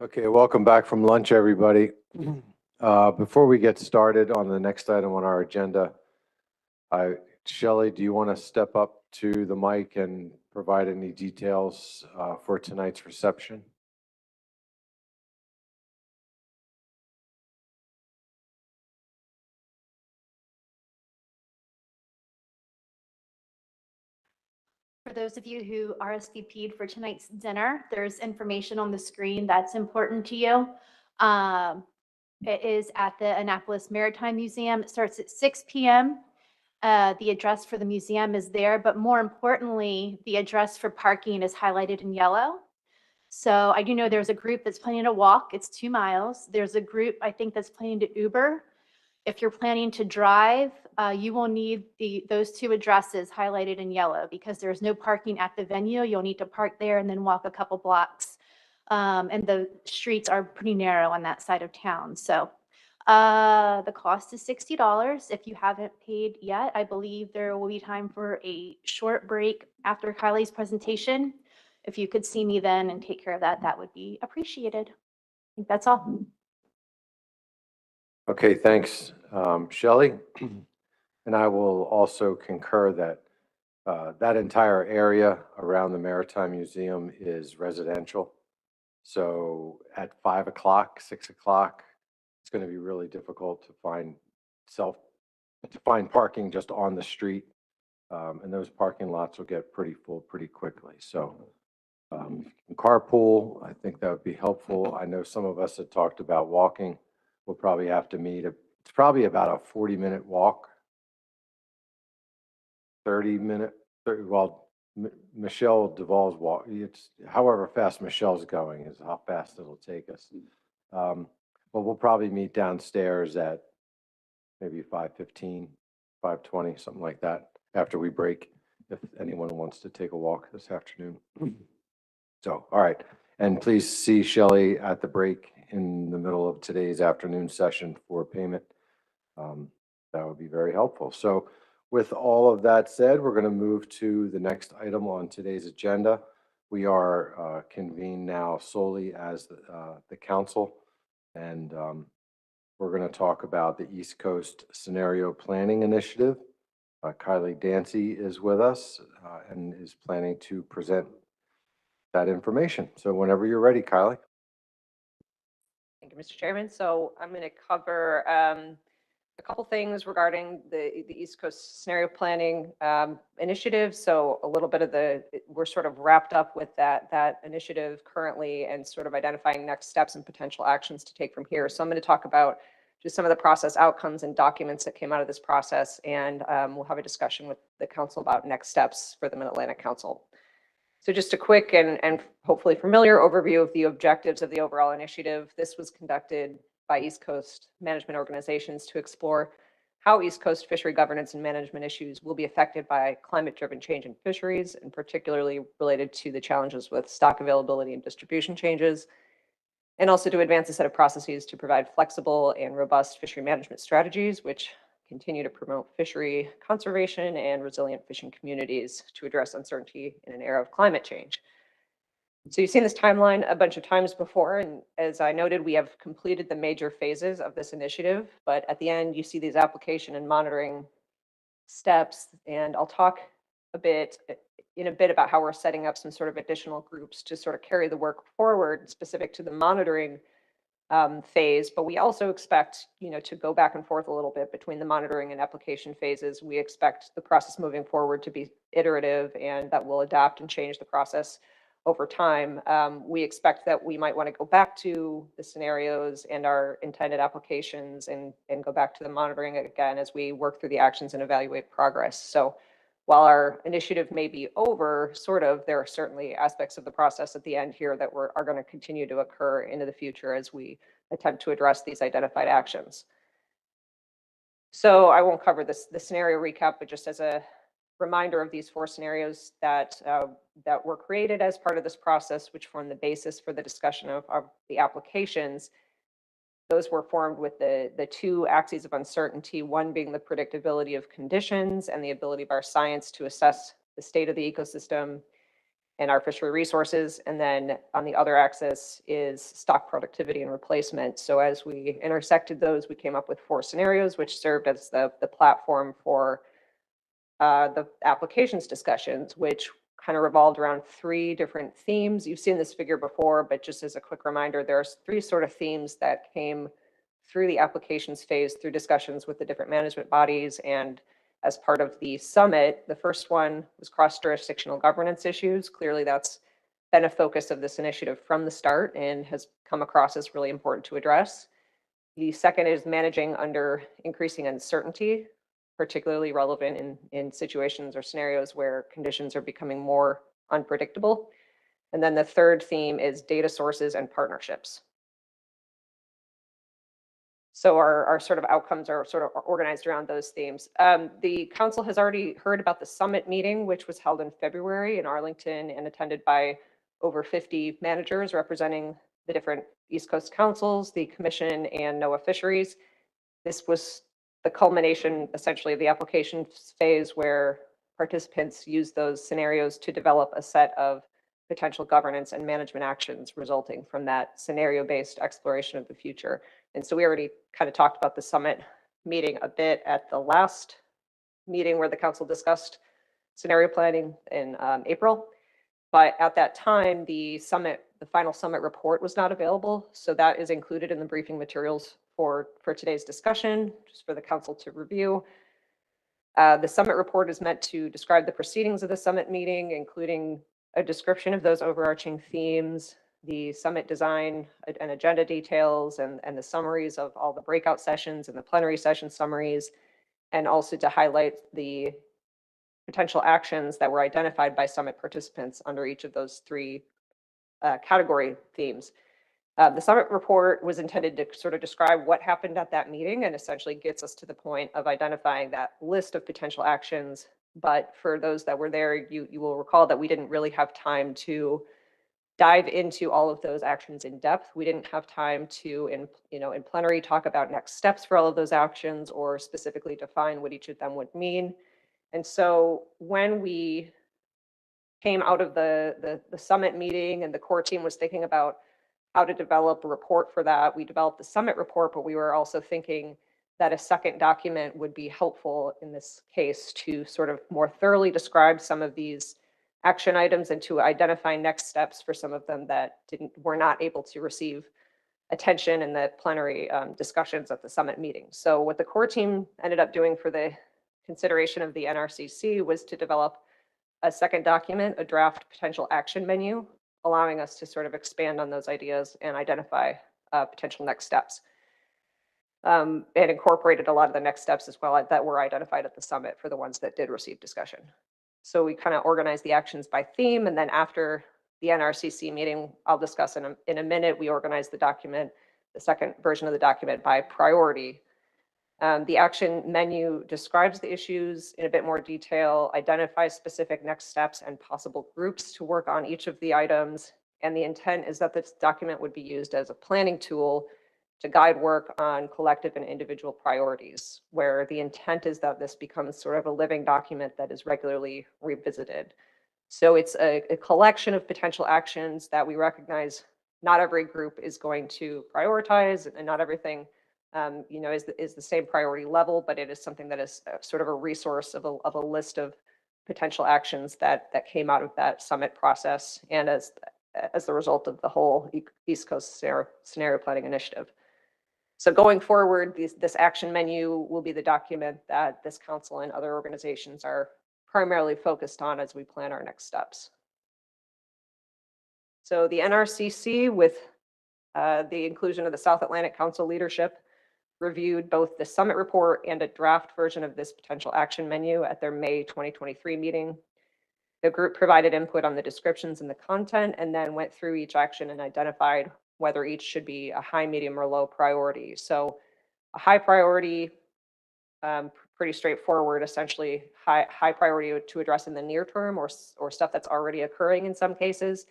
Okay, welcome back from lunch, everybody. Before we get started on the next item on our agenda, Shelley, do you want to step up to the mic and provide any details for tonight's reception? For those of you who RSVP'd for tonight's dinner, there's information on the screen that's important to you. It is at the Annapolis Maritime Museum. It starts at 6 p.m. The address for the museum is there, but more importantly, the address for parking is highlighted in yellow. So I do know there's a group that's planning to walk. It's 2 miles. There's a group, I think, that's planning to Uber. If you're planning to drive, you will need those 2 addresses highlighted in yellow because there's no parking at the venue. You'll need to park there and then walk a couple blocks. And the streets are pretty narrow on that side of town. So the cost is $60. If you haven't paid yet, I believe there will be time for a short break after Kylie's presentation. If you could see me then and take care of that, that would be appreciated. I think that's all. Okay, thanks, Shelley. And I will also concur that that entire area around the Maritime Museum is residential. So at 5 o'clock, 6 o'clock, it's going to be really difficult to find parking just on the street. And those parking lots will get pretty full pretty quickly. So if you can carpool, I think that would be helpful. I know some of us had talked about walking. We'll probably have to meet. It's probably about a 40-minute walk, 30-minute. Well, Michelle Duvall's walk. It's however fast Michelle's going is how fast it'll take us. But we'll probably meet downstairs at maybe 5:15, 5:20, something like that after we break, if anyone wants to take a walk this afternoon. So, all right. And please see Shelley at the break in the middle of today's afternoon session for payment. That would be very helpful. So with all of that said, we're going to move to the next item on today's agenda. We are convened now solely as the council, and we're going to talk about the East Coast Scenario Planning Initiative. Kylie Dancy is with us and is planning to present that information. So whenever you're ready, Kylie. Thank you, Mr. Chairman. So I'm going to cover a couple things regarding the East Coast Scenario Planning Initiative. So a little bit of we're sort of wrapped up with that initiative currently and sort of identifying next steps and potential actions to take from here. So I'm going to talk about just some of the process outcomes and documents that came out of this process, and we'll have a discussion with the council about next steps for the Mid-Atlantic Council. So just a quick and hopefully familiar overview of the objectives of the overall initiative. This was conducted by East Coast management organizations to explore how East Coast fishery governance and management issues will be affected by climate-driven change in fisheries, and particularly related to the challenges with stock availability and distribution changes, and also to advance a set of processes to provide flexible and robust fishery management strategies, which continue to promote fishery conservation and resilient fishing communities to address uncertainty in an era of climate change. So you've seen this timeline a bunch of times before, and as I noted, we have completed the major phases of this initiative, but at the end you see these application and monitoring steps, and I'll talk in a bit about how we're setting up some sort of additional groups to sort of carry the work forward specific to the monitoring phase, but we also expect, to go back and forth a little bit between the monitoring and application phases. We expect the process moving forward to be iterative, and that will adapt and change the process over time. We expect that we might want to go back to the scenarios and our intended applications and go back to the monitoring again as we work through the actions and evaluate progress. So while our initiative may be over, there are certainly aspects of the process at the end here that are going to continue to occur into the future as we attempt to address these identified actions. So I won't cover the scenario recap, but just as a reminder of these 4 scenarios that were created as part of this process, which form the basis for the discussion of the applications. Those were formed with the 2 axes of uncertainty, one being the predictability of conditions and the ability of our science to assess the state of the ecosystem, and our fishery resources. And then on the other axis is stock productivity and replacement. So as we intersected those, we came up with 4 scenarios, which served as the platform for the applications discussions, which kind of revolved around 3 different themes. You've seen this figure before, but just as a quick reminder, there are 3 sort of themes that came through the applications phase through discussions with the different management bodies and as part of the summit. The first one was cross-jurisdictional governance issues. Clearly, that's been a focus of this initiative from the start and has come across as really important to address. The second is managing under increasing uncertainty, particularly relevant in situations or scenarios where conditions are becoming more unpredictable. And then the third theme is data sources and partnerships. So our sort of outcomes are sort of organized around those themes. The council has already heard about the summit meeting, which was held in February in Arlington and attended by over 50 managers representing the different East Coast councils, the commission, and NOAA fisheries. This was the culmination essentially of the application phase where participants used those scenarios to develop a set of potential governance and management actions resulting from that scenario-based exploration of the future. And so we already kind of talked about the summit meeting a bit at the last meeting where the council discussed scenario planning in April. But at that time, the final summit report was not available. So that is included in the briefing materials for today's discussion, just for the council to review. The summit report is meant to describe the proceedings of the summit meeting, including a description of those overarching themes, the summit design and agenda details, and the summaries of all the breakout sessions and the plenary session summaries, and also to highlight the potential actions that were identified by summit participants under each of those 3 category themes. The summit report was intended to sort of describe what happened at that meeting and essentially gets us to the point of identifying that list of potential actions. But for those that were there, you will recall that we didn't really have time to dive into all of those actions in depth. We didn't have time to, in plenary, talk about next steps for all of those actions or specifically define what each of them would mean. And so when we came out of the summit meeting and the core team was thinking about how to develop a report for that, we developed the summit report, but we were also thinking that a second document would be helpful in this case to sort of more thoroughly describe some of these action items and to identify next steps for some of them that were not able to receive attention in the plenary discussions at the summit meeting. So what the core team ended up doing for the consideration of the NRCC was to develop a second document, a draft potential action menu, allowing us to sort of expand on those ideas and identify potential next steps. It incorporated a lot of the next steps as well that were identified at the summit for the ones that did receive discussion. So we kind of organized the actions by theme, and then after the NRCC meeting, I'll discuss in a minute, we organized the document, the second version of the document by priority. The action menu describes the issues in a bit more detail, identifies specific next steps and possible groups to work on each of the items. And the intent is that this document would be used as a planning tool to guide work on collective and individual priorities, where the intent is that this becomes sort of a living document that is regularly revisited. So it's a collection of potential actions that we recognize not every group is going to prioritize, and not everything is the same priority level, but it is something that is sort of a resource of a list of potential actions that came out of that summit process and as the result of the whole East Coast scenario planning initiative. So going forward, this action menu will be the document that this council and other organizations are primarily focused on as we plan our next steps. So the NRCC, with the inclusion of the South Atlantic Council leadership, reviewed both the summit report and a draft version of this potential action menu at their May 2023 meeting. The group provided input on the descriptions and the content, and then went through each action and identified whether each should be a high, medium, or low priority. So a high priority, pretty straightforward, essentially high priority to address in the near term or stuff that's already occurring in some cases.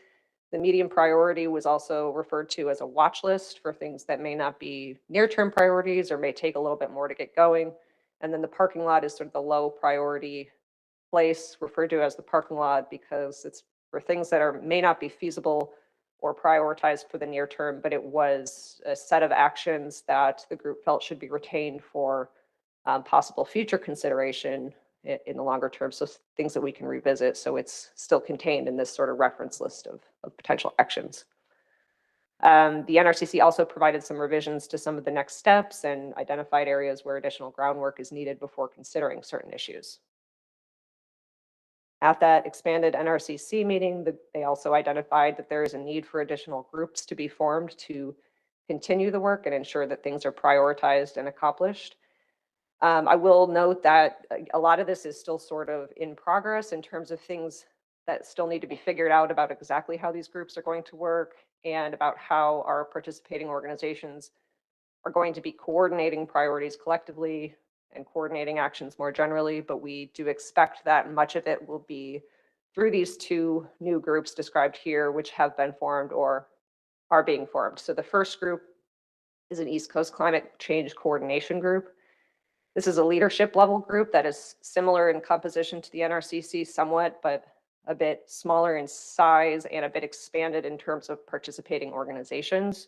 The medium priority was also referred to as a watch list for things that may not be near-term priorities or may take a little bit more to get going. And then the parking lot is sort of the low priority place, referred to as the parking lot because it's for things that may not be feasible or prioritized for the near term, but it was a set of actions that the group felt should be retained for possible future consideration in the longer term. So things that we can revisit. So it's still contained in this sort of reference list of potential actions. The NRCC also provided some revisions to some of the next steps and identified areas where additional groundwork is needed before considering certain issues. At that expanded NRCC meeting, they also identified that there is a need for additional groups to be formed to continue the work and ensure that things are prioritized and accomplished. I will note that a lot of this is still sort of in progress in terms of things that still need to be figured out about exactly how these groups are going to work and about how our participating organizations are going to be coordinating priorities collectively and coordinating actions more generally. But we do expect that much of it will be through these two new groups described here, which have been formed or are being formed. So the first group is an East Coast Climate Change Coordination Group. This is a leadership level group that is similar in composition to the NRCC somewhat, but a bit smaller in size and a bit expanded in terms of participating organizations.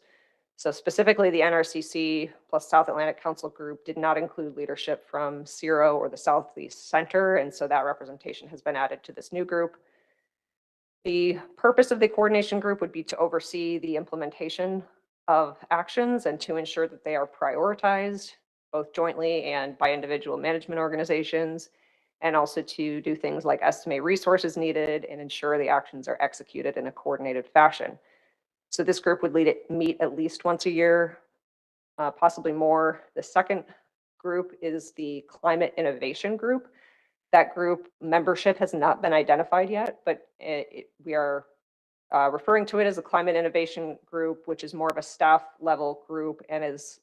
So specifically, the NRCC plus South Atlantic Council group did not include leadership from CIRO or the Southeast Center, and so that representation has been added to this new group. The purpose of the coordination group would be to oversee the implementation of actions and to ensure that they are prioritized, both jointly and by individual management organizations, and also to do things like estimate resources needed and ensure the actions are executed in a coordinated fashion. So this group would meet at least once a year, possibly more. The second group is the Climate Innovation Group. That group membership has not been identified yet, but we are referring to it as a Climate Innovation Group, which is more of a staff level group and is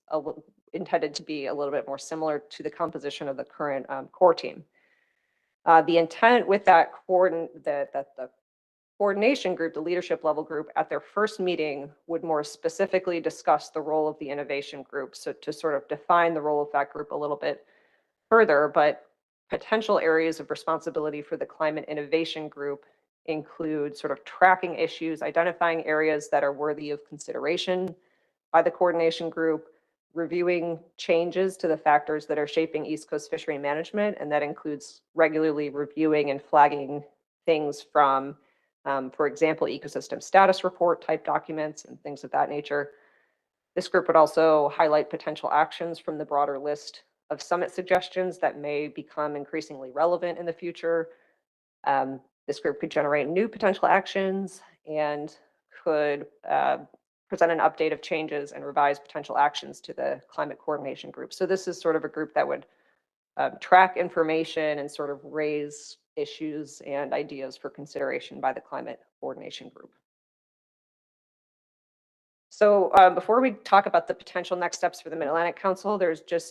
intended to be a little bit more similar to the composition of the current core team. The intent with that the coordination group, the leadership level group, at their first meeting would more specifically discuss the role of the innovation group. So to sort of define the role of that group a little bit further, but potential areas of responsibility for the climate innovation group include sort of tracking issues, identifying areas that are worthy of consideration by the coordination group, reviewing changes to the factors that are shaping East Coast fishery management, and that includes regularly reviewing and flagging things from, for example, ecosystem status report type documents and things of that nature. This group would also highlight potential actions from the broader list of summit suggestions that may become increasingly relevant in the future. This group could generate new potential actions and could present an update of changes and revise potential actions to the climate coordination group. So this is sort of a group that would track information and sort of raise issues and ideas for consideration by the climate coordination group. So before we talk about the potential next steps for the Mid-Atlantic Council,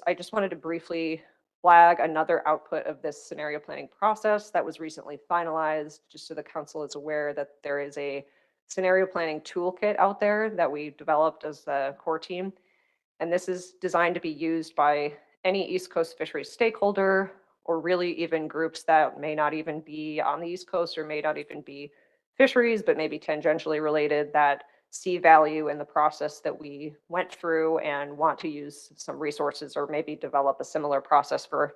I just wanted to briefly flag another output of this scenario planning process that was recently finalized, just so the council is aware that there is a scenario planning toolkit out there that we developed as the core team. And this is designed to be used by any East Coast fisheries stakeholder, or really even groups that may not even be on the East Coast or may not even be fisheries, but maybe tangentially related, that see value in the process that we went through and want to use some resources or maybe develop a similar process for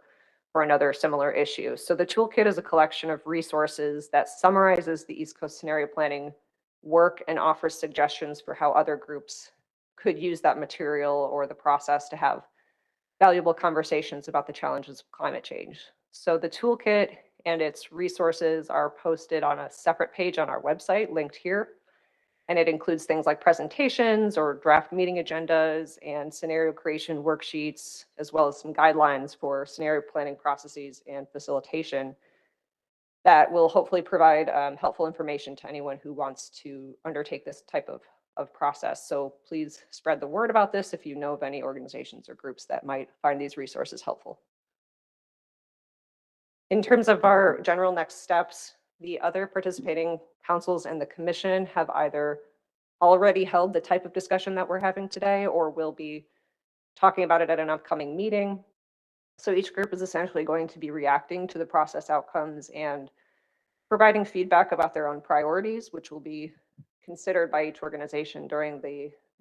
another similar issue. So the toolkit is a collection of resources that summarizes the East Coast scenario planning work and offers suggestions for how other groups could use that material or the process to have valuable conversations about the challenges of climate change. So the toolkit and its resources are posted on a separate page on our website, linked here. And it includes things like presentations or draft meeting agendas and scenario creation worksheets, as well as some guidelines for scenario planning processes and facilitation that will hopefully provide helpful information to anyone who wants to undertake this type of process. So please spread the word about this if you know of any organizations or groups that might find these resources helpful. In terms of our general next steps, the other participating councils and the commission have either already held the type of discussion that we're having today or will be talking about it at an upcoming meeting. So each group is essentially going to be reacting to the process outcomes and providing feedback about their own priorities, which will be considered by each organization during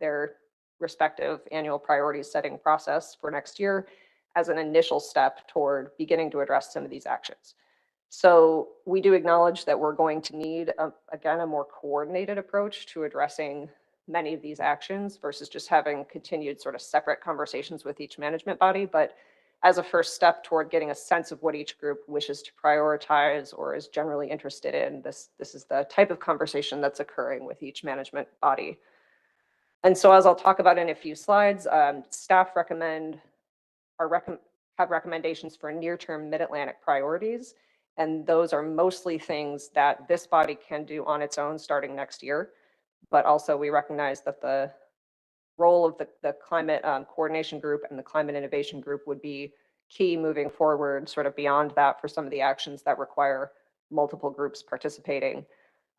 their respective annual priority setting process for next year as an initial step toward beginning to address some of these actions. So we do acknowledge that we're going to need, again, a more coordinated approach to addressing many of these actions versus just having continued sort of separate conversations with each management body. But as a first step toward getting a sense of what each group wishes to prioritize or is generally interested in, this is the type of conversation that's occurring with each management body. And so as I'll talk about in a few slides, staff have recommendations for near-term Mid-Atlantic priorities. And those are mostly things that this body can do on its own starting next year. But also we recognize that the role of the climate coordination group and the climate innovation group would be key moving forward, sort of beyond that for some of the actions that require multiple groups participating,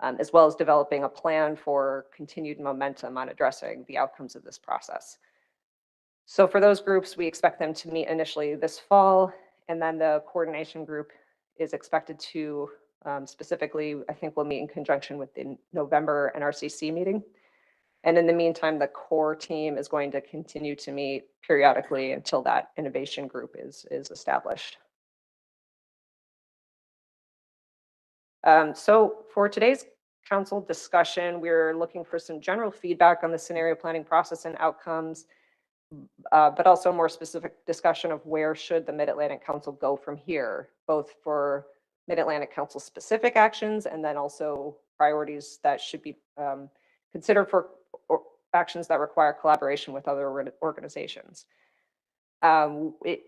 as well as developing a plan for continued momentum on addressing the outcomes of this process. So for those groups, we expect them to meet initially this fall, and then the coordination group is expected to specifically, I think we'll meet in conjunction with the November NRCC meeting. And in the meantime, the core team is going to continue to meet periodically until that innovation group is established. So for today's council discussion, we're looking for some general feedback on the scenario planning process and outcomes, but also more specific discussion of where should the Mid-Atlantic Council go from here, both for Mid-Atlantic Council specific actions and then also priorities that should be considered for actions that require collaboration with other organizations.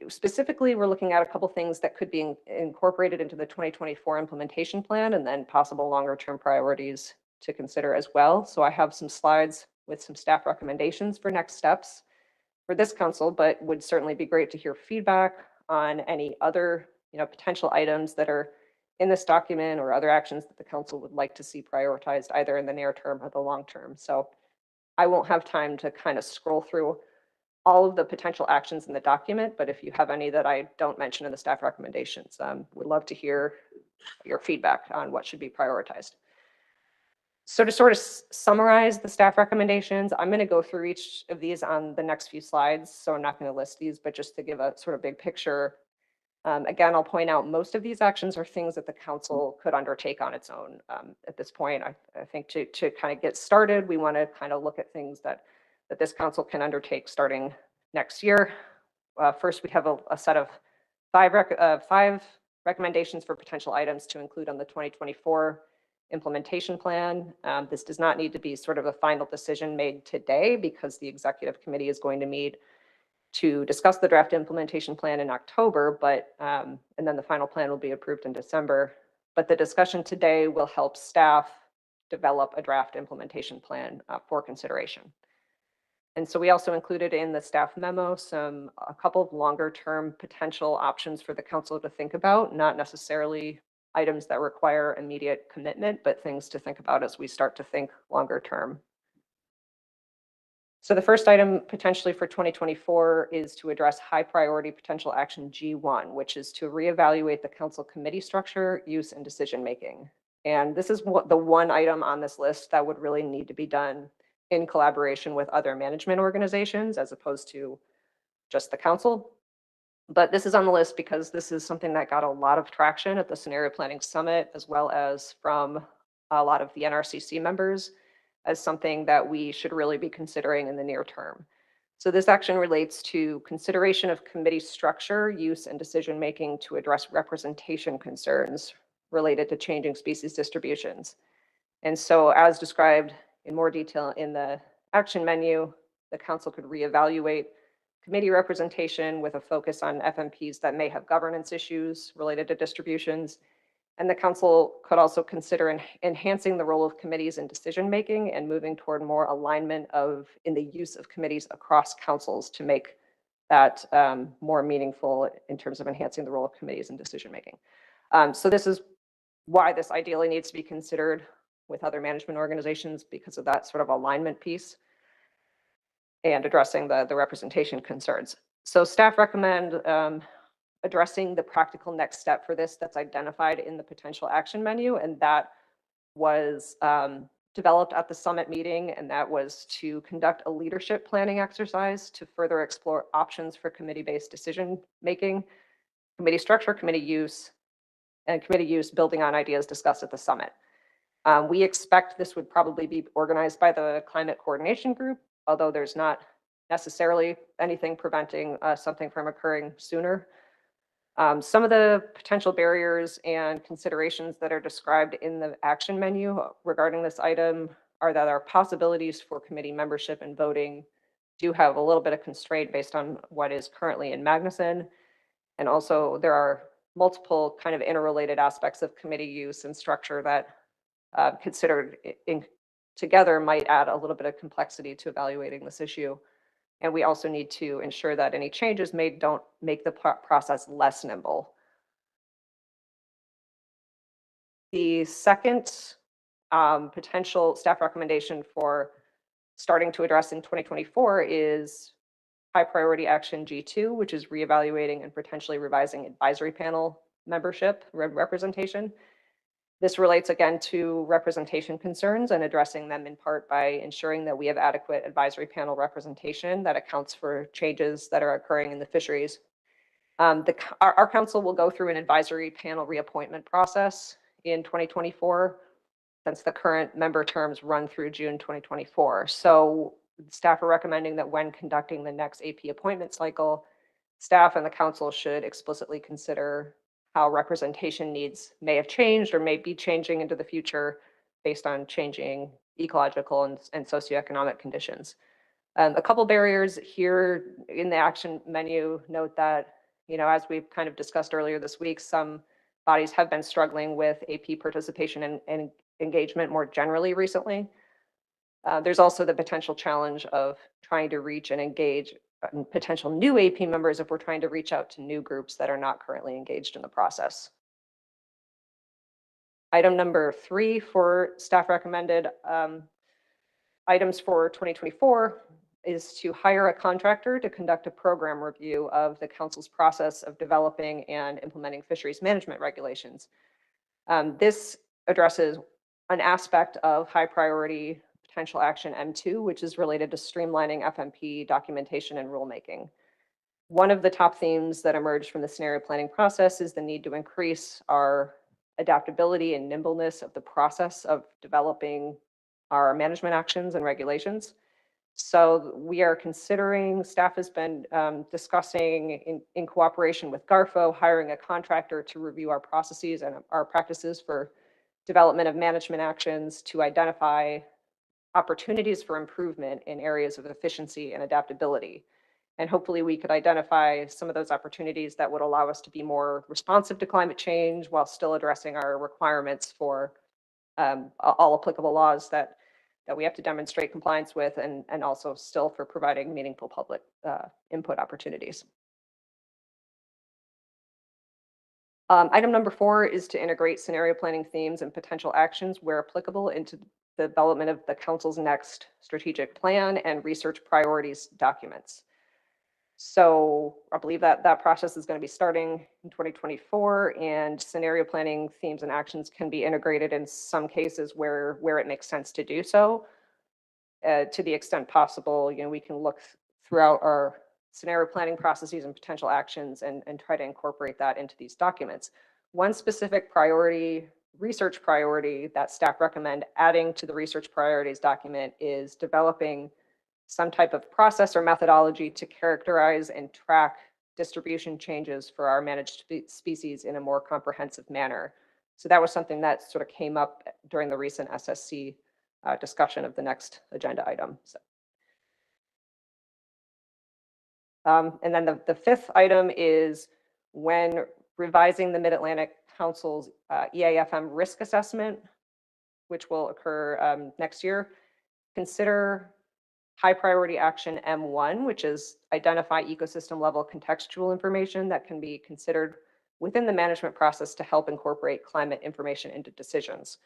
Specifically, we're looking at a couple things that could be incorporated into the 2024 implementation plan and then possible longer term priorities to consider as well. So I have some slides with some staff recommendations for next steps for this council, but would certainly be great to hear feedback on any other potential items that are in this document or other actions that the council would like to see prioritized either in the near term or the long term. So I won't have time to kind of scroll through all of the potential actions in the document, but if you have any that I don't mention in the staff recommendations, would love to hear your feedback on what should be prioritized. So to sort of summarize the staff recommendations, I'm going to go through each of these on the next few slides. So I'm not going to list these, but just to give a sort of big picture. Again, I'll point out most of these actions are things that the council could undertake on its own. At this point, I think to kind of get started, we want to kind of look at things that this council can undertake starting next year. First, we have a set of five recommendations for potential items to include on the 2024 implementation plan. This does not need to be sort of a final decision made today because the executive committee is going to meet to discuss the draft implementation plan in October, but and then the final plan will be approved in December. But the discussion today will help staff develop a draft implementation plan for consideration. And so we also included in the staff memo a couple of longer term potential options for the council to think about, not necessarily items that require immediate commitment, but things to think about as we start to think longer term. So the first item potentially for 2024 is to address high priority potential action G1, which is to reevaluate the council committee structure, use, and decision making. And this is the one item on this list that would really need to be done in collaboration with other management organizations as opposed to just the council. But this is on the list because this is something that got a lot of traction at the Scenario Planning Summit, as well as from a lot of the NRCC members, as something that we should really be considering in the near term. So this action relates to consideration of committee structure, use, and decision-making to address representation concerns related to changing species distributions. And so as described in more detail in the action menu, the council could reevaluate committee representation with a focus on FMPs that may have governance issues related to distributions. And the council could also consider enhancing the role of committees in decision-making and moving toward more alignment in the use of committees across councils to make that more meaningful in terms of enhancing the role of committees in decision-making. So this is why this ideally needs to be considered with other management organizations because of that sort of alignment piece and addressing the representation concerns. So staff recommend addressing the practical next step for this that's identified in the potential action menu, and that was developed at the summit meeting, and that was to conduct a leadership planning exercise to further explore options for committee-based decision making, committee structure, committee use, and committee use building on ideas discussed at the summit. We expect this would probably be organized by the climate coordination group, although there's not necessarily anything preventing something from occurring sooner. Some of the potential barriers and considerations that are described in the action menu regarding this item are that our possibilities for committee membership and voting do have a little bit of constraint based on what is currently in Magnuson. And also there are multiple kind of interrelated aspects of committee use and structure that considered together might add a little bit of complexity to evaluating this issue. And we also need to ensure that any changes made don't make the process less nimble. The second potential staff recommendation for starting to address in 2024 is high priority action G2, which is reevaluating and potentially revising advisory panel membership representation. This relates again to representation concerns and addressing them in part by ensuring that we have adequate advisory panel representation that accounts for changes that are occurring in the fisheries. Our council will go through an advisory panel reappointment process in 2024, since the current member terms run through June 2024. So staff are recommending that when conducting the next AP appointment cycle, staff and the council should explicitly consider how representation needs may have changed or may be changing into the future based on changing ecological and socioeconomic conditions. A couple barriers here in the action menu note that, as we've kind of discussed earlier this week, some bodies have been struggling with AP participation and engagement more generally recently. There's also the potential challenge of trying to reach and engage potential new AP members if we're trying to reach out to new groups that are not currently engaged in the process. Item number 3 for staff recommended items for 2024 is to hire a contractor to conduct a program review of the council's process of developing and implementing fisheries management regulations. This addresses an aspect of high priority potential action M2, which is related to streamlining FMP documentation and rulemaking. One of the top themes that emerged from the scenario planning process is the need to increase our adaptability and nimbleness of the process of developing our management actions and regulations. So we are considering, staff has been discussing in cooperation with GARFO, hiring a contractor to review our processes and our practices for development of management actions to identify opportunities for improvement in areas of efficiency and adaptability. And hopefully we could identify some of those opportunities that would allow us to be more responsive to climate change while still addressing our requirements for all applicable laws that we have to demonstrate compliance with, and also still for providing meaningful public input opportunities. Item number 4 is to integrate scenario planning themes and potential actions where applicable into the development of the council's next strategic plan and research priorities documents. So I believe that process is going to be starting in 2024, and scenario planning themes and actions can be integrated in some cases where it makes sense to do so. To the extent possible, we can look throughout our scenario planning processes and potential actions and try to incorporate that into these documents. One specific priority, research priority that staff recommend adding to the research priorities document is developing some type of process or methodology to characterize and track distribution changes for our managed species in a more comprehensive manner. So that was something that sort of came up during the recent SSC discussion of the next agenda item. So. And then the 5th item is when revising the Mid-Atlantic Council's EAFM risk assessment, which will occur next year, consider high priority action M1, which is identify ecosystem level contextual information that can be considered within the management process to help incorporate climate information into decisions.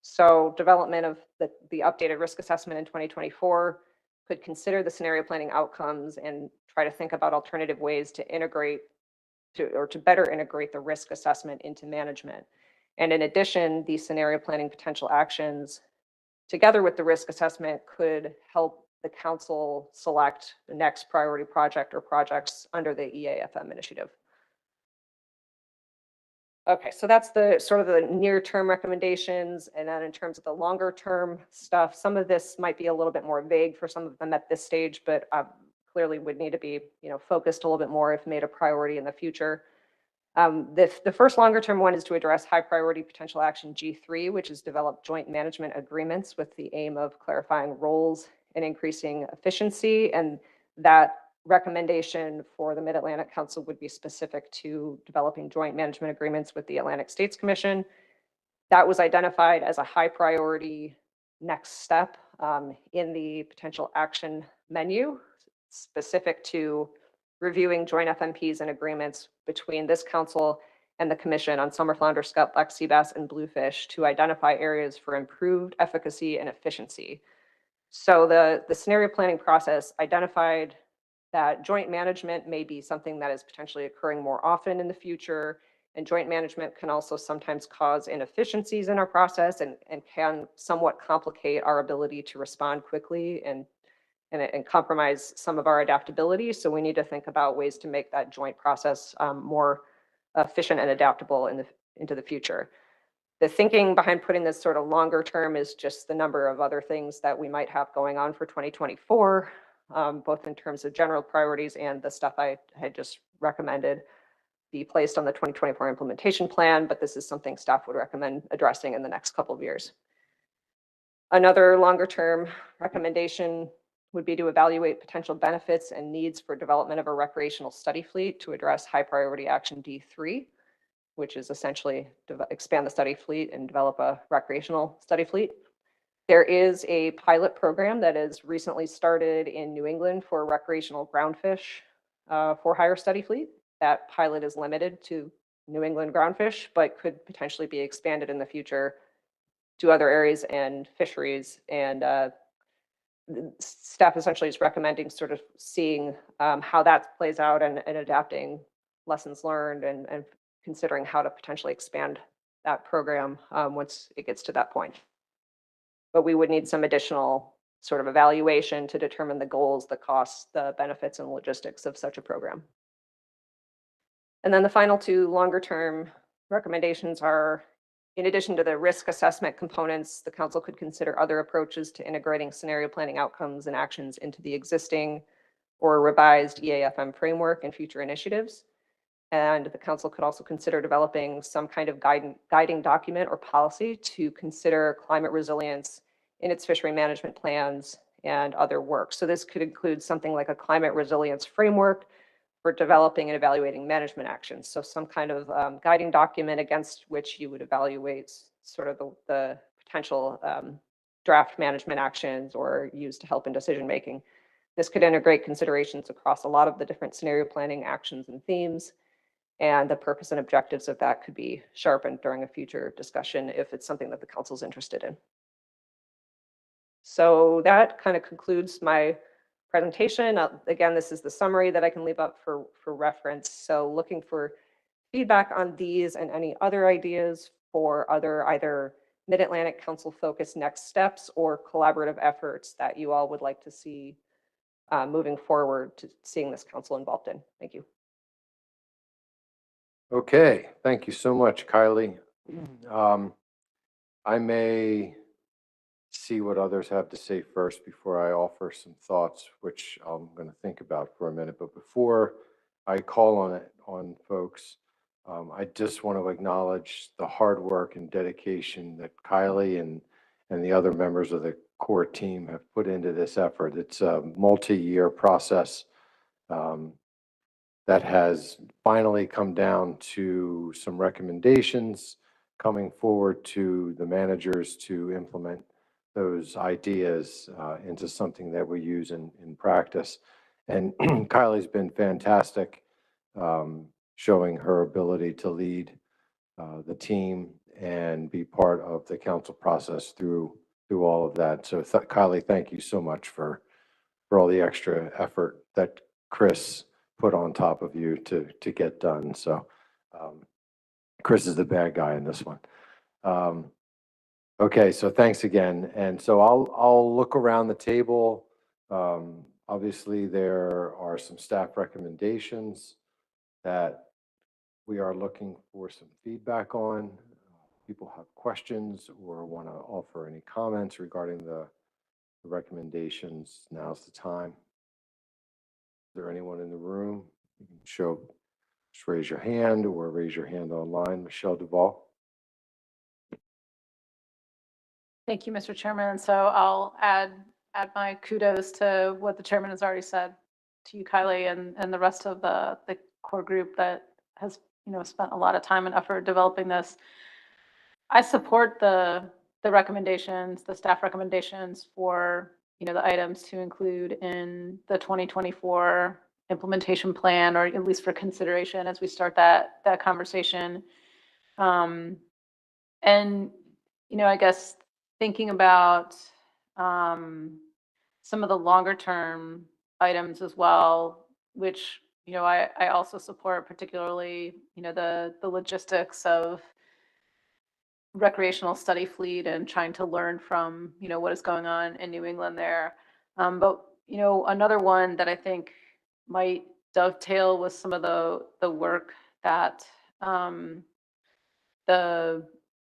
So development of the updated risk assessment in 2024 could consider the scenario planning outcomes and try to think about alternative ways to integrate to better integrate the risk assessment into management. And in addition, the scenario planning potential actions, together with the risk assessment, could help the council select the next priority project or projects under the EAFM initiative. Okay, so that's the sort of the near-term recommendations. And then in terms of the longer-term stuff, some of this might be a little bit more vague for some of them at this stage, but clearly would need to be, focused a little bit more if made a priority in the future. The first longer-term one is to address high-priority potential action G3, which is develop joint management agreements with the aim of clarifying roles and increasing efficiency. And that recommendation for the Mid-Atlantic Council would be specific to developing joint management agreements with the Atlantic States Commission. That was identified as a high priority next step in the potential action menu, specific to reviewing joint FMPs and agreements between this council and the Commission on summer flounder, scup, black sea bass, and bluefish to identify areas for improved efficacy and efficiency. So the scenario planning process identified that joint management may be something that is potentially occurring more often in the future, and joint management can also sometimes cause inefficiencies in our process and can somewhat complicate our ability to respond quickly and compromise some of our adaptability. So we need to think about ways to make that joint process more efficient and adaptable into the future. The thinking behind putting this sort of longer term is just the number of other things that we might have going on for 2024, both in terms of general priorities and the stuff I had just recommended be placed on the 2024 implementation plan, but this is something staff would recommend addressing in the next couple of years. Another longer term recommendation would be to evaluate potential benefits and needs for development of a recreational study fleet to address high priority action D3, which is essentially expand the study fleet and develop a recreational study fleet. There is a pilot program that has recently started in New England for recreational groundfish for hire study fleet. That pilot is limited to New England groundfish, but could potentially be expanded in the future to other areas and fisheries. And staff essentially is recommending sort of seeing how that plays out and adapting lessons learned and considering how to potentially expand that program once it gets to that point. But we would need some additional sort of evaluation to determine the goals, the costs, the benefits, and logistics of such a program. And then the final two longer term recommendations are, in addition to the risk assessment components, the council could consider other approaches to integrating scenario planning outcomes and actions into the existing or revised EAFM framework and future initiatives. And the council could also consider developing some kind of guiding document or policy to consider climate resilience in its fishery management plans and other work. So this could include something like a climate resilience framework for developing and evaluating management actions. So some kind of guiding document against which you would evaluate sort of the potential draft management actions or use to help in decision making. This could integrate considerations across a lot of the different scenario planning actions and themes, and the purpose and objectives of that could be sharpened during a future discussion if it's something that the council is interested in. So that kind of concludes my presentation. Again, this is the summary that I can leave up for reference. So looking for feedback on these and any other ideas for either Mid-Atlantic Council focused next steps or collaborative efforts that you all would like to see moving forward to seeing this council involved in. Thank you. Okay, thank you so much, Kylie. I may see what others have to say first before I offer some thoughts, which I'm going to think about for a minute. But before I call on folks, I just want to acknowledge the hard work and dedication that Kylie and the other members of the core team have put into this effort. It's a multi-year process that has finally come down to some recommendations coming forward to the managers to implement those ideas into something that we use in practice. And Kylie's been fantastic, showing her ability to lead the team and be part of the council process through all of that. So Kylie, thank you so much for all the extra effort that Chris put on top of you to get done. So Chris is the bad guy in this one. Okay, so thanks again. And so I'll look around the table. Obviously, there are some staff recommendations that we are looking for some feedback on. People have questions or want to offer any comments regarding the recommendations. Now's the time. Is there anyone in the room? You can just raise your hand or raise your hand online. Michelle Duval. Thank you, Mr. Chairman. So I'll add my kudos to what the chairman has already said to you, Kylie, and the rest of the core group that has, spent a lot of time and effort developing this. I support the recommendations, the staff recommendations for, the items to include in the 2024 implementation plan, or at least for consideration as we start that conversation. And, I guess thinking about some of the longer term items as well, which, I also support, particularly, the logistics of recreational study fleet and trying to learn from, what is going on in New England there. But, another one that I think might dovetail with some of the work that the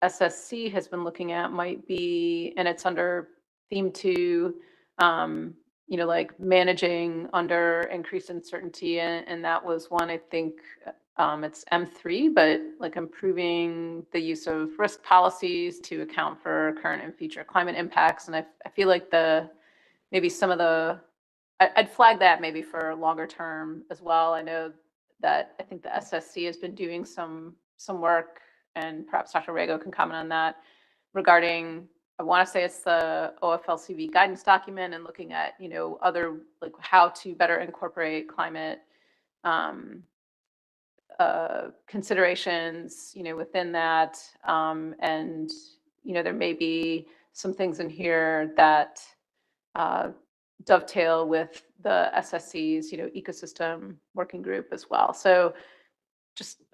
SSC has been looking at might be, and it's under theme 2, like managing under increased uncertainty. And that was one, I think, it's M3, but like improving the use of risk policies to account for current and future climate impacts. And I feel like maybe some of I'd flag that maybe for longer term as well. I know that I think the SSC has been doing some work, and perhaps Dr. Rago can comment on that, regarding, I want to say it's the OFLCV guidance document, and looking at, other, like how to better incorporate climate considerations, within that. And, there may be some things in here that dovetail with the SSC's, ecosystem working group as well. So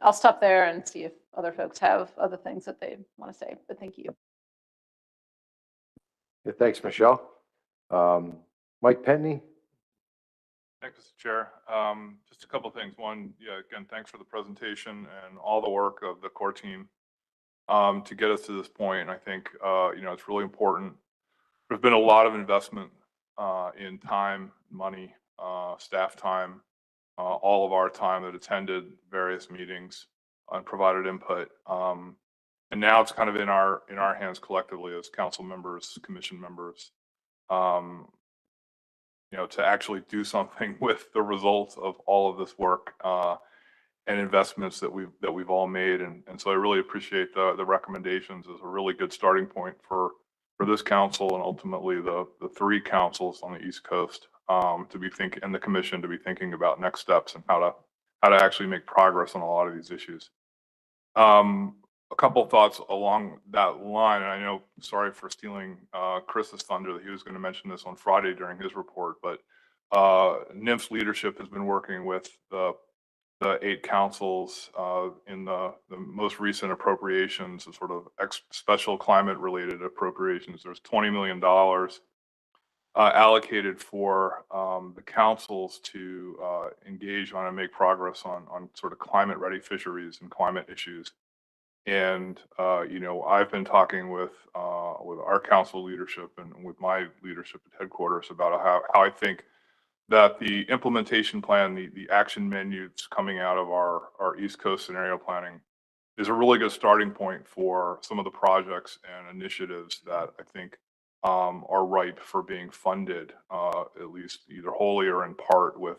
I'll stop there and see if other folks have other things that they want to say, but thank you. Yeah, thanks, Michelle. Mike Penny. Thanks, Mr. Chair. Just a couple of things. One, yeah, again, thanks for the presentation and all the work of the core team to get us to this point. I think, it's really important. There's been a lot of investment in time, money, staff time, all of our time that attended various meetings and provided input. And now it's kind of in our hands collectively as council members, commission members, to actually do something with the results of all of this work and investments that we've all made. And so I really appreciate the recommendations as a really good starting point for this council, and ultimately the 3 councils on the East Coast to be thinking, and the commission to be thinking about next steps and how to actually make progress on a lot of these issues. A couple of thoughts along that line, and I know, sorry for stealing Chris's thunder, that he was going to mention this on Friday during his report, but NIMF's leadership has been working with the 8 councils in the most recent appropriations, the sort of special climate related appropriations. There's $20 million allocated for the councils to engage on and make progress on sort of climate ready fisheries and climate issues. And, I've been talking with our council leadership and with my leadership at headquarters about how I think that the implementation plan, the action menus coming out of our East Coast scenario planning is a really good starting point for some of the projects and initiatives that I think are ripe for being funded, at least either wholly or in part with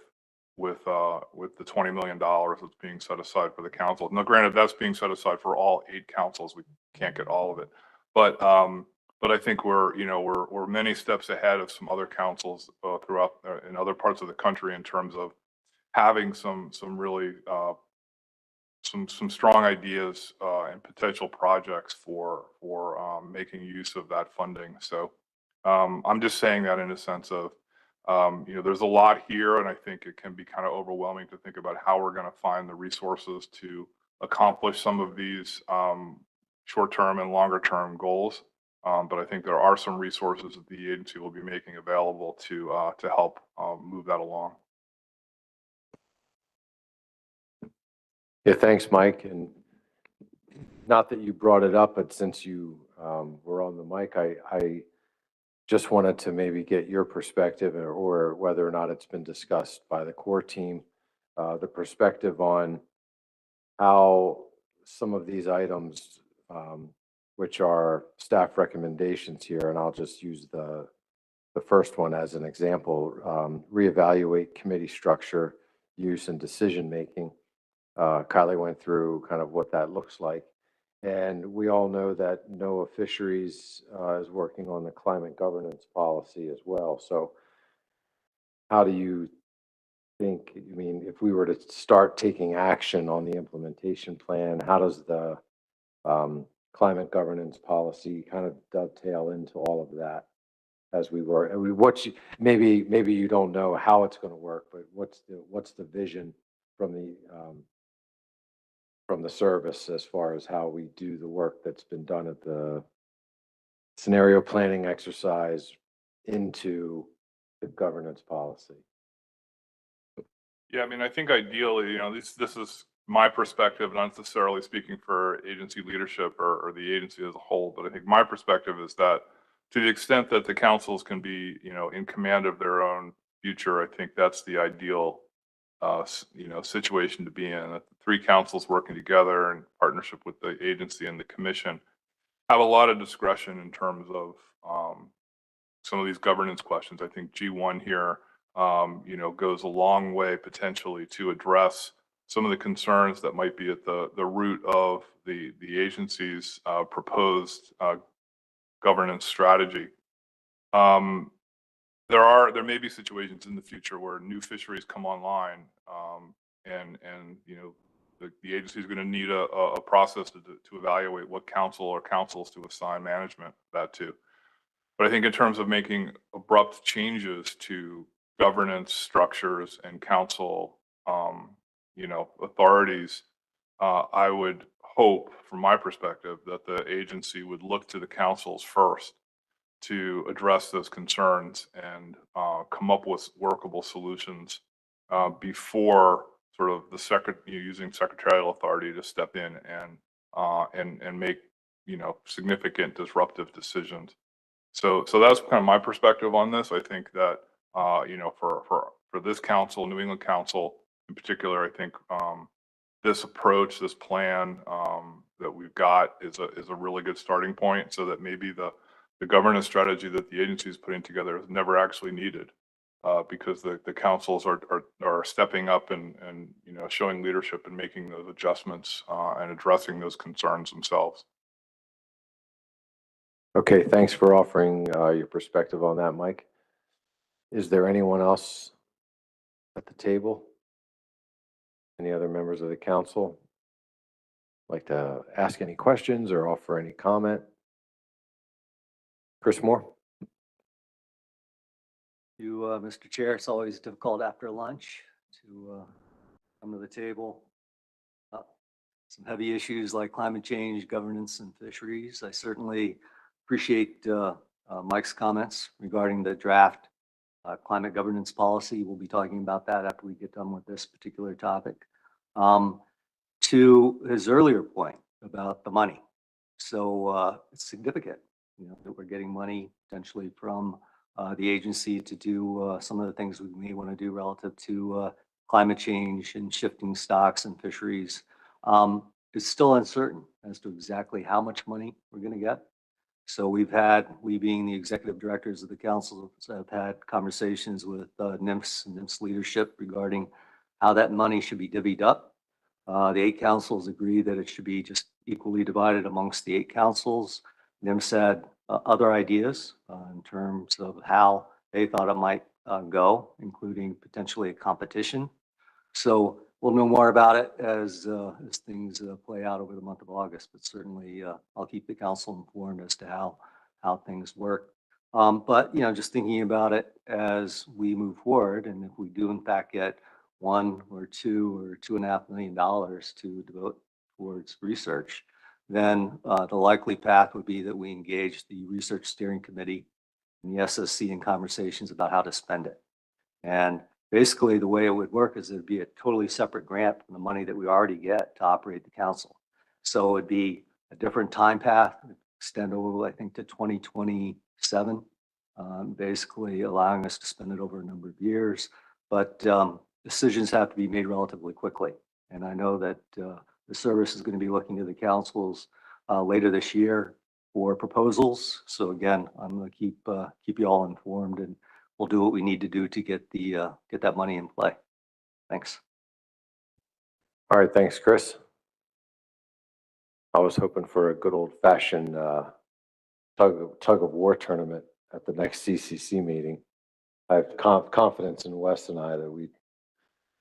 the $20 million that's being set aside for the council. Now, granted, that's being set aside for all 8 councils. We can't get all of it, but I think we're many steps ahead of some other councils throughout in other parts of the country in terms of having some really some strong ideas and potential projects for making use of that funding. So I'm just saying that in a sense of There's a lot here, and I think it can be kind of overwhelming to think about how we're going to find the resources to accomplish some of these short-term and longer-term goals. But I think there are some resources that the agency will be making available to help move that along. Yeah, thanks, Mike. And not that you brought it up, but since you were on the mic, I just wanted to maybe get your perspective, or whether or not it's been discussed by the core team, the perspective on how some of these items, which are staff recommendations here, and I'll just use the first one as an example, reevaluate committee structure, use, and decision-making. Kylie went through kind of what that looks like. And we all know that NOAA Fisheries is working on the climate governance policy as well. So how do you think, I mean, if we were to start taking action on the implementation plan, how does the climate governance policy kind of dovetail into all of that as we were? I mean, maybe you don't know how it's going to work, but what's the vision from the service as far as how we do the work that's been done at the scenario planning exercise into the governance policy? Yeah, I mean, I think ideally, this is my perspective, not necessarily speaking for agency leadership or the agency as a whole, but I think my perspective is that to the extent that the councils can be, in command of their own future, I think that's the ideal situation to be in. That the three councils working together in partnership with the agency and the commission have a lot of discretion in terms of some of these governance questions. I think G1 here, goes a long way potentially to address some of the concerns that might be at the root of the agency's proposed governance strategy. There may be situations in the future where new fisheries come online, and the agency is going to need a process to evaluate what council or councils to assign management that to. But I think in terms of making abrupt changes to governance structures and council, authorities, I would hope, from my perspective, that the agency would look to the councils first to address those concerns and come up with workable solutions before sort of using secretarial authority to step in and make significant disruptive decisions. So that's kind of my perspective on this. I think that for this council, New England Council in particular, I think this approach, this plan that we've got is a really good starting point, so that maybe the governance strategy that the agency is putting together is never actually needed, because the councils are stepping up and showing leadership and making those adjustments and addressing those concerns themselves. Okay, thanks for offering your perspective on that, Mike. Is there anyone else at the table? Any other members of the council like to ask any questions or offer any comment? Chris Moore. You, Mr. Chair, it's always difficult after lunch to come to the table. Some heavy issues like climate change, governance, and fisheries. I certainly appreciate Mike's comments regarding the draft climate governance policy. We'll be talking about that after we get done with this particular topic. To his earlier point about the money. So it's significant, that we're getting money potentially from the agency to do some of the things we may want to do relative to climate change and shifting stocks and fisheries. It's still uncertain as to exactly how much money we're going to get. So we being the executive directors of the council, have had conversations with NIMS and NIMS leadership regarding how that money should be divvied up. The 8 councils agree that it should be just equally divided amongst the 8 councils. NIMS had other ideas in terms of how they thought it might go, including potentially a competition. So we'll know more about it as things play out over the month of August, but certainly I'll keep the council informed as to how things work. But, just thinking about it as we move forward, and if we do in fact get $1 or $2 or $2.5 million to devote towards research, then the likely path would be that we engage the Research Steering Committee and the SSC in conversations about how to spend it. And basically, the way it would work is it'd be a totally separate grant from the money that we already get to operate the council. So it'd be a different time path, extend over, I think, to 2027, basically allowing us to spend it over a number of years. But decisions have to be made relatively quickly. And I know that the service is going to be looking to the councils later this year for proposals. So again, I'm going to keep you all informed, and we'll do what we need to do to get that money in play. Thanks. All right, thanks, Chris. I was hoping for a good old fashioned tug of war tournament at the next CCC meeting. I have confidence in Wes and I that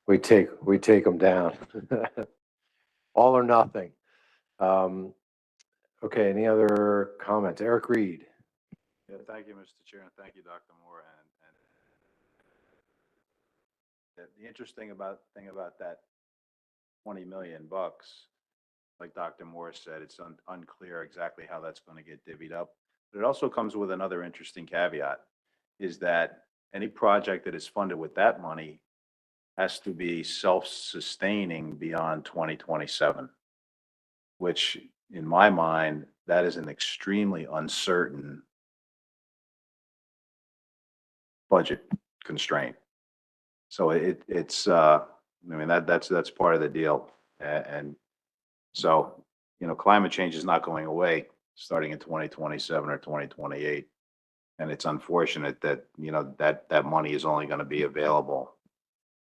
we take them down. All or nothing. Okay, any other comments? Eric Reed. Yeah, thank you, Mr. Chair, and thank you, Dr. Moore. And the interesting thing about that 20 million bucks, like Dr. Moore said, it's unclear exactly how that's going to get divvied up. But it also comes with another interesting caveat, is that any project that is funded with that money has to be self-sustaining beyond 2027, which in my mind, that is an extremely uncertain budget constraint. So it's I mean, that's part of the deal. And so, climate change is not going away starting in 2027 or 2028. And it's unfortunate that, that money is only going to be available,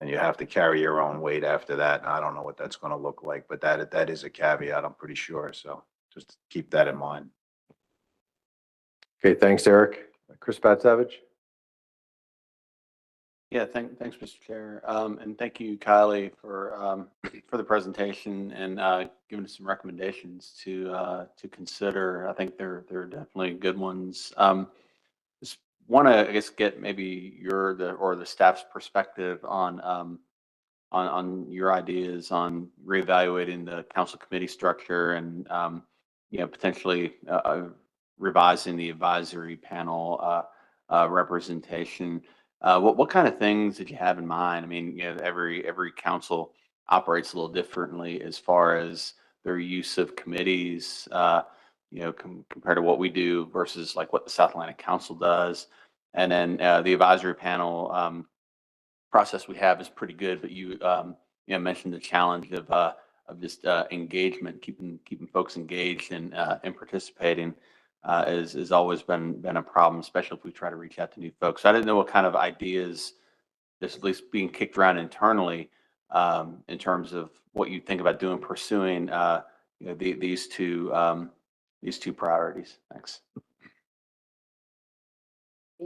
and you have to carry your own weight after that. And I don't know what that's going to look like, but that is a caveat, I'm pretty sure. So just keep that in mind. Okay, thanks, Eric. Chris Batsavage. Yeah, thanks, Mr. Chair. And thank you, Kylie, for the presentation and giving us some recommendations to consider. I think they're definitely good ones. Just want to, I guess, get maybe the staff's perspective on your ideas on reevaluating the council committee structure and potentially revising the advisory panel representation. What kind of things did you have in mind? I mean, every council operates a little differently as far as their use of committees, compared to what we do versus like what the South Atlantic Council does. And then the advisory panel process we have is pretty good, but you mentioned the challenge of just engagement, keeping folks engaged and participating. Has always been a problem, especially if we try to reach out to new folks. So I didn't know what kind of ideas is at least being kicked around internally in terms of what you think about pursuing these two priorities. Thanks.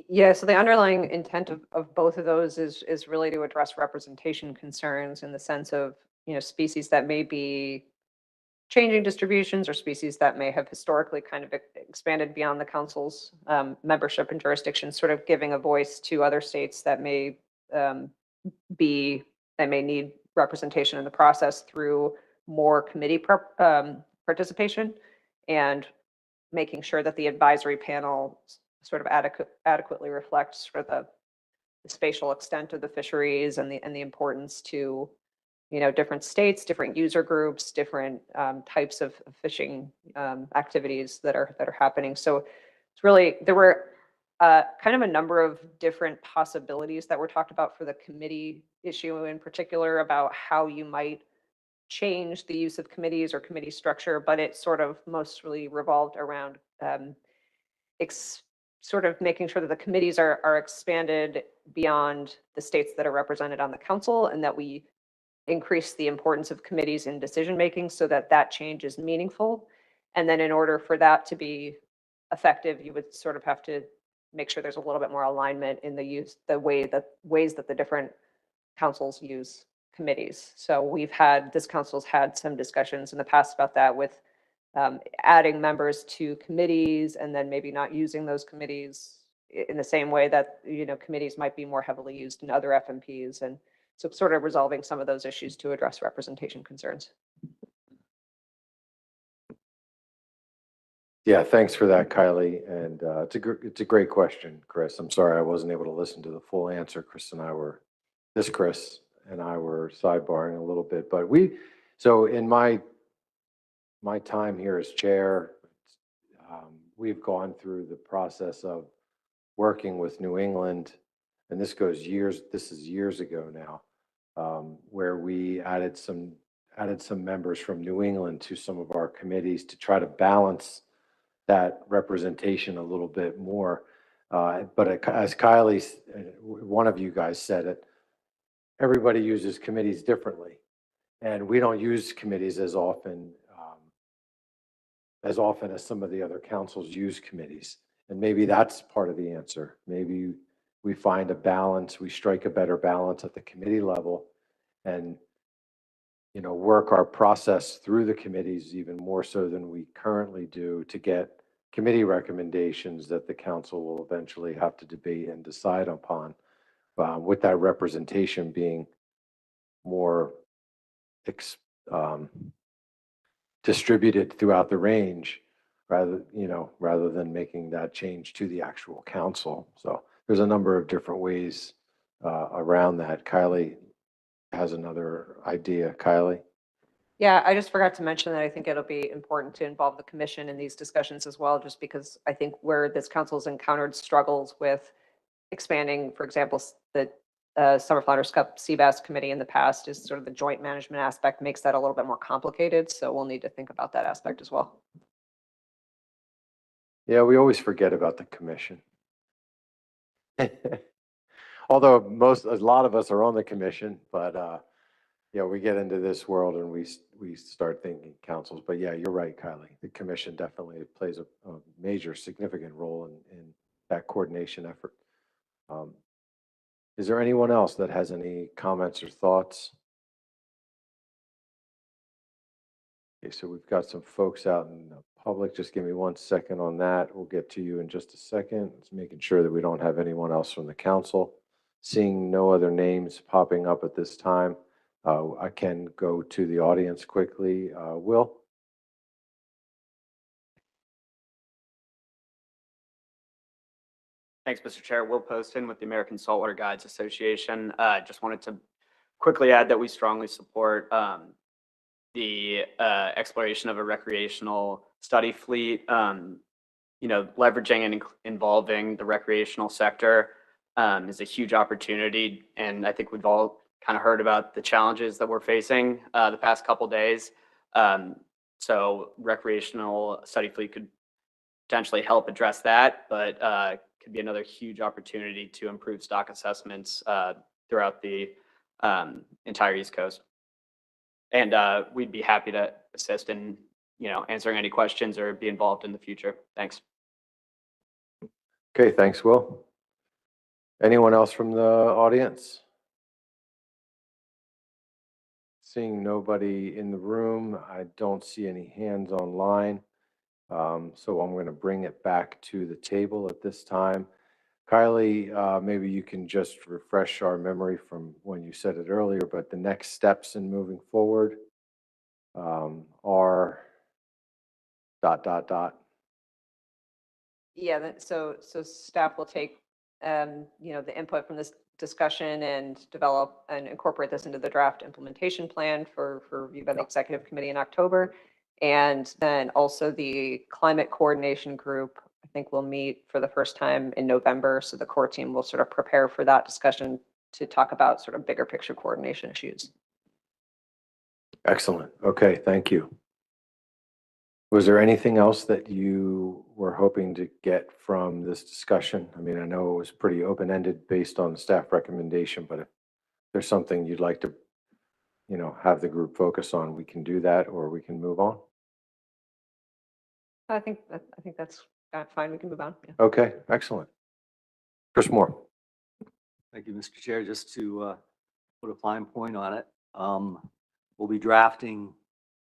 Yeah, so the underlying intent of both of those is really to address representation concerns in the sense of, species that may be changing distributions or species that may have historically kind of expanded beyond the council's membership and jurisdiction, sort of giving a voice to other states that may need representation in the process through more committee participation, and making sure that the advisory panel sort of adequately reflects for the spatial extent of the fisheries and the importance to different states, different user groups, different types of fishing activities that are happening. So it's really, there were kind of a number of different possibilities that were talked about for the committee issue in particular, about how you might change the use of committees or committee structure, but it sort of mostly revolved around sort of making sure that the committees are expanded beyond the states that are represented on the council, and that we increase the importance of committees in decision making so that change is meaningful. And then in order for that to be effective, you would sort of have to make sure there's a little bit more alignment in the ways that the different councils use committees. So this council's had some discussions in the past about that, with adding members to committees and then maybe not using those committees in the same way that, committees might be more heavily used in other FMPs. And so sort of resolving some of those issues to address representation concerns. Yeah, thanks for that, Kylie. And it's a great question, Chris. I'm sorry I wasn't able to listen to the full answer. Chris and I were sidebarring a little bit, but so in my time here as chair, we've gone through the process of working with New England, and this is years ago now, where we added some members from New England to some of our committees to try to balance that representation a little bit more. But as one of you guys said it, everybody uses committees differently. And we don't use committees as often as some of the other councils use committees. And maybe that's part of the answer. Maybe we find a balance, we strike a better balance at the committee level and work our process through the committees even more so than we currently do to get committee recommendations that the council will eventually have to debate and decide upon, with that representation being more distributed throughout the range rather than making that change to the actual council. So there's a number of different ways around that. Kylie has another idea. Kylie? Yeah, I just forgot to mention that I think it'll be important to involve the commission in these discussions as well, just because I think where this council's encountered struggles with expanding, for example, the Summer Flounders Cup Sea Bass Committee in the past is sort of the joint management aspect makes that a little bit more complicated. So we'll need to think about that aspect as well. Yeah, we always forget about the commission. Although a lot of us are on the commission, but we get into this world and we start thinking councils. But yeah, you're right, Kylie. The commission definitely plays a major, significant role in that coordination effort. Is there anyone else that has any comments or thoughts? Okay, so we've got some folks out in the public. Just give me 1 second on that. We'll get to you in just a second. It's making sure that we don't have anyone else from the council. Seeing no other names popping up at this time, I can go to the audience quickly. Will? Thanks, Mr. Chair. Will Poston with the American Saltwater Guides Association. Just wanted to quickly add that we strongly support the exploration of a recreational study fleet. Leveraging and involving the recreational sector is a huge opportunity. And I think we've all kind of heard about the challenges that we're facing the past couple days. So recreational study fleet could potentially help address that, but could be another huge opportunity to improve stock assessments throughout the entire East Coast. And we'd be happy to assist in, answering any questions or be involved in the future. Thanks. Okay, thanks, Will. Anyone else from the audience? Seeing nobody in the room, I don't see any hands online. So I'm going to bring it back to the table at this time. Kylie, maybe you can just refresh our memory from when you said it earlier, but the next steps in moving forward are ... Yeah, so staff will take, the input from this discussion and develop and incorporate this into the draft implementation plan for review by the executive committee in October. And then also the climate coordination group, I think will meet for the first time in November. So the core team will sort of prepare for that discussion to talk about sort of bigger picture coordination issues. Excellent. Okay, thank you. Was there anything else that you were hoping to get from this discussion? I mean, I know it was pretty open-ended based on the staff recommendation, but if there's something you'd like to, have the group focus on, we can do that, or we can move on. I think that's fine. We can move on. Yeah. Okay, excellent. Chris Moore. Thank you, Mr. Chair. Just to put a fine point on it, we'll be drafting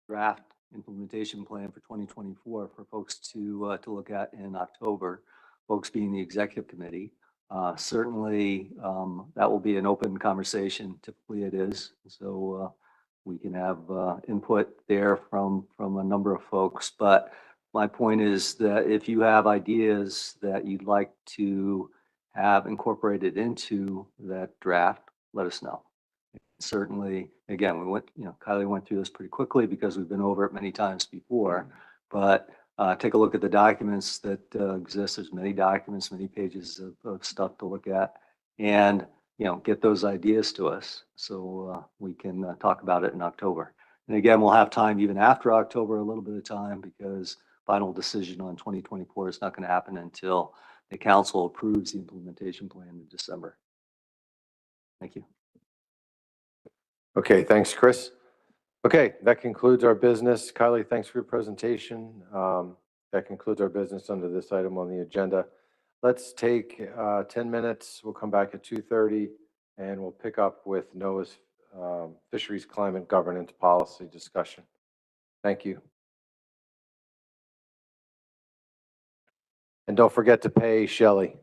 draft implementation plan for 2024 for folks to look at in October. folks being the executive committee. Certainly, that will be an open conversation. Typically it is. So we can have input there from a number of folks. But my point is that if you have ideas that you'd like to have incorporated into that draft, let us know. Certainly, again, Kylie went through this pretty quickly because we've been over it many times before. But take a look at the documents that exist. There's many documents, many pages of stuff to look at, and get those ideas to us so we can talk about it in October. And again, we'll have time even after October, a little bit of time, because final decision on 2024 is not going to happen until the council approves the implementation plan in December. Thank you. Okay, thanks, Chris. Okay, that concludes our business. Kylie, thanks for your presentation. That concludes our business under this item on the agenda. Let's take 10 minutes. We'll come back at 2:30 and we'll pick up with NOAA's Fisheries Climate Governance Policy discussion. Thank you. And don't forget to pay Shelley.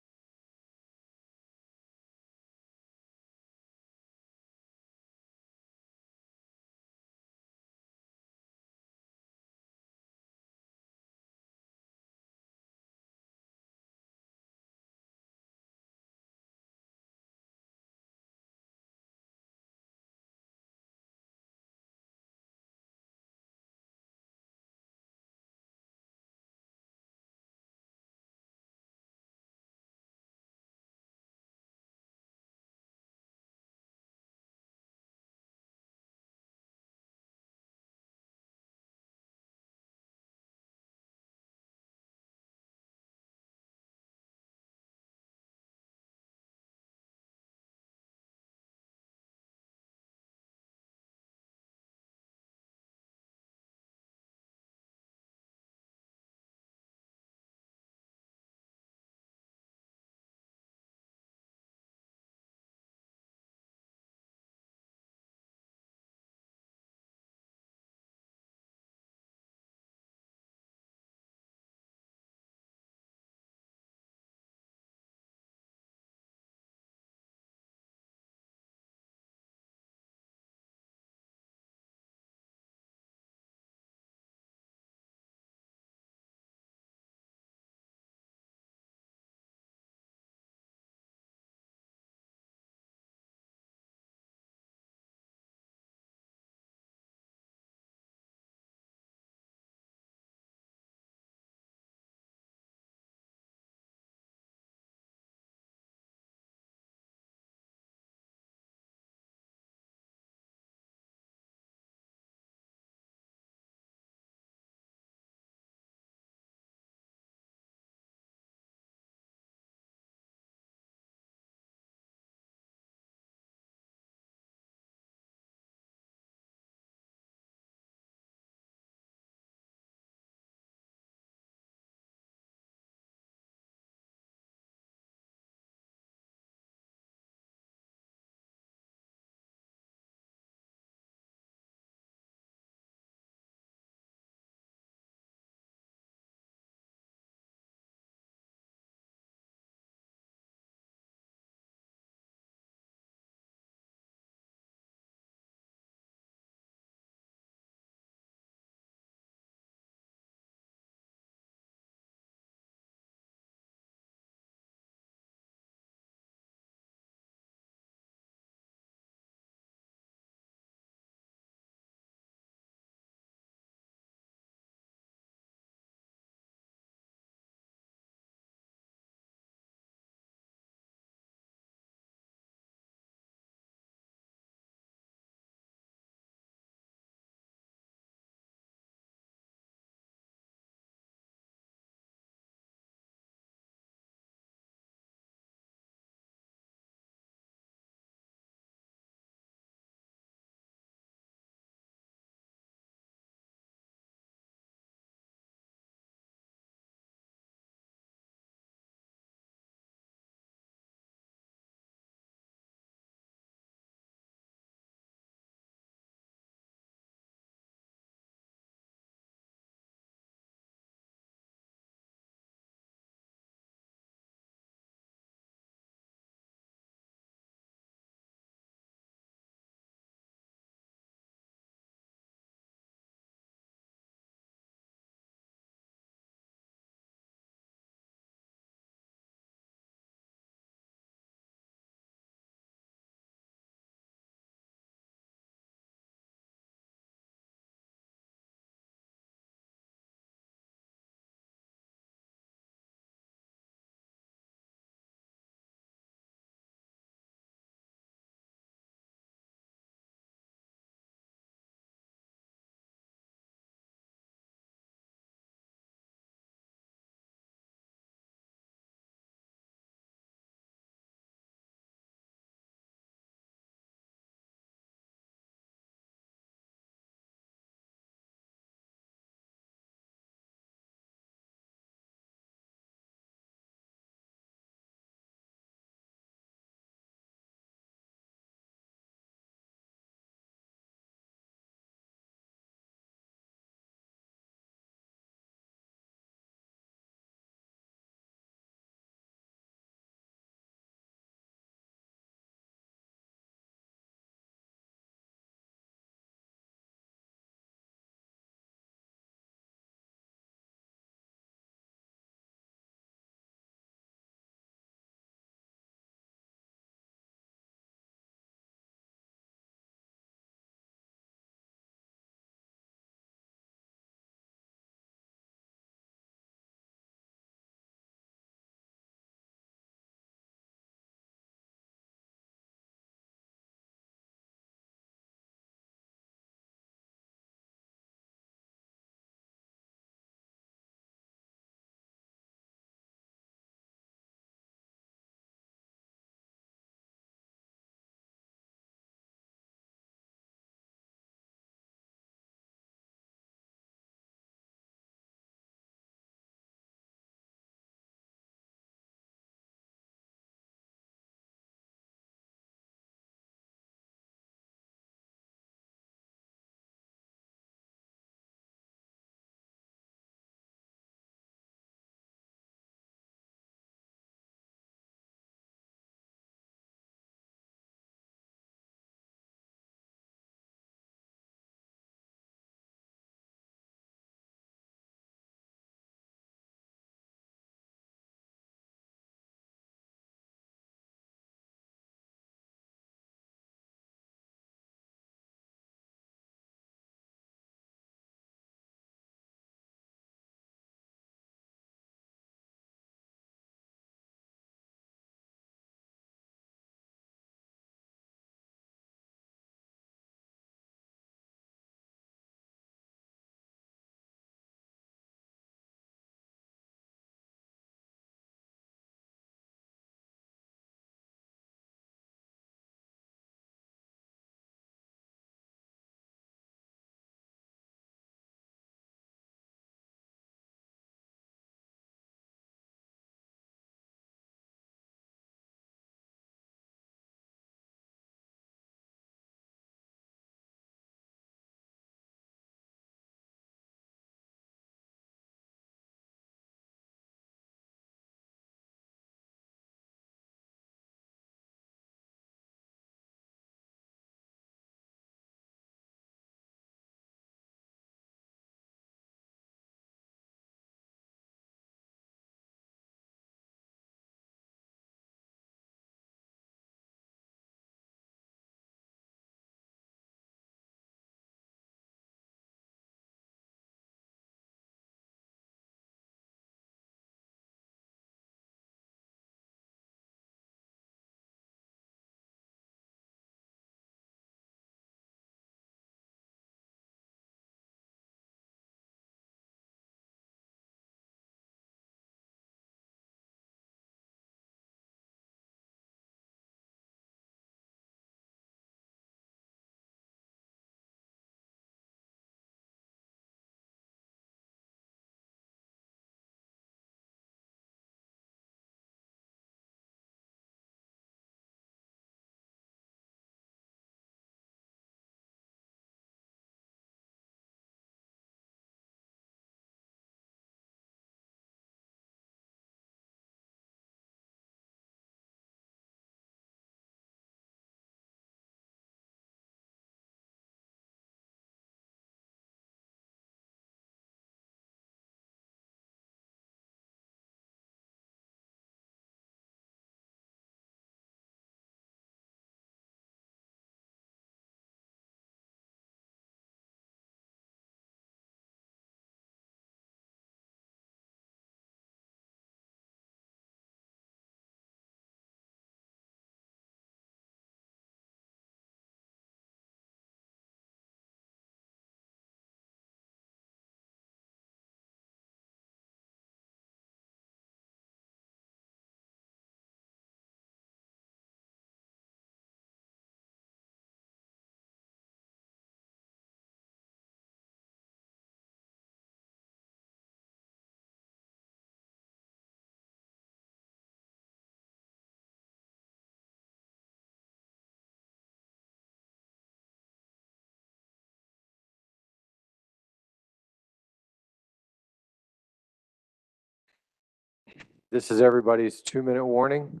This is everybody's 2-minute warning.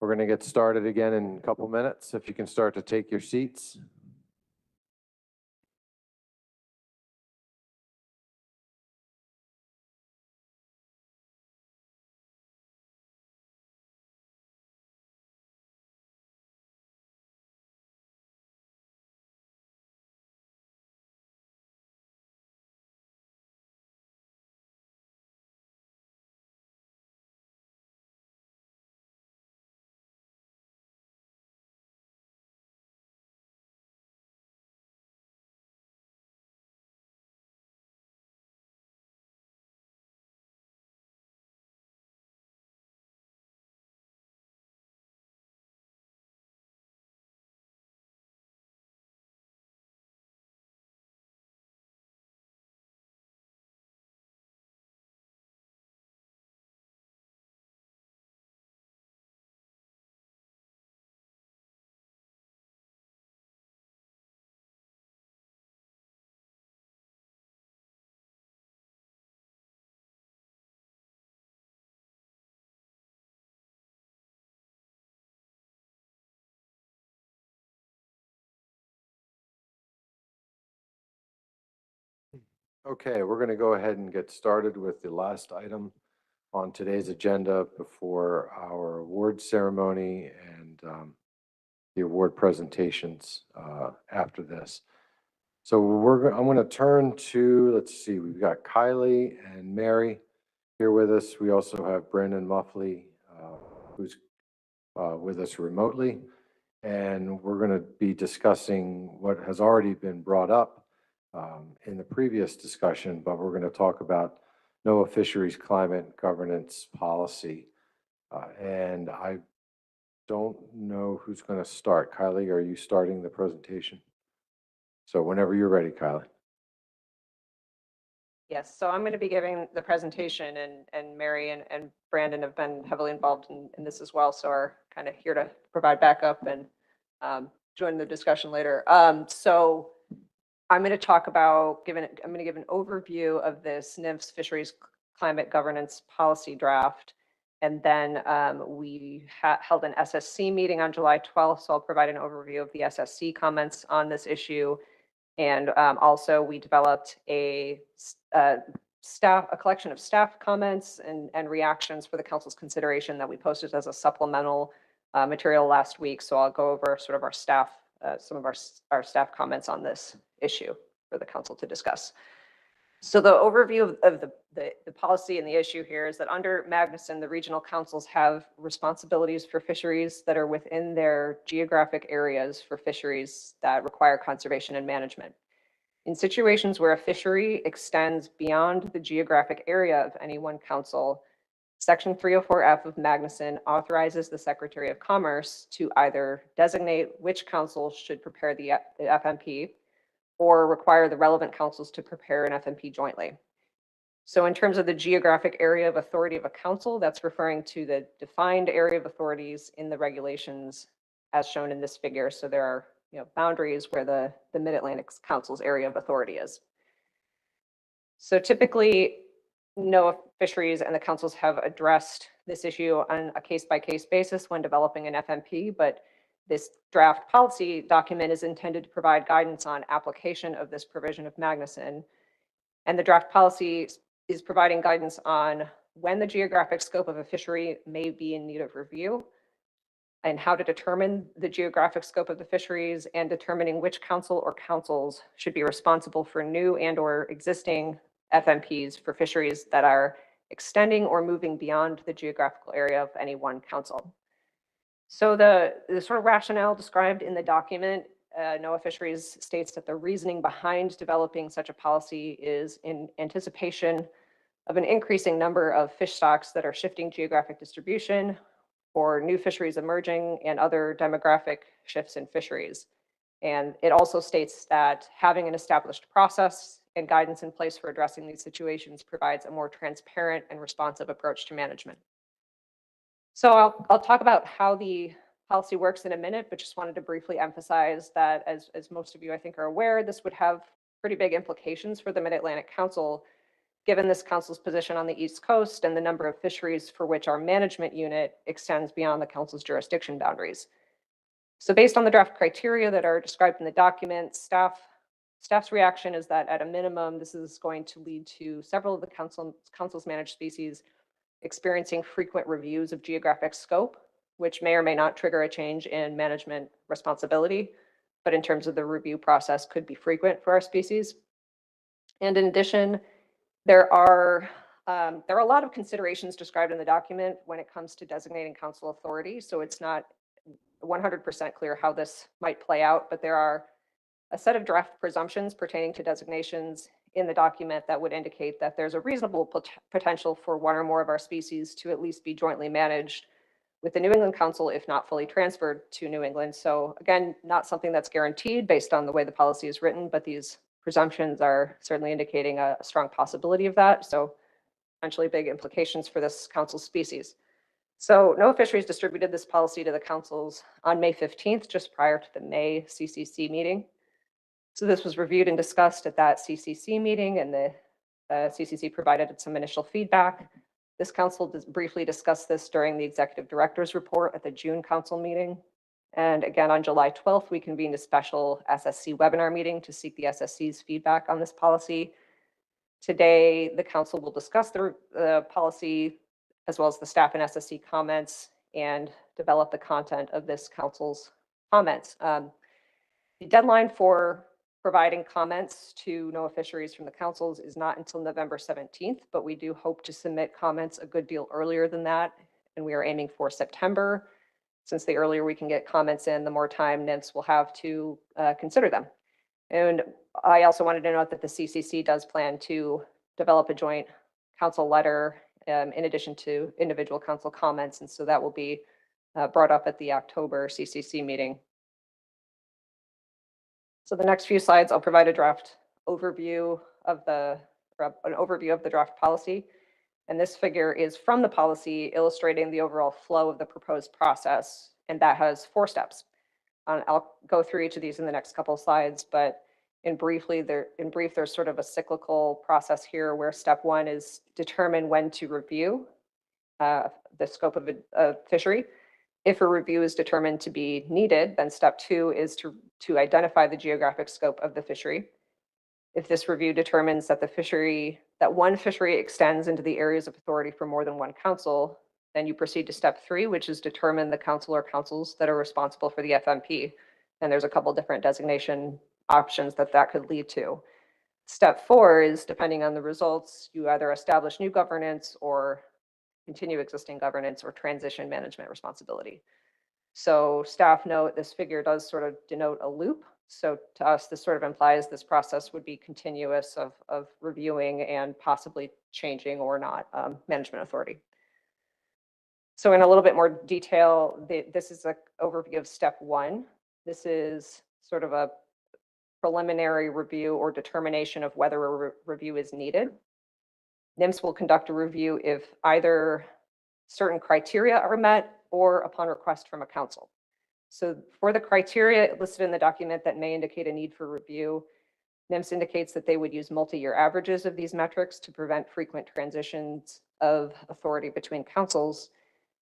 We're going to get started again in a couple minutes. If you can start to take your seats. Okay, we're going to go ahead and get started with the last item on today's agenda before our award ceremony and the award presentations after this. So I'm going to turn to, let's see, we've got Kylie and Mary here with us. We also have Brendan Muffley, who's with us remotely. And we're going to be discussing what has already been brought up in the previous discussion, but we're going to talk about NOAA Fisheries Climate Governance Policy. And I don't know who's going to start. Kylie, are you starting the presentation? So whenever you're ready, Kylie. Yes, so I'm going to be giving the presentation, and Mary and Brandon have been heavily involved in this as well, so are kind of here to provide backup and join the discussion later. So I'm going to talk about, I'm going to give an overview of this NIMS Fisheries Climate Governance Policy Draft. And then we held an SSC meeting on July 12th, so I'll provide an overview of the SSC comments on this issue. And also we developed a collection of staff comments and reactions for the council's consideration that we posted as a supplemental material last week. So I'll go over sort of our staff, some of our staff comments on this issue for the council to discuss. So the overview of the policy and the issue here is that under Magnuson, the regional councils have responsibilities for fisheries that are within their geographic areas for fisheries that require conservation and management. In situations where a fishery extends beyond the geographic area of any one council, Section 304F of Magnuson authorizes the Secretary of Commerce to either designate which council should prepare the FMP or require the relevant councils to prepare an FMP jointly. So in terms of the geographic area of authority of a council, that's referring to the defined area of authorities in the regulations as shown in this figure. So there are boundaries where the Mid-Atlantic Council's area of authority is. So typically, NOAA Fisheries and the councils have addressed this issue on a case-by-case basis when developing an FMP, but this draft policy document is intended to provide guidance on application of this provision of Magnuson. And the draft policy is providing guidance on when the geographic scope of a fishery may be in need of review, and how to determine the geographic scope of the fisheries, and determining which council or councils should be responsible for new and/or existing FMPs for fisheries that are extending or moving beyond the geographical area of any one council. So the sort of rationale described in the document, NOAA Fisheries states that the reasoning behind developing such a policy is in anticipation of an increasing number of fish stocks that are shifting geographic distribution, or new fisheries emerging, and other demographic shifts in fisheries. And it also states that having an established process and guidance in place for addressing these situations provides a more transparent and responsive approach to management. So I'll talk about how the policy works in a minute, but just wanted to briefly emphasize that as most of you I think are aware, this would have pretty big implications for the Mid-Atlantic Council, given this council's position on the East Coast and the number of fisheries for which our management unit extends beyond the council's jurisdiction boundaries. So based on the draft criteria that are described in the document, staff's reaction is that at a minimum, this is going to lead to several of the council's managed species experiencing frequent reviews of geographic scope, which may or may not trigger a change in management responsibility, but in terms of the review process could be frequent for our species. And in addition, there are a lot of considerations described in the document when it comes to designating council authority. So it's not 100% clear how this might play out, but there are a set of draft presumptions pertaining to designations in the document that would indicate that there's a reasonable potential for one or more of our species to at least be jointly managed with the New England Council, if not fully transferred to New England. So again, not something that's guaranteed based on the way the policy is written, but these presumptions are certainly indicating a strong possibility of that. So potentially big implications for this council species. So NOAA Fisheries distributed this policy to the councils on May 15th, just prior to the May CCC meeting. So this was reviewed and discussed at that CCC meeting, and the CCC provided some initial feedback. This council briefly discussed this during the executive director's report at the June council meeting. And again, on July 12th, we convened a special SSC webinar meeting to seek the SSC's feedback on this policy. Today, the council will discuss the policy as well as the staff and SSC comments and develop the content of this council's comments. The deadline for providing comments to NOAA Fisheries from the councils is not until November 17th, but we do hope to submit comments a good deal earlier than that, and we are aiming for September. Since the earlier we can get comments in, the more time NIMS will have to consider them. And I also wanted to note that the CCC does plan to develop a joint council letter in addition to individual council comments, and so that will be brought up at the October CCC meeting. So the next few slides, I'll provide a draft overview of an overview of the draft policy. And this figure is from the policy illustrating the overall flow of the proposed process. And that has 4 steps. I'll go through each of these in the next couple of slides, but in brief, there's sort of a cyclical process here where step 1 is determine when to review the scope of a fishery. If a review is determined to be needed, then step 2 is to identify the geographic scope of the fishery. If this review determines that one fishery extends into the areas of authority for more than one council, then you proceed to step 3, which is determine the council or councils that are responsible for the FMP. And there's a couple different designation options that could lead to. Step 4 is, depending on the results, you either establish new governance or continue existing governance or transition management responsibility. So staff note this figure does sort of denote a loop. So to us, this sort of implies this process would be continuous of reviewing and possibly changing or not management authority. So in a little bit more detail, this is an overview of step 1. This is sort of a preliminary review or determination of whether a review is needed. NIMS will conduct a review if either certain criteria are met or upon request from a council. So for the criteria listed in the document that may indicate a need for review, NIMS indicates that they would use multi-year averages of these metrics to prevent frequent transitions of authority between councils.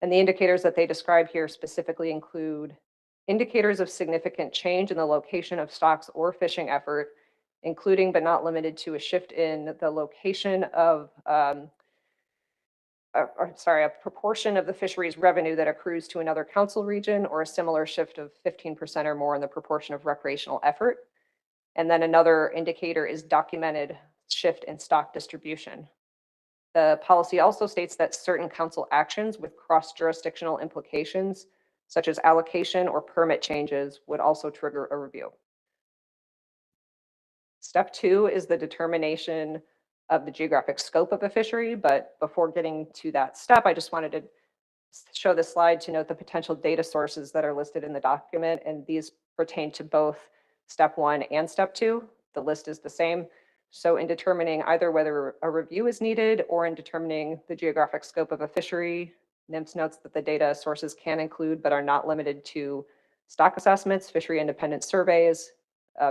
And the indicators that they describe here specifically include indicators of significant change in the location of stocks or fishing effort, including but not limited to a shift in the location of, a proportion of the fisheries revenue that accrues to another council region, or a similar shift of 15% or more in the proportion of recreational effort. And then another indicator is documented shift in stock distribution. The policy also states that certain council actions with cross-jurisdictional implications, such as allocation or permit changes, would also trigger a review. Step 2 is the determination of the geographic scope of a fishery, but before getting to that step, I just wanted to show this slide to note the potential data sources that are listed in the document, and these pertain to both step 1 and step 2. The list is the same. So in determining either whether a review is needed or in determining the geographic scope of a fishery, NIMS notes that the data sources can include but are not limited to stock assessments, fishery independent surveys,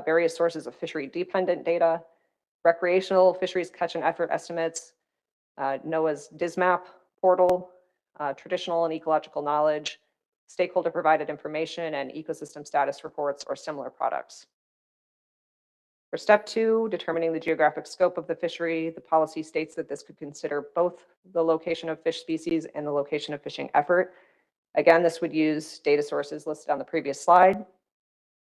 various sources of fishery dependent data, recreational fisheries catch and effort estimates, NOAA's DISMAP portal, traditional and ecological knowledge, stakeholder provided information, and ecosystem status reports or similar products. For step 2, determining the geographic scope of the fishery, the policy states that this could consider both the location of fish species and the location of fishing effort. Again, this would use data sources listed on the previous slide.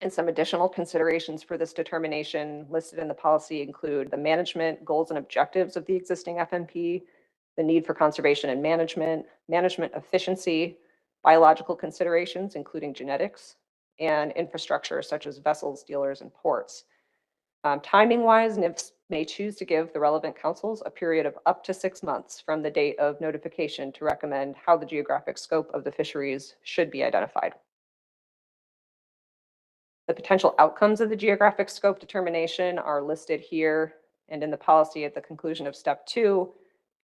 And some additional considerations for this determination listed in the policy include the management goals and objectives of the existing FMP, the need for conservation and management, management efficiency, biological considerations, including genetics, and infrastructure such as vessels, dealers, and ports. Timing-wise, NIFS may choose to give the relevant councils a period of up to 6 months from the date of notification to recommend how the geographic scope of the fisheries should be identified. The potential outcomes of the geographic scope determination are listed here, and in the policy at the conclusion of step 2,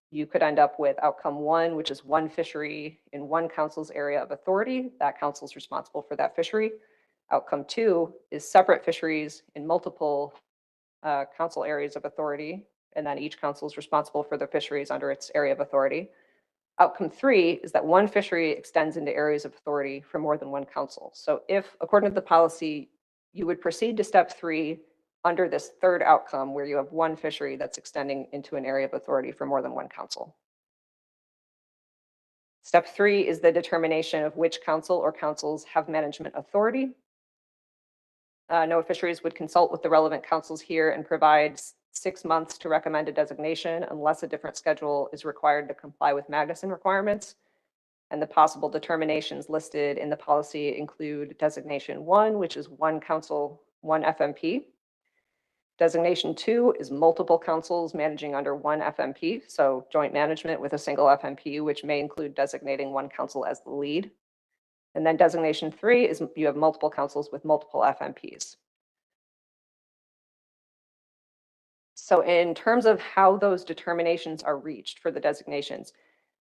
you could end up with outcome 1, which is one fishery in one council's area of authority. That council is responsible for that fishery. Outcome 2 is separate fisheries in multiple council areas of authority, and then each council is responsible for the fisheries under its area of authority. Outcome 3 is that one fishery extends into areas of authority for more than one council. So if, according to the policy, you would proceed to step 3 under this third outcome where you have one fishery that's extending into an area of authority for more than one council. Step 3 is the determination of which council or councils have management authority. NOAA Fisheries would consult with the relevant councils here and provide 6 months to recommend a designation unless a different schedule is required to comply with Magnuson requirements. And the possible determinations listed in the policy include designation 1, which is one council, one FMP. Designation 2 is multiple councils managing under one FMP, so joint management with a single FMP, which may include designating one council as the lead. And then designation 3 is you have multiple councils with multiple FMPs. So in terms of how those determinations are reached for the designations,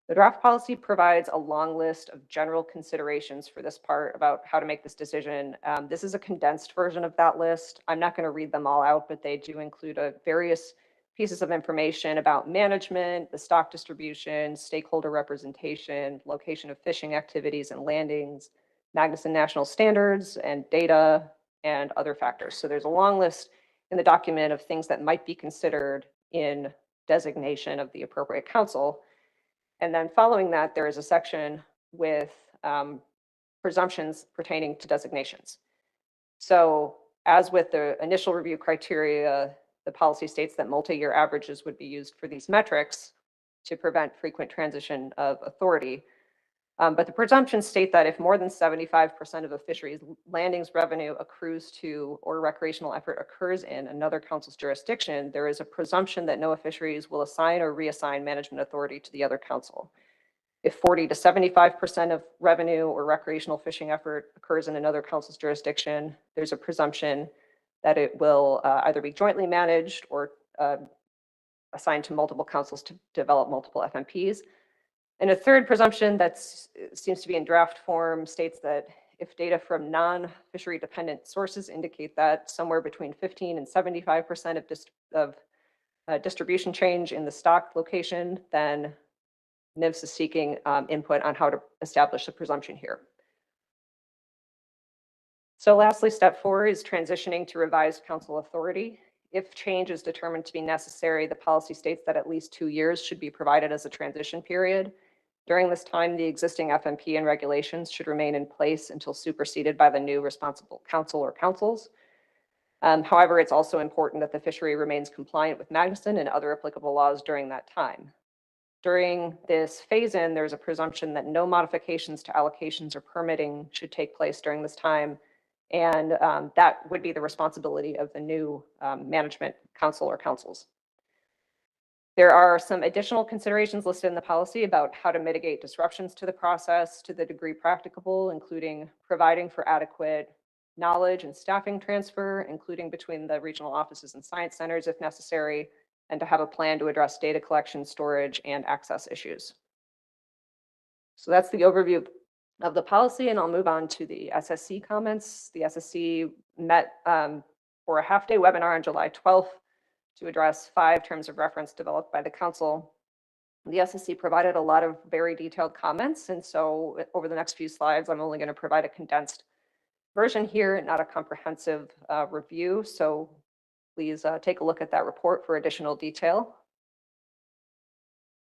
the draft policy provides a long list of general considerations for this part about how to make this decision. This is a condensed version of that list. I'm not going to read them all out, but they do include various pieces of information about management, the stock distribution, stakeholder representation, location of fishing activities and landings, Magnuson National Standards and data, and other factors. So there's a long list in the document of things that might be considered in designation of the appropriate council. And then following that, there is a section with presumptions pertaining to designations. So as with the initial review criteria, the policy states that multi-year averages would be used for these metrics to prevent frequent transition of authority. But the presumptions state that if more than 75% of a fishery's landings revenue accrues to or recreational effort occurs in another council's jurisdiction, there is a presumption that NOAA Fisheries will assign or reassign management authority to the other council. If 40 to 75% of revenue or recreational fishing effort occurs in another council's jurisdiction, there's a presumption that it will either be jointly managed or assigned to multiple councils to develop multiple FMPs. And a third presumption that seems to be in draft form states that if data from non-fishery dependent sources indicate that somewhere between 15 and 75% of distribution change in the stock location, then NIFS is seeking input on how to establish the presumption here. So lastly, step 4 is transitioning to revised council authority. If change is determined to be necessary, the policy states that at least 2 years should be provided as a transition period. During this time, the existing FMP and regulations should remain in place until superseded by the new responsible council or councils. However, it's also important that the fishery remains compliant with Magnuson and other applicable laws during that time. During this phase-in, there's a presumption that no modifications to allocations or permitting should take place during this time, and that would be the responsibility of the new management council or councils. There are some additional considerations listed in the policy about how to mitigate disruptions to the process to the degree practicable, including providing for adequate knowledge and staffing transfer, including between the regional offices and science centers if necessary, and to have a plan to address data collection, storage, and access issues. So that's the overview of the policy, and I'll move on to the SSC comments. The SSC met for a half-day webinar on July 12th to address 5 terms of reference developed by the council. The SSC provided a lot of very detailed comments, and so over the next few slides, I'm only going to provide a condensed version here, not a comprehensive review. So please take a look at that report for additional detail.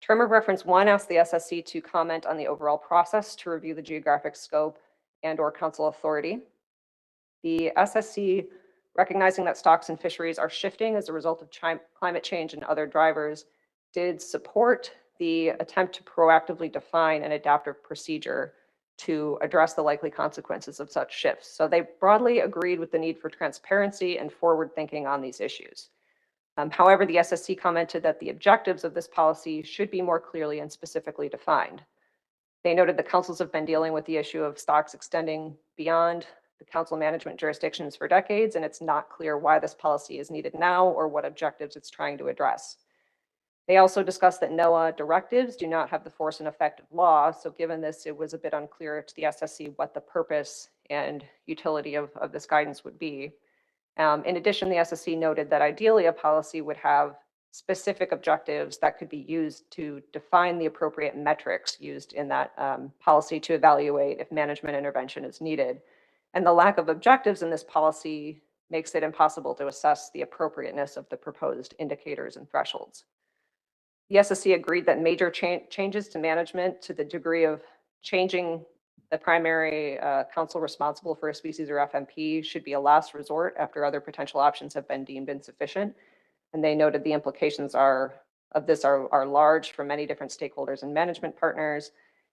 Term of reference 1 asks the SSC to comment on the overall process to review the geographic scope and/or council authority. The SSC, recognizing that stocks and fisheries are shifting as a result of climate change and other drivers, did support the attempt to proactively define an adaptive procedure to address the likely consequences of such shifts. So they broadly agreed with the need for transparency and forward thinking on these issues. However, the SSC commented that the objectives of this policy should be more clearly and specifically defined. They noted the councils have been dealing with the issue of stocks extending beyond the council management jurisdictions for decades, and it's not clear why this policy is needed now or what objectives it's trying to address. They also discussed that NOAA directives do not have the force and effect of law, so given this, it was a bit unclear to the SSC what the purpose and utility of this guidance would be. In addition, the SSC noted that ideally a policy would have specific objectives that could be used to define the appropriate metrics used in that policy to evaluate if management intervention is needed. And the lack of objectives in this policy makes it impossible to assess the appropriateness of the proposed indicators and thresholds. The SSC agreed that major changes to management to the degree of changing the primary council responsible for a species or FMP should be a last resort after other potential options have been deemed insufficient. And they noted the implications of this are large for many different stakeholders and management partners,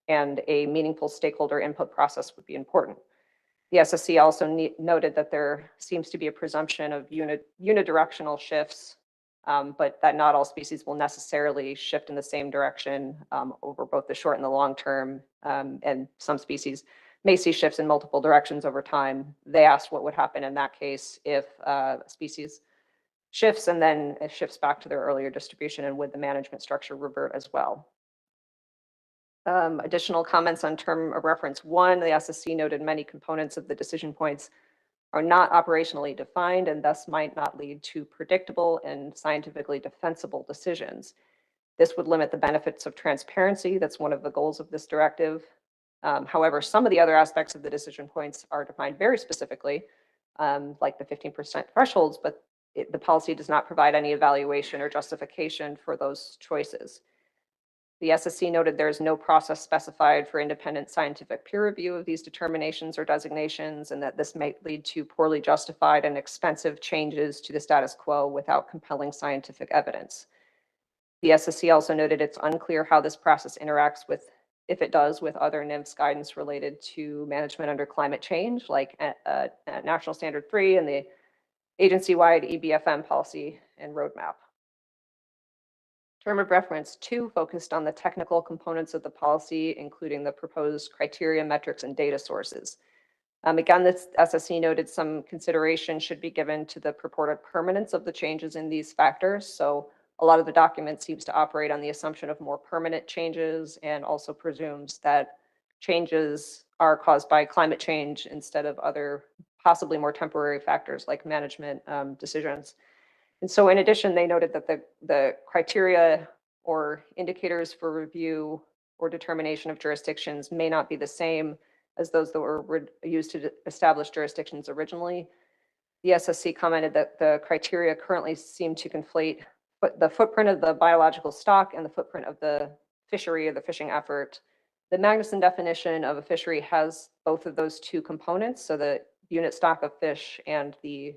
and a meaningful stakeholder input process would be important. The SSC also noted that there seems to be a presumption of unidirectional shifts, but that not all species will necessarily shift in the same direction over both the short and the long term, and some species may see shifts in multiple directions over time. They asked what would happen in that case if a species shifts and then it shifts back to their earlier distribution, and would the management structure revert as well? Additional comments on term of reference 1, the SSC noted many components of the decision points are not operationally defined and thus might not lead to predictable and scientifically defensible decisions. This would limit the benefits of transparency. That's one of the goals of this directive. However, some of the other aspects of the decision points are defined very specifically, like the 15% thresholds, but the policy does not provide any evaluation or justification for those choices. The SSC noted there is no process specified for independent scientific peer review of these determinations or designations, and that this might lead to poorly justified and expensive changes to the status quo without compelling scientific evidence. The SSC also noted it's unclear how this process interacts with, if it does, with other NIMS guidance related to management under climate change, like National Standard 3 and the agency-wide EBFM policy and roadmap. Term of reference 2 focused on the technical components of the policy, including the proposed criteria, metrics, and data sources. Again, this SSC noted some consideration should be given to the purported permanence of the changes in these factors. So a lot of the document seems to operate on the assumption of more permanent changes, and also presumes that changes are caused by climate change instead of other possibly more temporary factors like management decisions. And so in addition, they noted that the criteria or indicators for review or determination of jurisdictions may not be the same as those that were used to establish jurisdictions originally. The SSC commented that the criteria currently seem to conflate the footprint of the biological stock and the footprint of the fishery or the fishing effort. The Magnuson definition of a fishery has both of those two components, so the unit stock of fish and the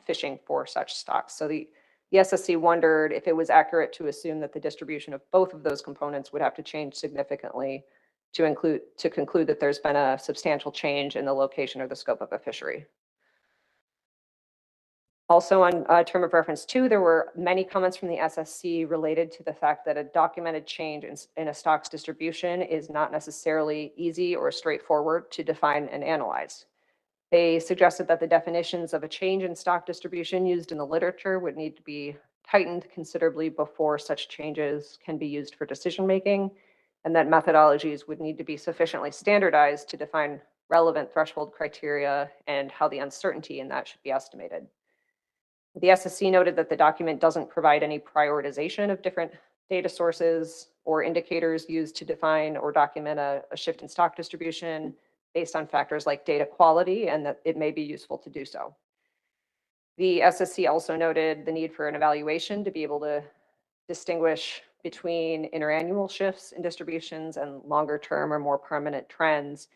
fishing for such stocks. So the SSC wondered if it was accurate to assume that the distribution of both of those components would have to change significantly to conclude that there's been a substantial change in the location or the scope of a fishery. Also on term of reference 2, there were many comments from the SSC related to the fact that a documented change in a stock's distribution is not necessarily easy or straightforward to define and analyze. They suggested that the definitions of a change in stock distribution used in the literature would need to be tightened considerably before such changes can be used for decision-making, and that methodologies would need to be sufficiently standardized to define relevant threshold criteria and how the uncertainty in that should be estimated. The SSC noted that the document doesn't provide any prioritization of different data sources or indicators used to define or document a shift in stock distribution based on factors like data quality, and that it may be useful to do so. The SSC also noted the need for an evaluation to be able to distinguish between interannual shifts in distributions and longer term or more permanent trends.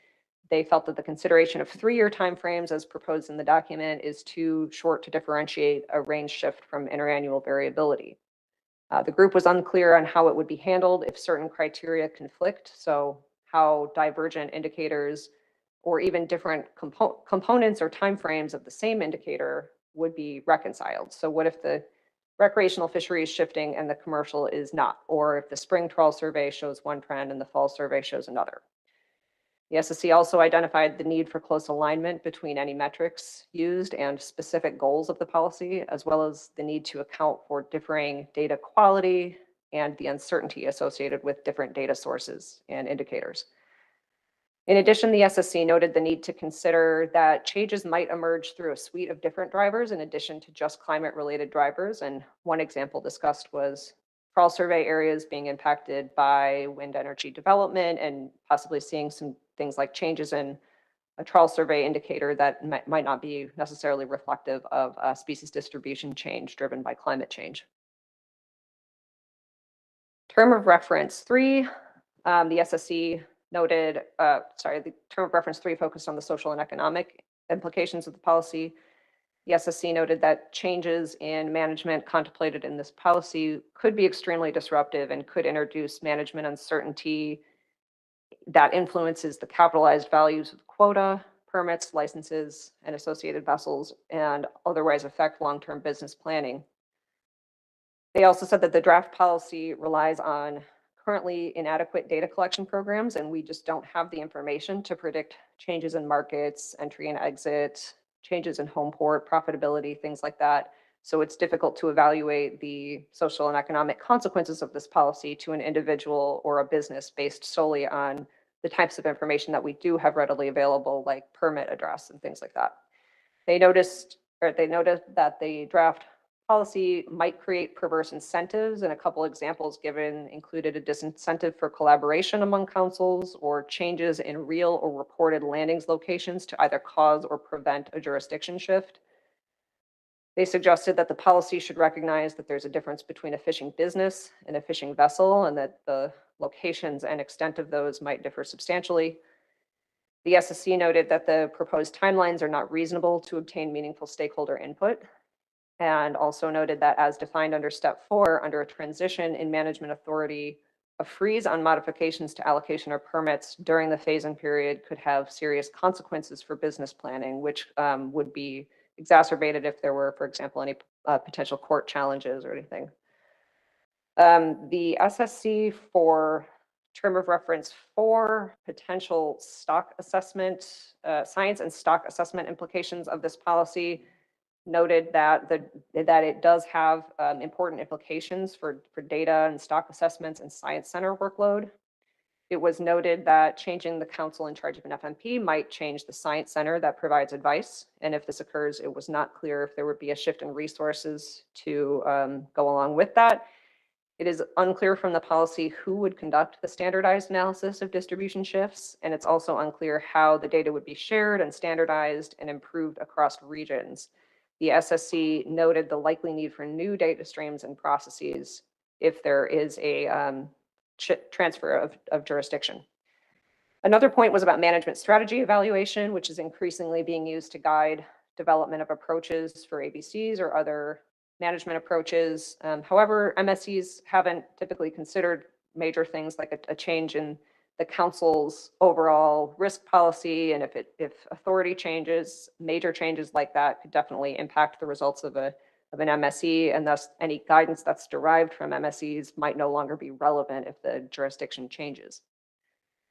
They felt that the consideration of 3-year timeframes as proposed in the document is too short to differentiate a range shift from interannual variability. The group was unclear on how it would be handled if certain criteria conflict, so how divergent indicators or even different components or timeframes of the same indicator would be reconciled. So what if the recreational fishery is shifting and the commercial is not, or if the spring trawl survey shows one trend and the fall survey shows another? The SSC also identified the need for close alignment between any metrics used and specific goals of the policy, as well as the need to account for differing data quality and the uncertainty associated with different data sources and indicators. In addition, the SSC noted the need to consider that changes might emerge through a suite of different drivers in addition to just climate-related drivers. And one example discussed was trawl survey areas being impacted by wind energy development and possibly seeing some things like changes in a trawl survey indicator that might not be necessarily reflective of a species distribution change driven by climate change. Term of reference 3, the SSC noted, the term of reference 3 focused on the social and economic implications of the policy. The SSC noted that changes in management contemplated in this policy could be extremely disruptive and could introduce management uncertainty that influences the capitalized values of the quota, permits, licenses, and associated vessels, and otherwise affect long-term business planning. They also said that the draft policy relies on currently inadequate data collection programs, and we just don't have the information to predict changes in markets, entry and exit, changes in home port, profitability, things like that. So it's difficult to evaluate the social and economic consequences of this policy to an individual or a business based solely on the types of information that we do have readily available, like permit address and things like that. They noted that the draft policy might create perverse incentives, and a couple examples given included a disincentive for collaboration among councils or changes in real or reported landings locations to either cause or prevent a jurisdiction shift. They suggested that the policy should recognize that there's a difference between a fishing business and a fishing vessel, and that the locations and extent of those might differ substantially. The SSC noted that the proposed timelines are not reasonable to obtain meaningful stakeholder input, and also noted that as defined under step 4, under a transition in management authority, a freeze on modifications to allocation or permits during the phase-in period could have serious consequences for business planning, which would be exacerbated if there were, for example, any potential court challenges or anything. The SSC for term of reference 4, potential stock assessment, science and stock assessment implications of this policy, noted that it does have important implications for data and stock assessments and science center workload. It was noted that changing the council in charge of an FMP might change the science center that provides advice. And if this occurs, it was not clear if there would be a shift in resources to go along with that. It is unclear from the policy who would conduct the standardized analysis of distribution shifts, and it's also unclear how the data would be shared and standardized and improved across regions. The SSC noted the likely need for new data streams and processes if there is a transfer of jurisdiction. Another point was about management strategy evaluation, which is increasingly being used to guide development of approaches for ABCs or other management approaches. However, MSCs haven't typically considered major things like a change in the council's overall risk policy, and if authority changes, major changes like that could definitely impact the results of an MSC, and thus any guidance that's derived from MSCs might no longer be relevant if the jurisdiction changes.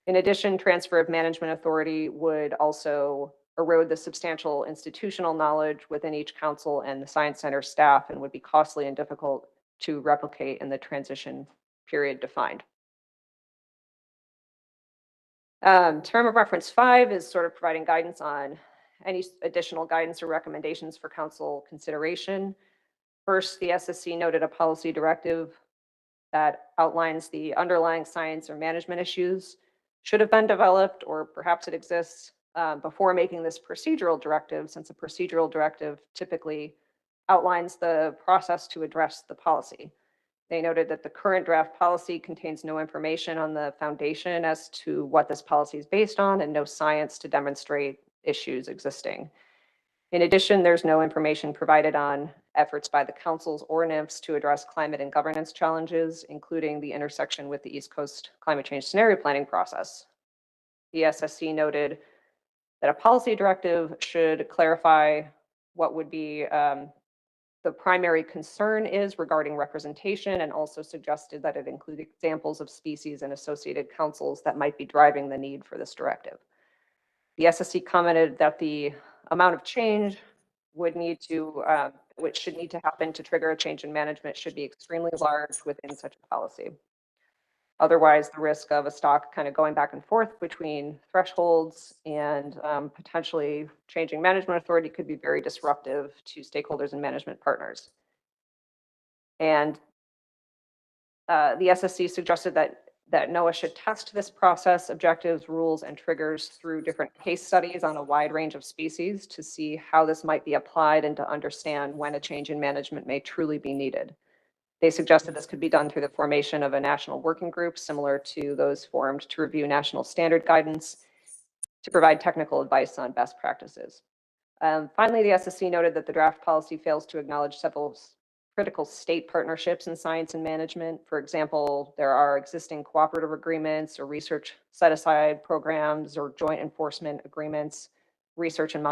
In addition, transfer of management authority would also erode the substantial institutional knowledge within each council and the science center staff, and would be costly and difficult to replicate in the transition period defined. Term of reference 5 is sort of providing guidance on any additional guidance or recommendations for council consideration. First, the SSC noted a policy directive that outlines the underlying science or management issues should have been developed, or perhaps it exists before making this procedural directive, since a procedural directive typically outlines the process to address the policy. They noted that the current draft policy contains no information on the foundation as to what this policy is based on and no science to demonstrate issues existing. In addition, there's no information provided on efforts by the councils or NIMFs to address climate and governance challenges, including the intersection with the East Coast climate change scenario planning process. The SSC noted that a policy directive should clarify what would be the primary concern is regarding representation, and also suggested that it include examples of species and associated councils that might be driving the need for this directive. The SSC commented that the amount of change would need to, which should need to happen to trigger a change in management should be extremely large within such a policy. Otherwise, the risk of a stock kind of going back and forth between thresholds and potentially changing management authority could be very disruptive to stakeholders and management partners. And the SSC suggested that NOAA should test this process, objectives, rules, and triggers through different case studies on a wide range of species to see how this might be applied and to understand when a change in management may truly be needed. They suggested this could be done through the formation of a national working group similar to those formed to review national standard guidance to provide technical advice on best practices. Finally, the SSC noted that the draft policy fails to acknowledge several critical state partnerships in science and management. For example, there are existing cooperative agreements or research set-aside programs or joint enforcement agreements, research and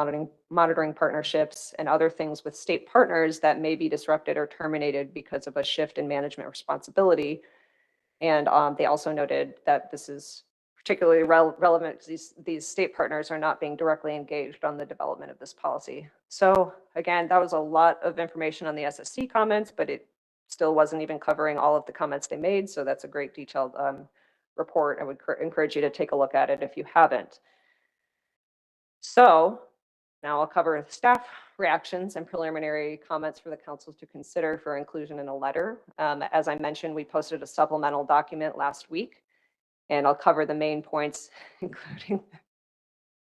monitoring partnerships, and other things with state partners that may be disrupted or terminated because of a shift in management responsibility. And they also noted that this is particularly relevant because these state partners are not being directly engaged on the development of this policy. So again, that was a lot of information on the SSC comments, but it still wasn't even covering all of the comments they made. So that's a great detailed report. I would encourage you to take a look at it if you haven't. So now I'll cover staff reactions and preliminary comments for the council to consider for inclusion in a letter. As I mentioned, we posted a supplemental document last week, and I'll cover the main points, including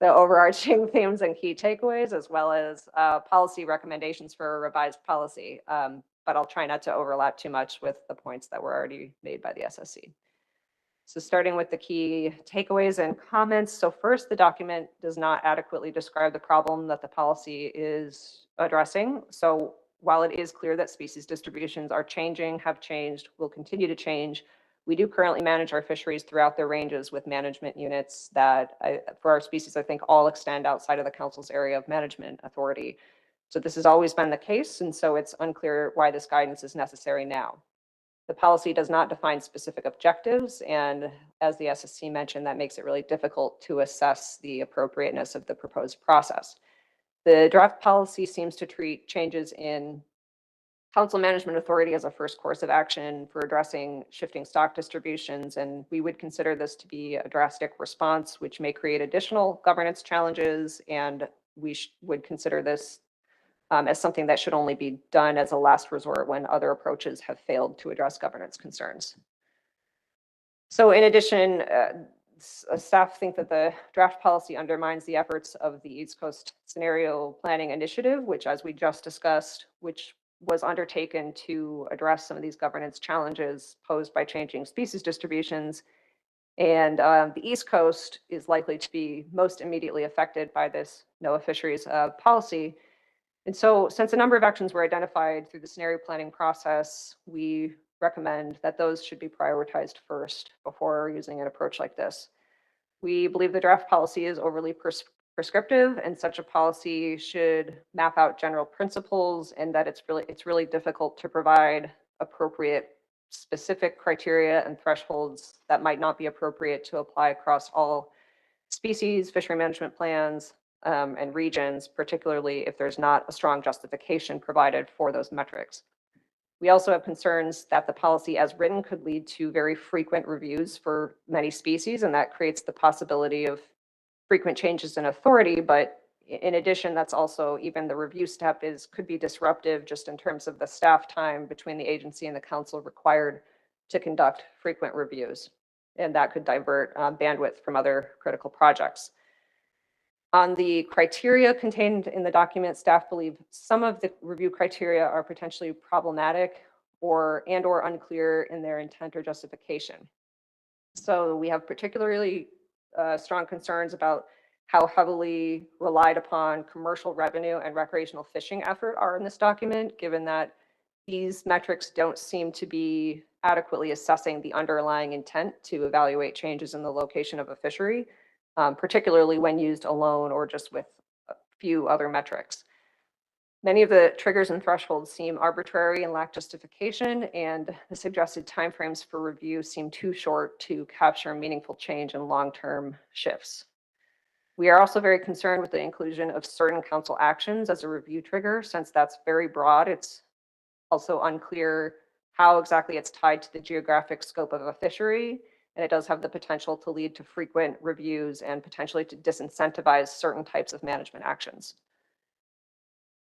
the overarching themes and key takeaways, as well as policy recommendations for a revised policy. But I'll try not to overlap too much with the points that were already made by the SSC. So starting with the key takeaways and comments. So first, the document does not adequately describe the problem that the policy is addressing. So while it is clear that species distributions are changing, have changed, will continue to change, we do currently manage our fisheries throughout their ranges with management units that, for our species, I think all extend outside of the council's area of management authority. So this has always been the case, and so it's unclear why this guidance is necessary now. The policy does not define specific objectives, and as the SSC mentioned, that makes it really difficult to assess the appropriateness of the proposed process. The draft policy seems to treat changes in council management authority as a first course of action for addressing shifting stock distributions, and we would consider this to be a drastic response, which may create additional governance challenges, and we would consider this as something that should only be done as a last resort when other approaches have failed to address governance concerns. So in addition, staff think that the draft policy undermines the efforts of the East Coast Scenario Planning Initiative, which, as we just discussed, which was undertaken to address some of these governance challenges posed by changing species distributions. And the East Coast is likely to be most immediately affected by this NOAA fisheries policy. And so since a number of actions were identified through the scenario planning process, we recommend that those should be prioritized first before using an approach like this. We believe the draft policy is overly prescriptive, and such a policy should map out general principles, and that it's really difficult to provide appropriate specific criteria and thresholds that might not be appropriate to apply across all species, fishery management plans, and regions, particularly if there's not a strong justification provided for those metrics. We also have concerns that the policy as written could lead to very frequent reviews for many species, and that creates the possibility of frequent changes in authority, but In addition, that's also, even the review step could be disruptive just in terms of the staff time between the agency and the council required to conduct frequent reviews. And that could divert bandwidth from other critical projects. On the criteria contained in the document, staff believe some of the review criteria are potentially problematic or unclear in their intent or justification. So we have particularly strong concerns about how heavily relied upon commercial revenue and recreational fishing effort are in this document, given that these metrics don't seem to be adequately assessing the underlying intent to evaluate changes in the location of a fishery, particularly when used alone or just with a few other metrics. Many of the triggers and thresholds seem arbitrary and lack justification, and the suggested timeframes for review seem too short to capture meaningful change and long-term shifts. We are also very concerned with the inclusion of certain council actions as a review trigger, since that's very broad. It's also unclear how exactly it's tied to the geographic scope of a fishery, and it does have the potential to lead to frequent reviews and potentially to disincentivize certain types of management actions.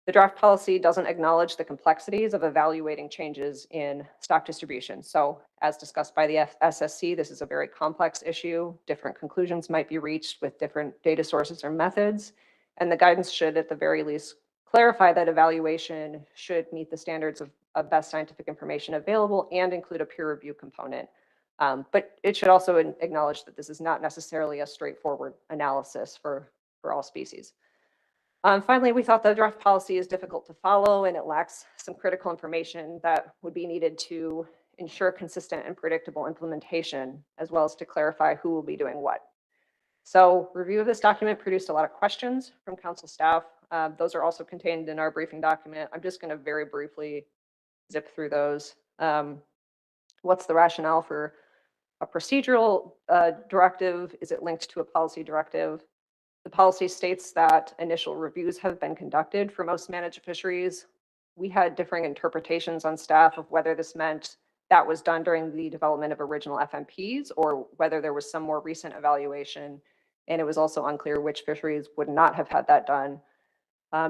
The draft policy doesn't acknowledge the complexities of evaluating changes in stock distribution. So as discussed by the SSC, this is a very complex issue. Different conclusions might be reached with different data sources or methods, and the guidance should at the very least clarify that evaluation should meet the standards of best scientific information available and include a peer review component. But it should also acknowledge that this is not necessarily a straightforward analysis for all species. Finally, we thought the draft policy is difficult to follow and it lacks some critical information that would be needed to ensure consistent and predictable implementation, as well as to clarify who will be doing what. So review of this document produced a lot of questions from council staff. Those are also contained in our briefing document. I'm just going to very briefly zip through those. What's the rationale for a procedural directive? Is it linked to a policy directive? The policy states that initial reviews have been conducted for most managed fisheries. We had differing interpretations on staff of whether this meant that was done during the development of original FMPs or whether there was some more recent evaluation. And it was also unclear which fisheries would not have had that done.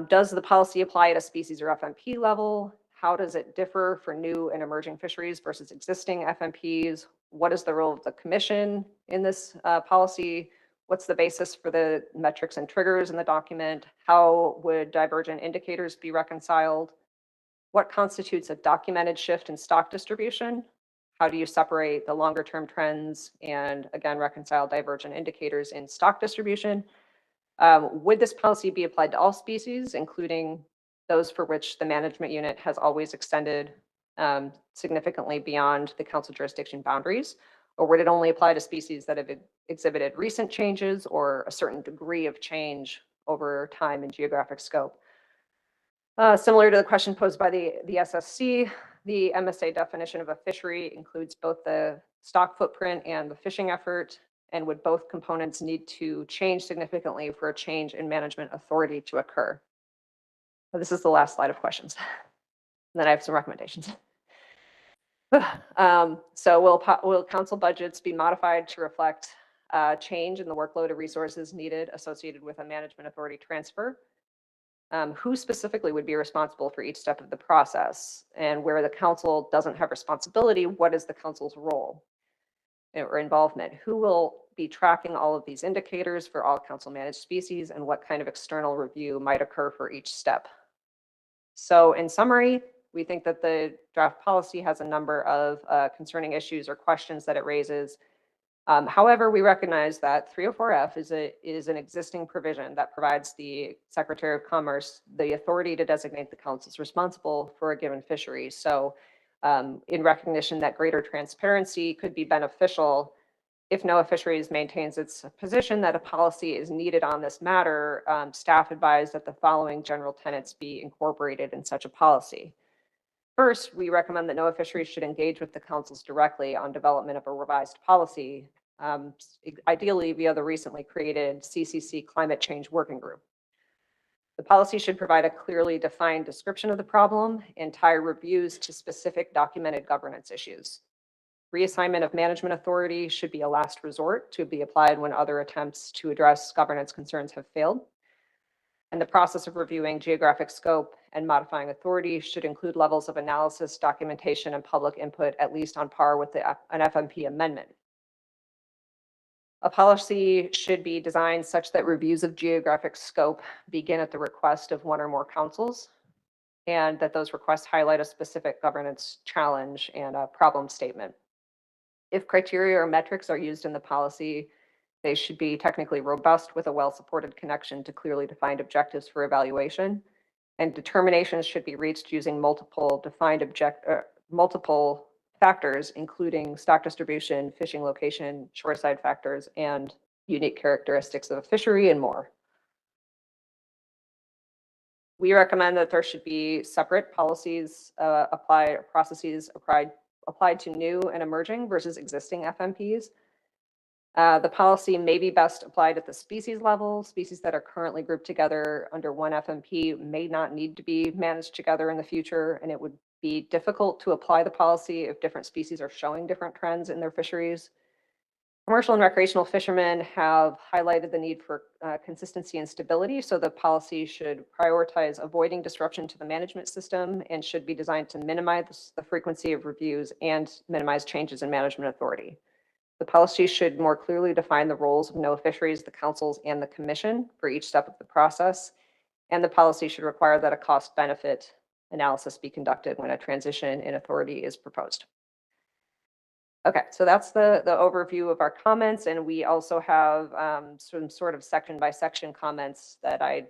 Does the policy apply at a species or FMP level? How does it differ for new and emerging fisheries versus existing FMPs? What is the role of the commission in this policy? What's the basis for the metrics and triggers in the document? How would divergent indicators be reconciled? What constitutes a documented shift in stock distribution? How do you separate the longer term trends and again, reconcile divergent indicators in stock distribution? Would this policy be applied to all species, including those for which the management unit has always extended significantly beyond the council jurisdiction boundaries? Or would it only apply to species that have exhibited recent changes or a certain degree of change over time and geographic scope? Similar to the question posed by the SSC, the MSA definition of a fishery includes both the stock footprint and the fishing effort, and would both components need to change significantly for a change in management authority to occur? This is the last slide of questions. And then I have some recommendations. So will council budgets be modified to reflect change in the workload of resources needed associated with a management authority transfer? Who specifically would be responsible for each step of the process? And where the council doesn't have responsibility, what is the council's role or involvement? Who will be tracking all of these indicators for all council managed species, and what kind of external review might occur for each step? So in summary, we think that the draft policy has a number of concerning issues or questions that it raises. However, we recognize that 304F is an existing provision that provides the Secretary of Commerce the authority to designate the councils responsible for a given fishery. So in recognition that greater transparency could be beneficial, if NOAA Fisheries maintains its position that a policy is needed on this matter, staff advised that the following general tenets be incorporated in such a policy. First, we recommend that NOAA Fisheries should engage with the councils directly on development of a revised policy, ideally via the recently created CCC Climate Change Working Group. The policy should provide a clearly defined description of the problem and tie reviews to specific documented governance issues. Reassignment of management authority should be a last resort to be applied when other attempts to address governance concerns have failed. And the process of reviewing geographic scope and modifying authority should include levels of analysis, documentation, and public input, at least on par with an FMP amendment. A policy should be designed such that reviews of geographic scope begin at the request of one or more councils, and that those requests highlight a specific governance challenge and a problem statement. If criteria or metrics are used in the policy, they should be technically robust with a well-supported connection to clearly defined objectives for evaluation. And determinations should be reached using multiple factors, including stock distribution, fishing location, shoreside factors, and unique characteristics of a fishery and more. We recommend that there should be separate policies processes applied to new and emerging versus existing FMPs. The policy may be best applied at the species level. Species that are currently grouped together under one FMP may not need to be managed together in the future, and it would be difficult to apply the policy if different species are showing different trends in their fisheries. Commercial and recreational fishermen have highlighted the need for consistency and stability, so the policy should prioritize avoiding disruption to the management system and should be designed to minimize the frequency of reviews and minimize changes in management authority. The policy should more clearly define the roles of NOAA fisheries, the councils, and the commission for each step of the process. And the policy should require that a cost-benefit analysis be conducted when a transition in authority is proposed. Okay, so that's the overview of our comments, and we also have some sort of section by section comments that I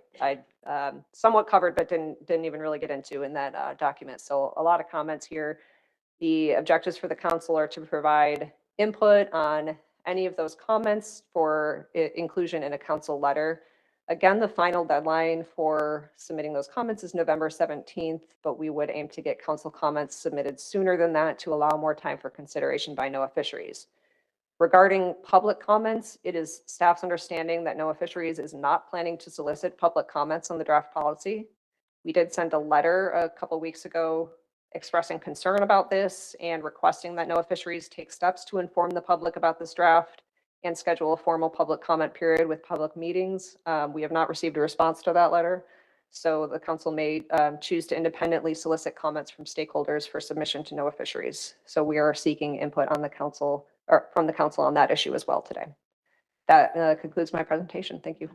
somewhat covered, but didn't even really get into in that document. So a lot of comments here. The objectives for the council are to provide input on any of those comments for inclusion in a council letter. Again, the final deadline for submitting those comments is November 17th, but we would aim to get council comments submitted sooner than that to allow more time for consideration by NOAA Fisheries. Regarding public comments, it is staff's understanding that NOAA Fisheries is not planning to solicit public comments on the draft policy. We did send a letter a couple weeks ago expressing concern about this and requesting that NOAA Fisheries take steps to inform the public about this draft and schedule a formal public comment period with public meetings. We have not received a response to that letter, so the council may choose to independently solicit comments from stakeholders for submission to NOAA Fisheries. So we are seeking input on the council or from the council on that issue as well today. That concludes my presentation. Thank you.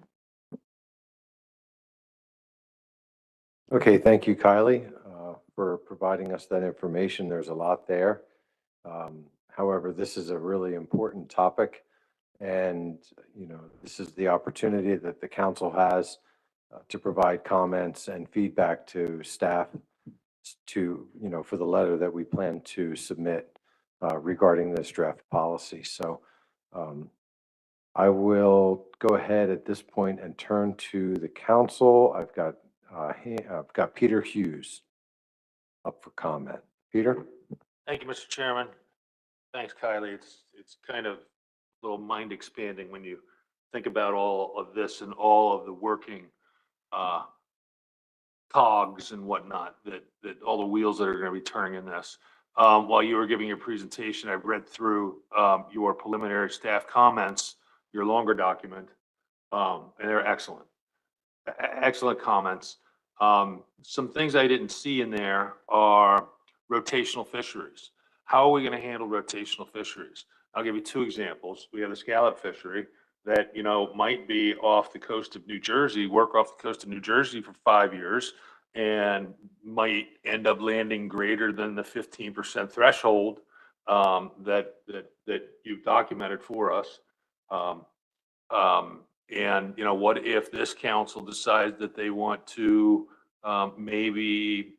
Okay, thank you, Kylie, for providing us that information. There's a lot there. However, this is a really important topic, and this is the opportunity that the council has to provide comments and feedback to staff to for the letter that we plan to submit regarding this draft policy. So I will go ahead at this point and turn to the council. I've got Peter Hughes up for comment. Peter? Thank you, Mr. Chairman. Thanks, Kylie. It's kind of a little mind expanding when you think about all of this and all of the working cogs and whatnot, that all the wheels that are going to be turning in this. While you were giving your presentation, I've read through your preliminary staff comments, your longer document, and they're excellent. Excellent comments. Some things I didn't see in there are rotational fisheries. How are we going to handle rotational fisheries? I'll give you two examples. We have the scallop fishery that, might be off the coast of New Jersey, work off the coast of New Jersey for 5 years and might end up landing greater than the 15% threshold that you've documented for us. And what if this council decides that they want to maybe,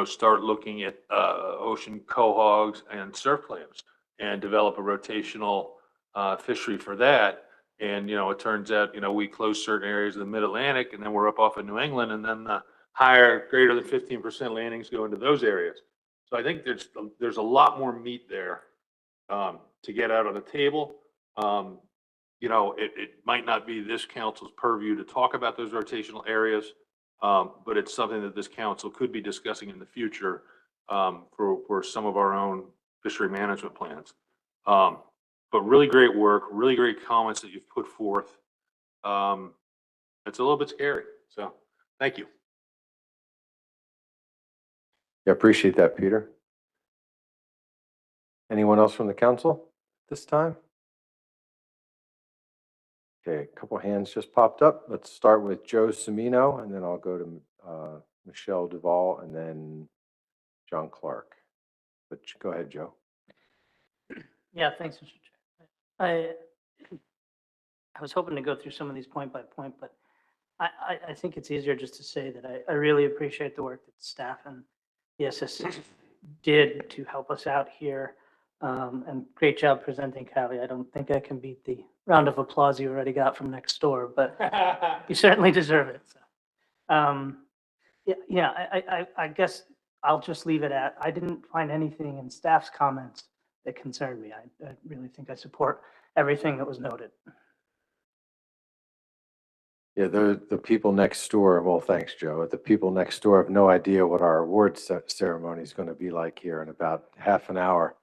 start looking at ocean quahogs and surf clams and develop a rotational fishery for that. And, it turns out, we close certain areas of the mid-Atlantic and then we're up off of New England, and then the higher, greater than 15% landings go into those areas. So I think there's a lot more meat there to get out on the table. It might not be this council's purview to talk about those rotational areas, but it's something that this council could be discussing in the future for some of our own fishery management plans. But really great work, really great comments that you've put forth. It's a little bit scary. So, thank you. Yeah, appreciate that, Peter. Anyone else from the council this time? Okay, a couple hands just popped up. Let's start with Joe Semino, and then I'll go to Michelle Duval, and then John Clark. But go ahead, Joe. Yeah, thanks, Mr. Chair. I was hoping to go through some of these point by point, but I think it's easier just to say that I really appreciate the work that staff and the SSC did to help us out here. And great job presenting, Callie. I don't think I can beat the round of applause you already got from next door, but you certainly deserve it. So, I guess I'll just leave it at, I didn't find anything in staff's comments that concerned me. I really think I support everything that was noted. Yeah, the people next door, well, thanks, Joe. The people next door have no idea what our awards ceremony is going to be like here in about half an hour.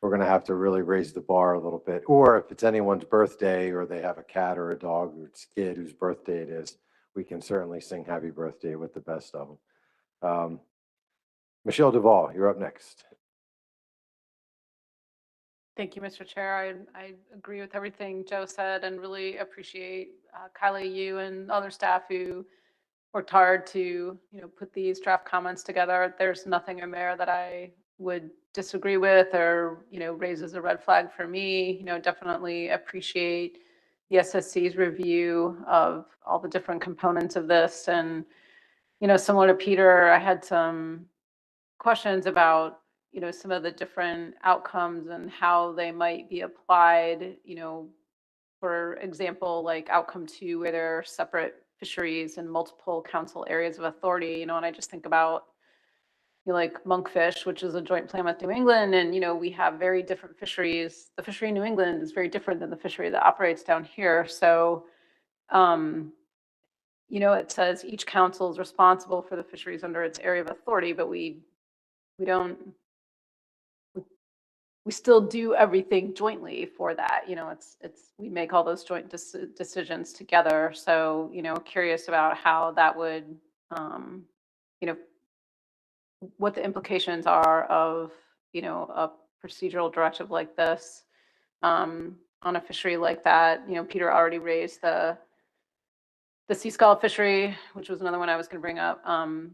We're going to have to really raise the bar a little bit. Or if it's anyone's birthday or they have a cat or a dog or kid whose birthday it is, we can certainly sing happy birthday with the best of them. Michelle Duval, you're up next. Thank you, Mr. Chair. I agree with everything Joe said and really appreciate Kylie, you and other staff who worked hard to, put these draft comments together. There's nothing in there that I would disagree with or, raises a red flag for me. Definitely appreciate the SSC's review of all the different components of this. And, similar to Peter, I had some questions about some of the different outcomes and how they might be applied, for example, like outcome 2, where there are separate fisheries and multiple council areas of authority, and I just think about, like monkfish, which is a joint plan with New England, and, we have very different fisheries. The fishery in New England is very different than the fishery that operates down here. So, it says each council is responsible for the fisheries under its area of authority, but we still do everything jointly for that. We make all those joint decisions together. So, curious about how that would, what the implications are of, a procedural directive like this on a fishery like that. Peter already raised the sea scallop fishery, which was another one I was going to bring up. I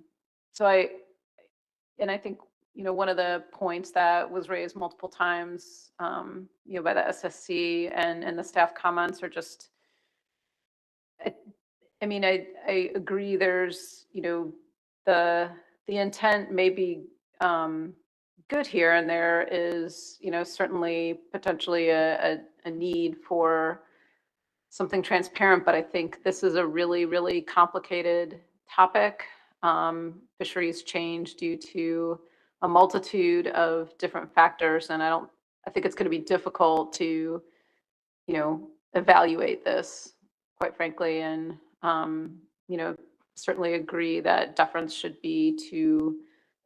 think, one of the points that was raised multiple times, by the SSC and the staff comments are just, I agree there's, the intent may be good here, and there is, certainly potentially a need for something transparent, but I think this is a really, really complicated topic. Fisheries change due to a multitude of different factors, and I think it's going to be difficult to, evaluate this, quite frankly, and, certainly agree that deference should be to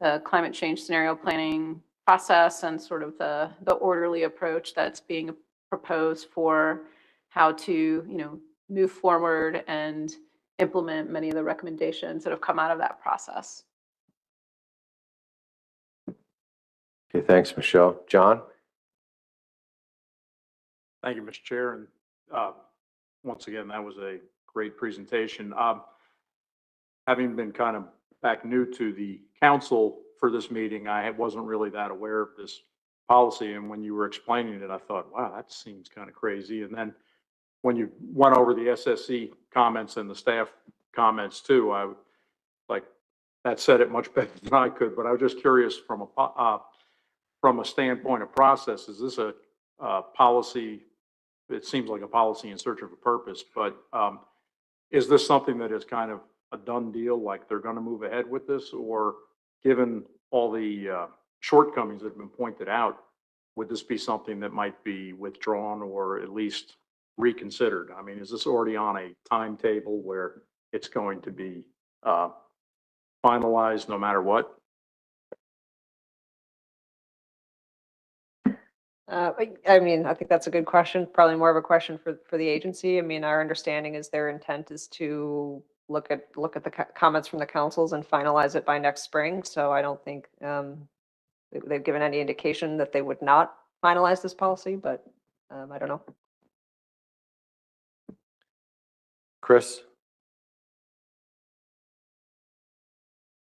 the climate change scenario planning process and sort of the orderly approach that's being proposed for how to, move forward and implement many of the recommendations that have come out of that process. Okay, thanks, Michelle. John? Thank you, Mr. Chair. And once again, that was a great presentation. Having been kind of back new to the council for this meeting, I wasn't really that aware of this policy. And when you were explaining it, I thought, wow, that seems kind of crazy. And then when you went over the SSC comments and the staff comments too, I would like that said it much better than I could. But I was just curious from a standpoint of process, is this a policy? It seems like a policy in search of a purpose, but is this something that is kind of a done deal, like they're going to move ahead with this, or given all the shortcomings that have been pointed out, would this be something that might be withdrawn or at least reconsidered? I mean, is this already on a timetable where it's going to be finalized no matter what? I think that's a good question, probably more of a question for the agency. Our understanding is their intent is to look at the comments from the councils and finalize it by next spring. So I don't think they've given any indication that they would not finalize this policy, but I don't know. Chris?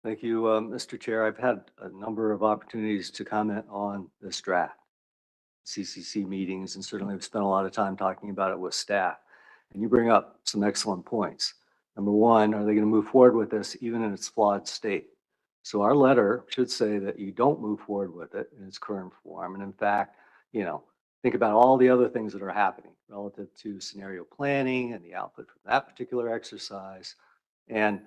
Thank you, Mr. Chair. I've had a number of opportunities to comment on this draft, CCC meetings, and certainly we've spent a lot of time talking about it with staff. And you bring up some excellent points. Number one, are they going to move forward with this even in its flawed state? So our letter should say that you don't move forward with it in its current form. And in fact, think about all the other things that are happening relative to scenario planning and the output from that particular exercise. And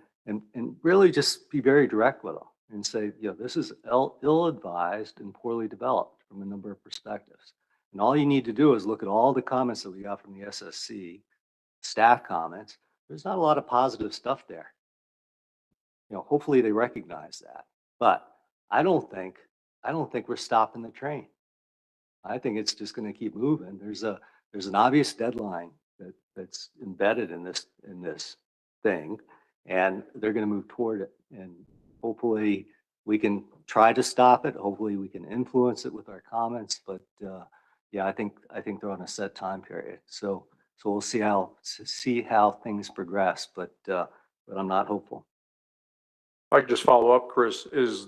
really just be very direct with them and say, this is ill-advised and poorly developed from a number of perspectives. And all you need to do is look at all the comments that we got from the SSC, staff comments. There's not a lot of positive stuff there. Hopefully they recognize that. But I don't think we're stopping the train. I think it's just going to keep moving. There's an obvious deadline that's embedded in this thing. And they're going to move toward it. And hopefully we can try to stop it. Hopefully we can influence it with our comments. But I think they're on a set time period. So we'll see how things progress. But I'm not hopeful. If I could just follow up, Chris, is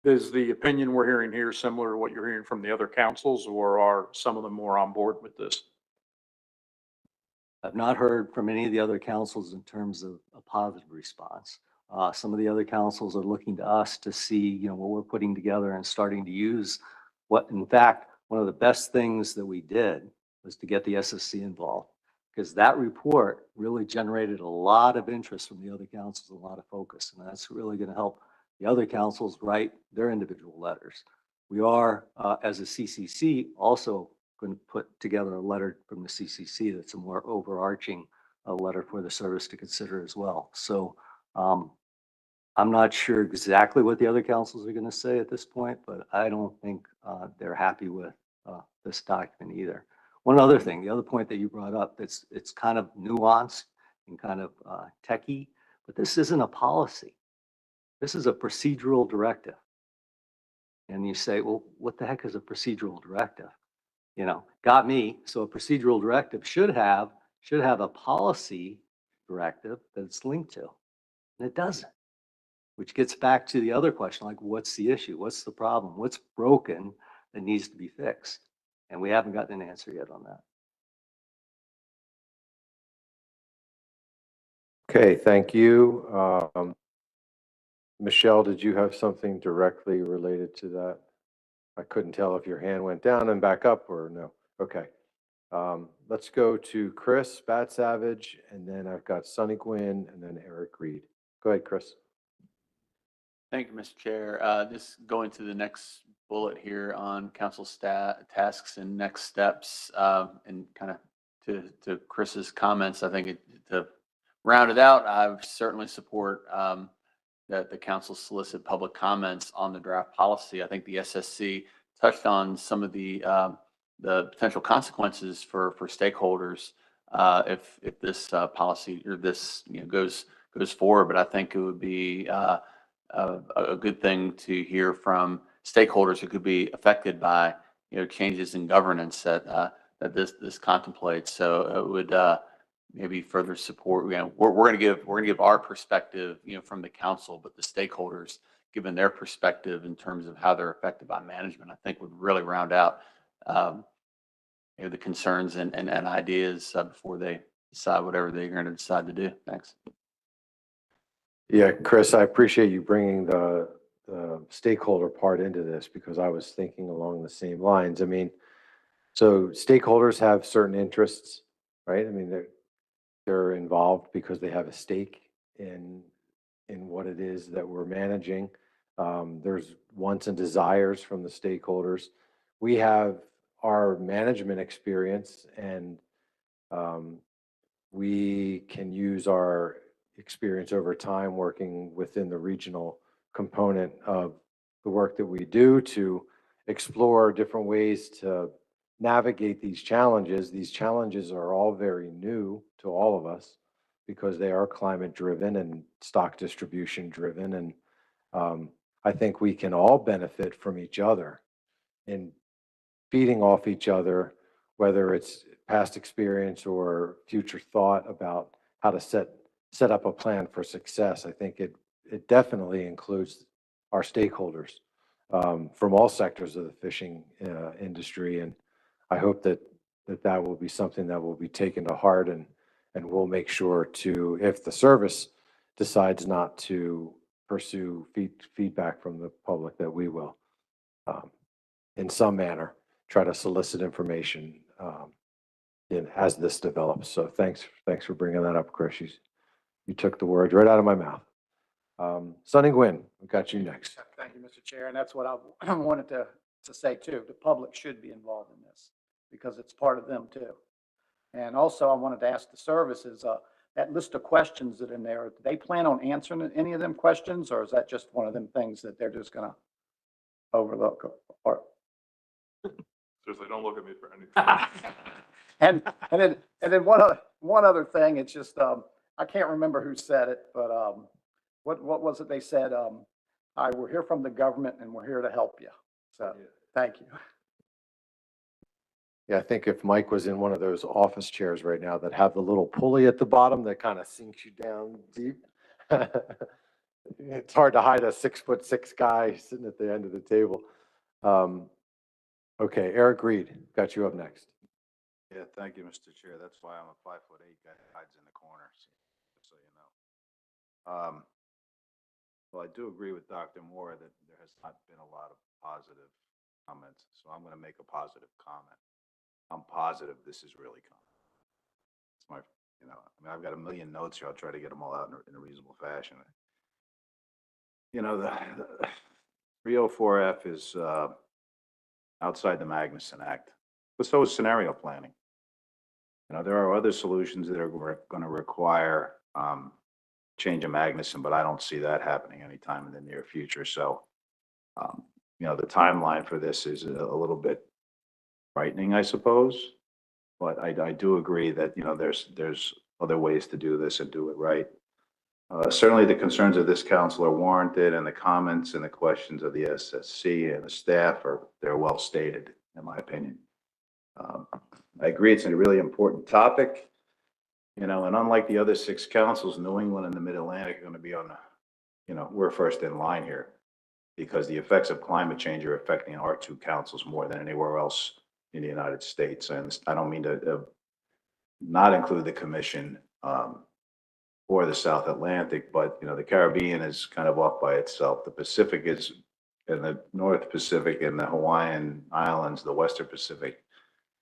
the opinion we're hearing here similar to what you're hearing from the other councils, or are some of them more on board with this? I've not heard from any of the other councils in terms of a positive response. Some of the other councils are looking to us to see, what we're putting together and starting to use what, in fact, one of the best things that we did was to get the SSC involved, because that report really generated a lot of interest from the other councils, a lot of focus, and that's really going to help the other councils write their individual letters. We are, as a CCC, also going to put together a letter from the CCC that's a more overarching letter for the service to consider as well. So I'm not sure exactly what the other councils are going to say at this point, but I don't think they're happy with this document either. One other thing, the other point that you brought up, it's kind of nuanced and kind of techie, but this isn't a policy. This is a procedural directive. And you say, well, what the heck is a procedural directive? Got me. So a procedural directive should have a policy directive that it's linked to, and it doesn't. Which gets back to the other question, like, what's the issue? What's the problem? What's broken that needs to be fixed? And we haven't gotten an answer yet on that. Okay, thank you. Michelle, did you have something directly related to that? I couldn't tell if your hand went down and back up or no. Okay. Let's go to Chris Bat-Savage, and then I've got Sonny Gwynn, and then Eric Reed. Go ahead, Chris. Thank you, Mr. Chair. Just going to the next bullet here on council tasks and next steps, and kind of to Chris's comments, I think to round it out, I certainly support that the council solicit public comments on the draft policy. I think the SSC touched on some of the potential consequences for stakeholders if this policy or this goes forward. But I think it would be a good thing to hear from stakeholders who could be affected by changes in governance that this contemplates. So it would maybe further support. We're going to give our perspective, from the council, but the stakeholders, given their perspective in terms of how they're affected by management, I think would really round out the concerns and ideas before they decide whatever they're going to decide to do. Thanks. Yeah, Chris, I appreciate you bringing the stakeholder part into this, because I was thinking along the same lines. I mean, so stakeholders have certain interests, right? I mean, they're involved because they have a stake in what it is that we're managing. There's wants and desires from the stakeholders. We have our management experience, and we can use our experience over time working within the regional component of the work that we do to explore different ways to navigate these challenges. These challenges are all very new to all of us. because they are climate driven and stock distribution driven. And I think we can all benefit from each other in feeding off each other, whether it's past experience or future thought about how to set up a plan for success. I think it definitely includes our stakeholders from all sectors of the fishing industry. And I hope that will be something that will be taken to heart, and we'll make sure to, if the service decides not to pursue feedback from the public, that we will, in some manner, try to solicit information as this develops. So thanks for bringing that up, Chris. You took the words right out of my mouth. Sonny Gwynn, we got you next. Thank you, Mr. Chair. And that's what I wanted to say too. The public should be involved in this because it's part of them too. And also I wanted to ask the services, that list of questions that are in there, do they plan on answering any of them questions, or is that just one of them things that they're just gonna overlook? Or Seriously, don't look at me for anything. and then one other thing, it's just I can't remember who said it, but what was it they said? Hi, we're here from the government and we're here to help you. So thank you. Yeah, I think if Mike was in one of those office chairs right now that have the little pulley at the bottom that kind of sinks you down deep, it's hard to hide a 6'6" guy sitting at the end of the table. Okay, Eric Reed, got you up next. Yeah, thank you, Mr. Chair. That's why I'm a 5'8" guy that hides in the corner, so you know. Well, I do agree with Dr. Moore that there has not been a lot of positive comments, so I'm going to make a positive comment. I'm positive this is really coming. It's my, you know, I mean, I've got a million notes here. I'll try to get them all out in a reasonable fashion. You know, the 304F is outside the Magnuson Act, but so is scenario planning. You know, there are other solutions that are going to require change of Magnuson, but I don't see that happening anytime in the near future. So, you know, the timeline for this is a little bit frightening, I suppose, but I do agree that, you know, there's other ways to do this and do it right. Certainly the concerns of this council are warranted, and the comments and the questions of the SSC and the staff they're well stated, in my opinion. I agree it's a really important topic, you know, and unlike the other 6 councils, New England and the Mid-Atlantic are going to be on the, you know, we're first in line here because the effects of climate change are affecting our 2 councils more than anywhere else in the United States. And I don't mean to not include the commission or the South Atlantic, but, you know, the Caribbean is kind of off by itself. The Pacific is, and the North Pacific and the Hawaiian Islands, the Western Pacific,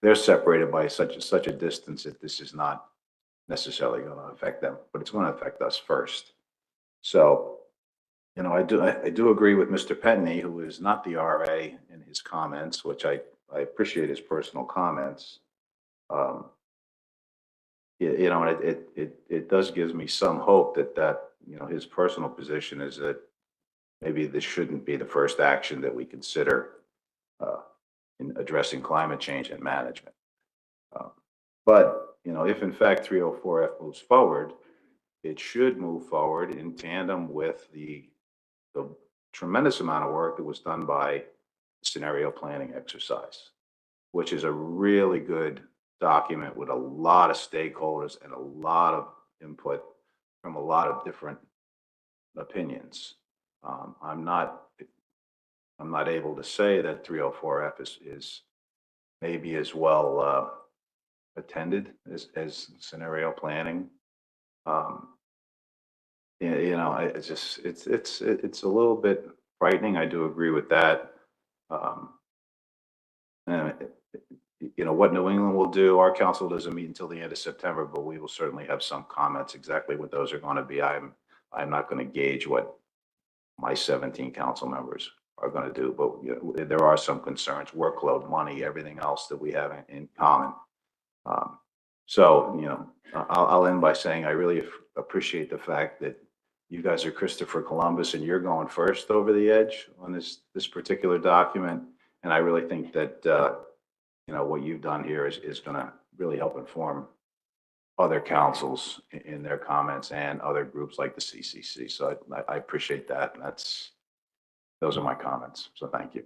they're separated by such a distance that this is not necessarily going to affect them, but it's going to affect us first. So, you know, I do agree with Mr. Penny, who is not the RA, in his comments, which I appreciate his personal comments. You know, it does give me some hope that, you know, his personal position is that maybe this shouldn't be the first action that we consider in addressing climate change and management. But, you know, if in fact 304F moves forward, it should move forward in tandem with the tremendous amount of work that was done by scenario planning exercise, which is a really good document with a lot of stakeholders and a lot of input from a lot of different opinions. I'm not able to say that 304F is maybe as well attended as scenario planning. You know, it's a little bit frightening. I do agree with that. You know, what New England will do, our council doesn't meet until the end of September, but we will certainly have some comments. Exactly what those are going to be, I'm not going to gauge what my 17 council members are going to do, but you know, there are some concerns, workload, money, everything else that we have in common. So, you know, I'll end by saying I really appreciate the fact that you guys are Christopher Columbus and you're going first over the edge on this particular document. And I really think that, you know, what you've done here is going to really help inform other councils in their comments and other groups like the CCC. So I appreciate that. And those are my comments. So thank you.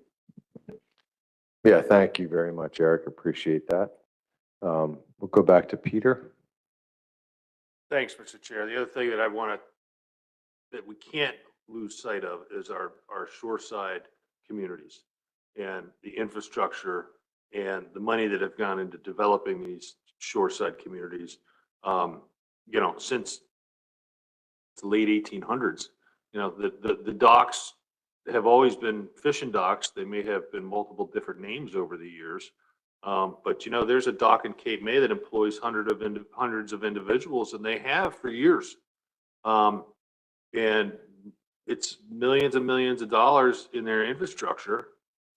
Yeah, thank you very much, Eric. Appreciate that. We'll go back to Peter. Thanks, Mr. Chair. The other thing that that we can't lose sight of is our shoreside communities and the infrastructure and the money that have gone into developing these shoreside communities. Since the late 1800s, the docks have always been fishing docks. They may have been multiple different names over the years. But there's a dock in Cape May that employs hundreds of individuals, and they have for years. And it's millions and millions of dollars in their infrastructure.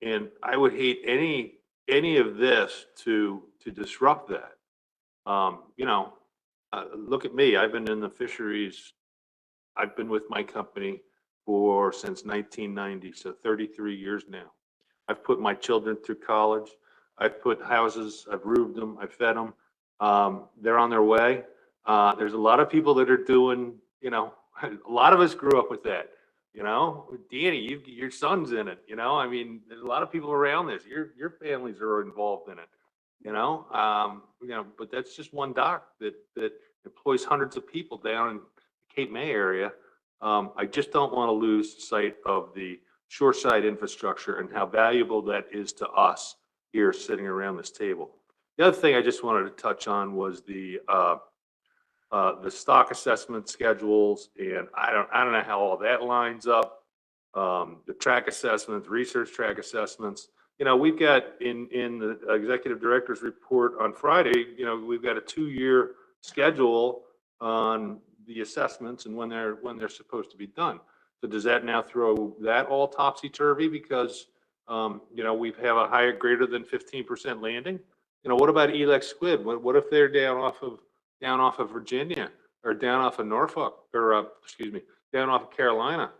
And I would hate any of this to disrupt that. Look at me. I've been in the fisheries. I've been with my company since 1990, so 33 years now. I've put my children through college. I've put houses, I've roofed them, I've fed them. They're on their way. There's a lot of people that are doing, a lot of us grew up with that. Danny, your son's in it. There's a lot of people around this. Your families are involved in it. But that's just one dock that employs hundreds of people down in the Cape May area. I just don't want to lose sight of the shoreside infrastructure and how valuable that is to us here sitting around this table. The other thing I just wanted to touch on was the stock assessment schedules, and I don't know how all that lines up. The track assessments, research track assessments. We've got in the executive director's report on Friday. We've got a 2-year schedule on the assessments and when they're supposed to be done. So does that now throw that all topsy-turvy because we have a higher greater than 15% landing? What about Elex squid? What if they're down off of Virginia or down off of Norfolk or down off of Carolina?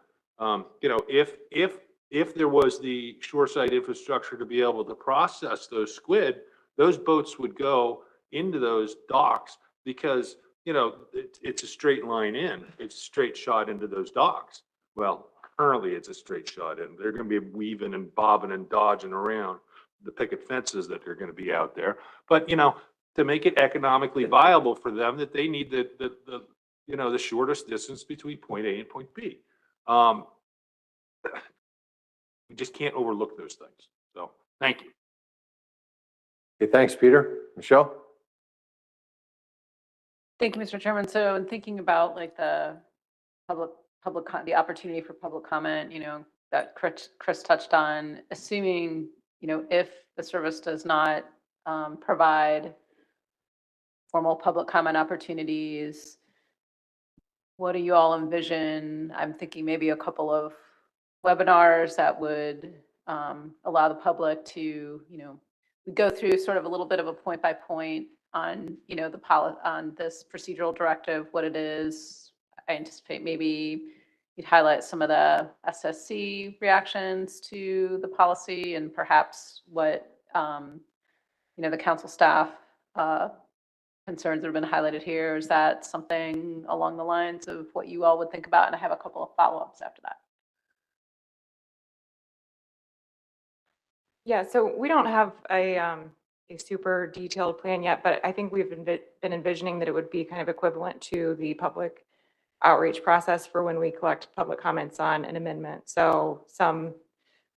If there was the shoreside infrastructure to be able to process those squid, those boats would go into those docks because it's a straight line in. It's a straight shot into those docks. Well, currently it's a straight shot in. They're going to be weaving and bobbing and dodging around the picket fences that are going to be out there. But to make it economically viable for them, that they need the shortest distance between point A and point B. We just can't overlook those things. So thank you. Okay, thanks, Peter. Michelle? Thank you, Mr. Chairman. So in thinking about like the the opportunity for public comment, that Chris touched on, assuming, if the service does not provide formal public comment opportunities, what do you all envision? I'm thinking maybe a couple of webinars that would allow the public to, we go through sort of a little bit of a point by point on, on this procedural directive, what it is. I anticipate maybe you'd highlight some of the SSC reactions to the policy and perhaps what, the council staff concerns that have been highlighted here. Is that something along the lines of what you all would think about? And I have a couple of follow-ups after that. Yeah, so we don't have a super detailed plan yet, but I think we've been envisioning that it would be kind of equivalent to the public outreach process for when we collect public comments on an amendment. So some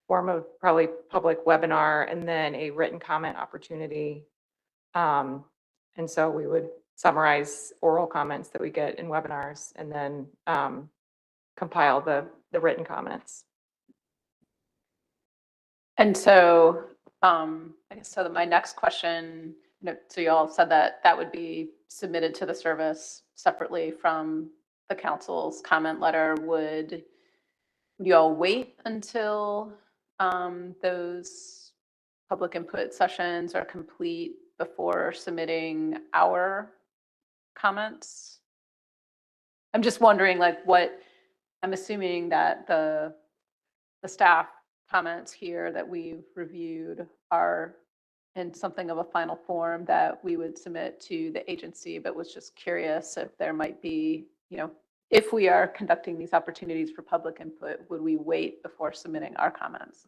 form of probably public webinar and then a written comment opportunity. And so we would summarize oral comments that we get in webinars and then compile the written comments. And so, I guess, so my next question, so you all said that would be submitted to the service separately from the council's comment letter. Would you all wait until those public input sessions are complete before submitting our comments? I'm just wondering, I'm assuming that the staff comments here that we've reviewed are in something of a final form that we would submit to the agency, but was just curious if there might be, if we are conducting these opportunities for public input, would we wait before submitting our comments?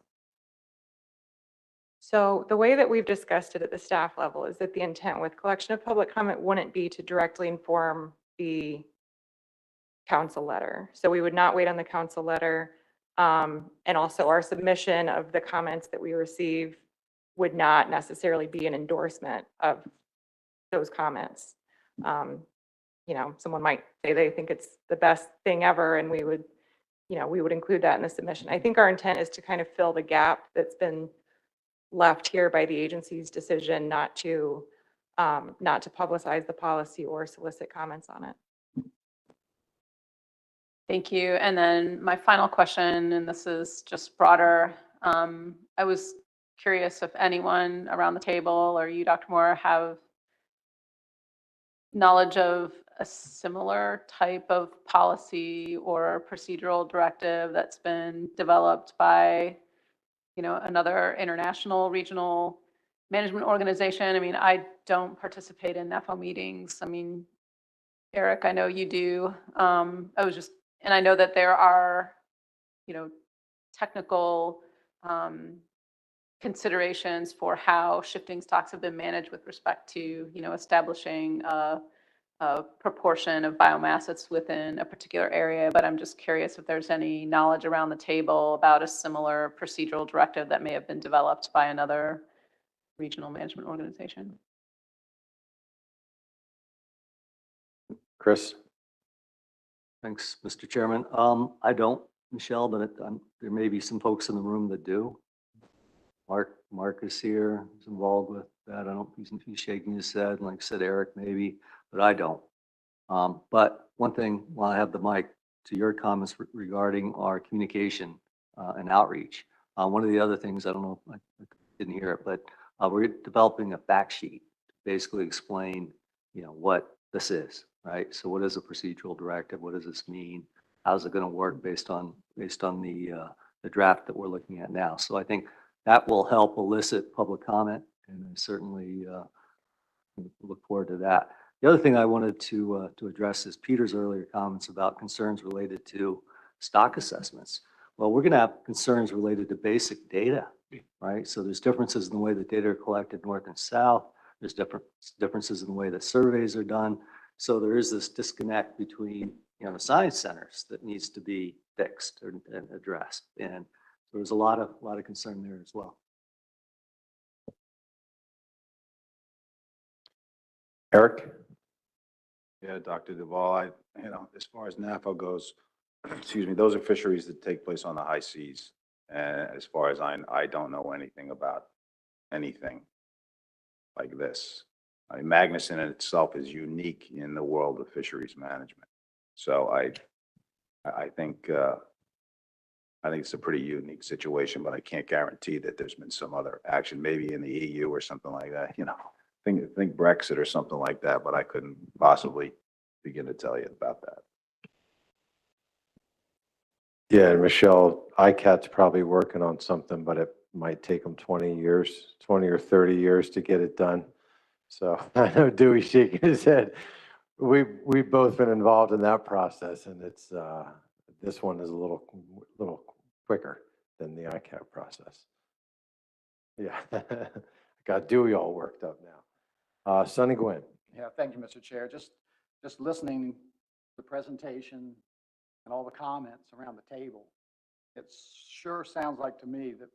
So the way that we've discussed it at the staff level is that the intent with collection of public comment wouldn't be to directly inform the council letter. So we would not wait on the council letter. And also our submission of the comments that we receive would not necessarily be an endorsement of those comments. Someone might say they think it's the best thing ever, and we would include that in the submission. I think our intent is to kind of fill the gap that's been left here by the agency's decision not to publicize the policy or solicit comments on it. Thank you. And then my final question, and this is just broader. I was curious if anyone around the table or you, Dr. Moore, have knowledge of a similar type of policy or procedural directive that's been developed by, another international regional management organization. I mean, I don't participate in NEFO meetings. I mean, Eric, I know you do. And I know that there are, technical considerations for how shifting stocks have been managed with respect to, establishing a proportion of biomass that's within a particular area. But I'm just curious if there's any knowledge around the table about a similar procedural directive that may have been developed by another regional management organization. Chris? Thanks, Mr. Chairman. I don't, Michelle, but there may be some folks in the room that do. Mark is here, he's involved with that. I don't, he's shaking his head, like I said, Eric maybe, but I don't. But one thing, while I have the mic, to your comments regarding our communication and outreach. One of the other things, I don't know, I didn't hear it, but we're developing a fact sheet to basically explain, what this is, right? So what is a procedural directive? What does this mean? How's it going to work based on the draft that we're looking at now? So I think that will help elicit public comment, and I certainly look forward to that. The other thing I wanted to address is Peter's earlier comments about concerns related to stock assessments. Well, we're going to have concerns related to basic data, right? So there's differences in the way that data are collected north and south. There's differences in the way that surveys are done. So there is this disconnect between the science centers that needs to be fixed and addressed. And there was a lot of concern there as well. Eric? Yeah, Dr. Duvall, as far as NAFO goes, excuse me, those are fisheries that take place on the high seas. And as far as I don't know anything about anything like this. I mean, Magnuson in itself is unique in the world of fisheries management. So I think it's a pretty unique situation, but I can't guarantee that there's been some other action, maybe in the EU or something like that, think Brexit or something like that, but I couldn't possibly begin to tell you about that. Yeah, and Michelle, ICAT's probably working on something, but it might take them 20 or 30 years to get it done. So I know Dewey's shaking his head. We've both been involved in that process, and it's this one is a little quicker than the ICAT process. Yeah, got Dewey all worked up now. Sonny Gwynn. Yeah, thank you, Mr. Chair. Just listening to the presentation and all the comments around the table, it sure sounds like to me that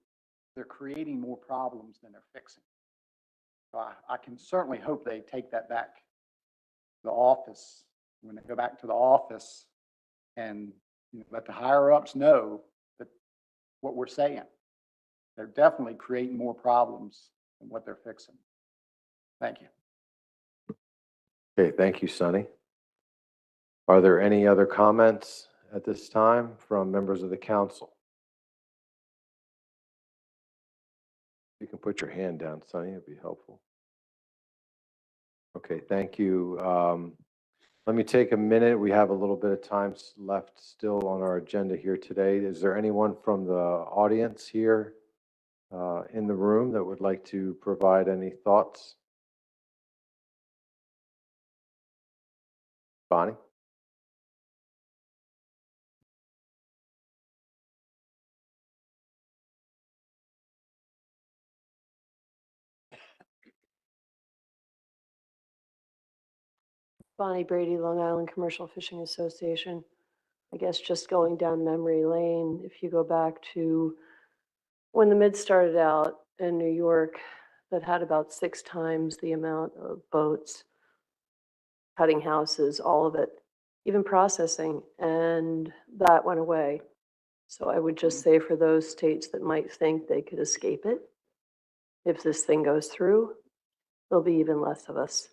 they're creating more problems than they're fixing. So I can certainly hope they take that back to the office, when they go back to the office, and let the higher ups know that what we're saying. They're definitely creating more problems than what they're fixing. Thank you. Okay, thank you, Sonny. Are there any other comments at this time from members of the council? You can put your hand down, Sonny, it'd be helpful. Okay, thank you. Let me take a minute. We have a little bit of time left still on our agenda here today. Is there anyone from the audience here in the room that would like to provide any thoughts? Bonnie? Bonnie Brady, Long Island Commercial Fishing Association. I guess just going down memory lane, if you go back to when the mid started out in New York, that had about 6 times the amount of boats, cutting houses, all of it, even processing, and that went away. So I would just say for those states that might think they could escape it, if this thing goes through, there'll be even less of us.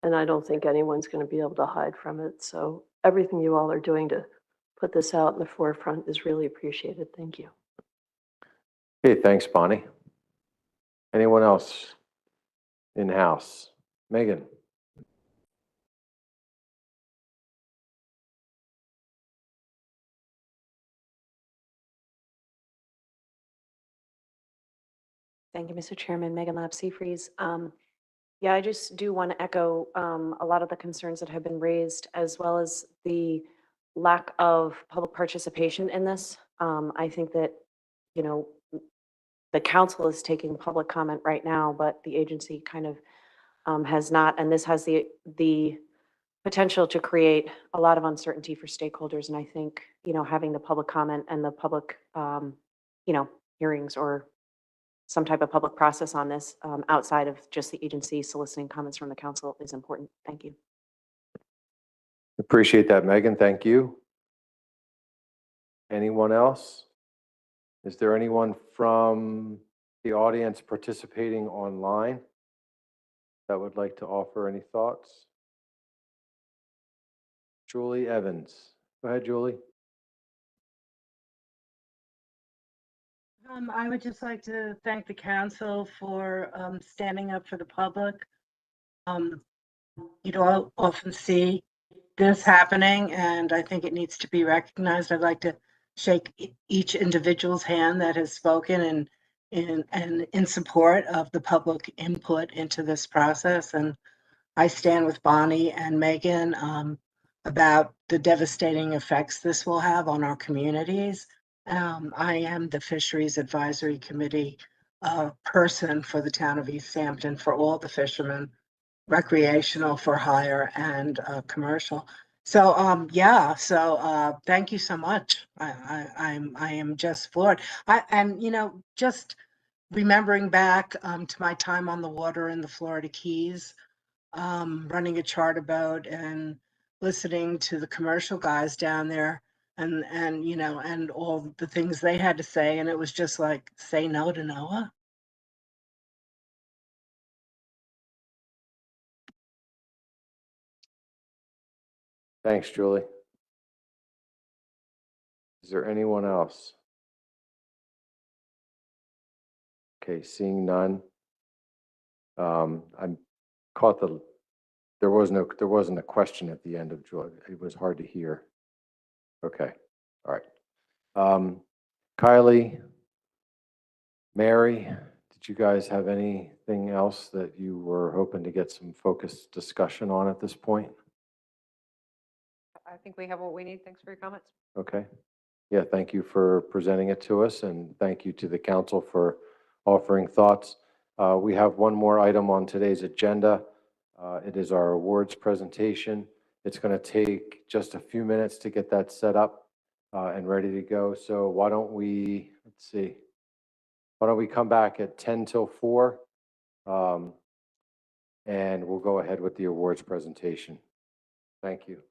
And I don't think anyone's going to be able to hide from it. So everything you all are doing to put this out in the forefront is really appreciated. Thank you. Okay, thanks, Bonnie. Anyone else in-house? Megan? Thank you, Mr. Chairman. Megan Lab Seafreeze. Yeah, I just do want to echo a lot of the concerns that have been raised, as well as the lack of public participation in this. I think that, you know, the council is taking public comment right now, but the agency kind of has not, and this has the potential to create a lot of uncertainty for stakeholders. And I think, you know, having the public comment and the public, you know, hearings or some type of public process on this outside of just the agency soliciting comments from the council is important. Thank you. Appreciate that, Megan. Thank you. Anyone else? Is there anyone from the audience participating online that would like to offer any thoughts? Julie Evans. Go ahead, Julie. I would just like to thank the council for standing up for the public. You don't often see this happening, and I think it needs to be recognized. I'd like to shake each individual's hand that has spoken and in support of the public input into this process. And I stand with Bonnie and Megan about the devastating effects this will have on our communities. I am the Fisheries Advisory Committee person for the town of East Hampton for all the fishermen, recreational, for hire, and commercial. So yeah, so thank you so much. I am just floored. And you know, just remembering back to my time on the water in the Florida Keys, running a charter boat and listening to the commercial guys down there and you know, and all the things they had to say, and it was just like, say no to NOAA. Thanks, Julie. Is there anyone else? Okay, seeing none. I'm caught there wasn't a question at the end of Julie. It was hard to hear. Okay, all right. Kylie, Mary, did you guys have anything else that you were hoping to get some focused discussion on at this point? I think we have what we need. Thanks for your comments. Okay. Yeah, thank you for presenting it to us, and thank you to the council for offering thoughts. We have one more item on today's agenda. It is our awards presentation. It's going to take just a few minutes to get that set up and ready to go. So why don't we, let's see, why don't we come back at 10 till 4, and we'll go ahead with the awards presentation. Thank you.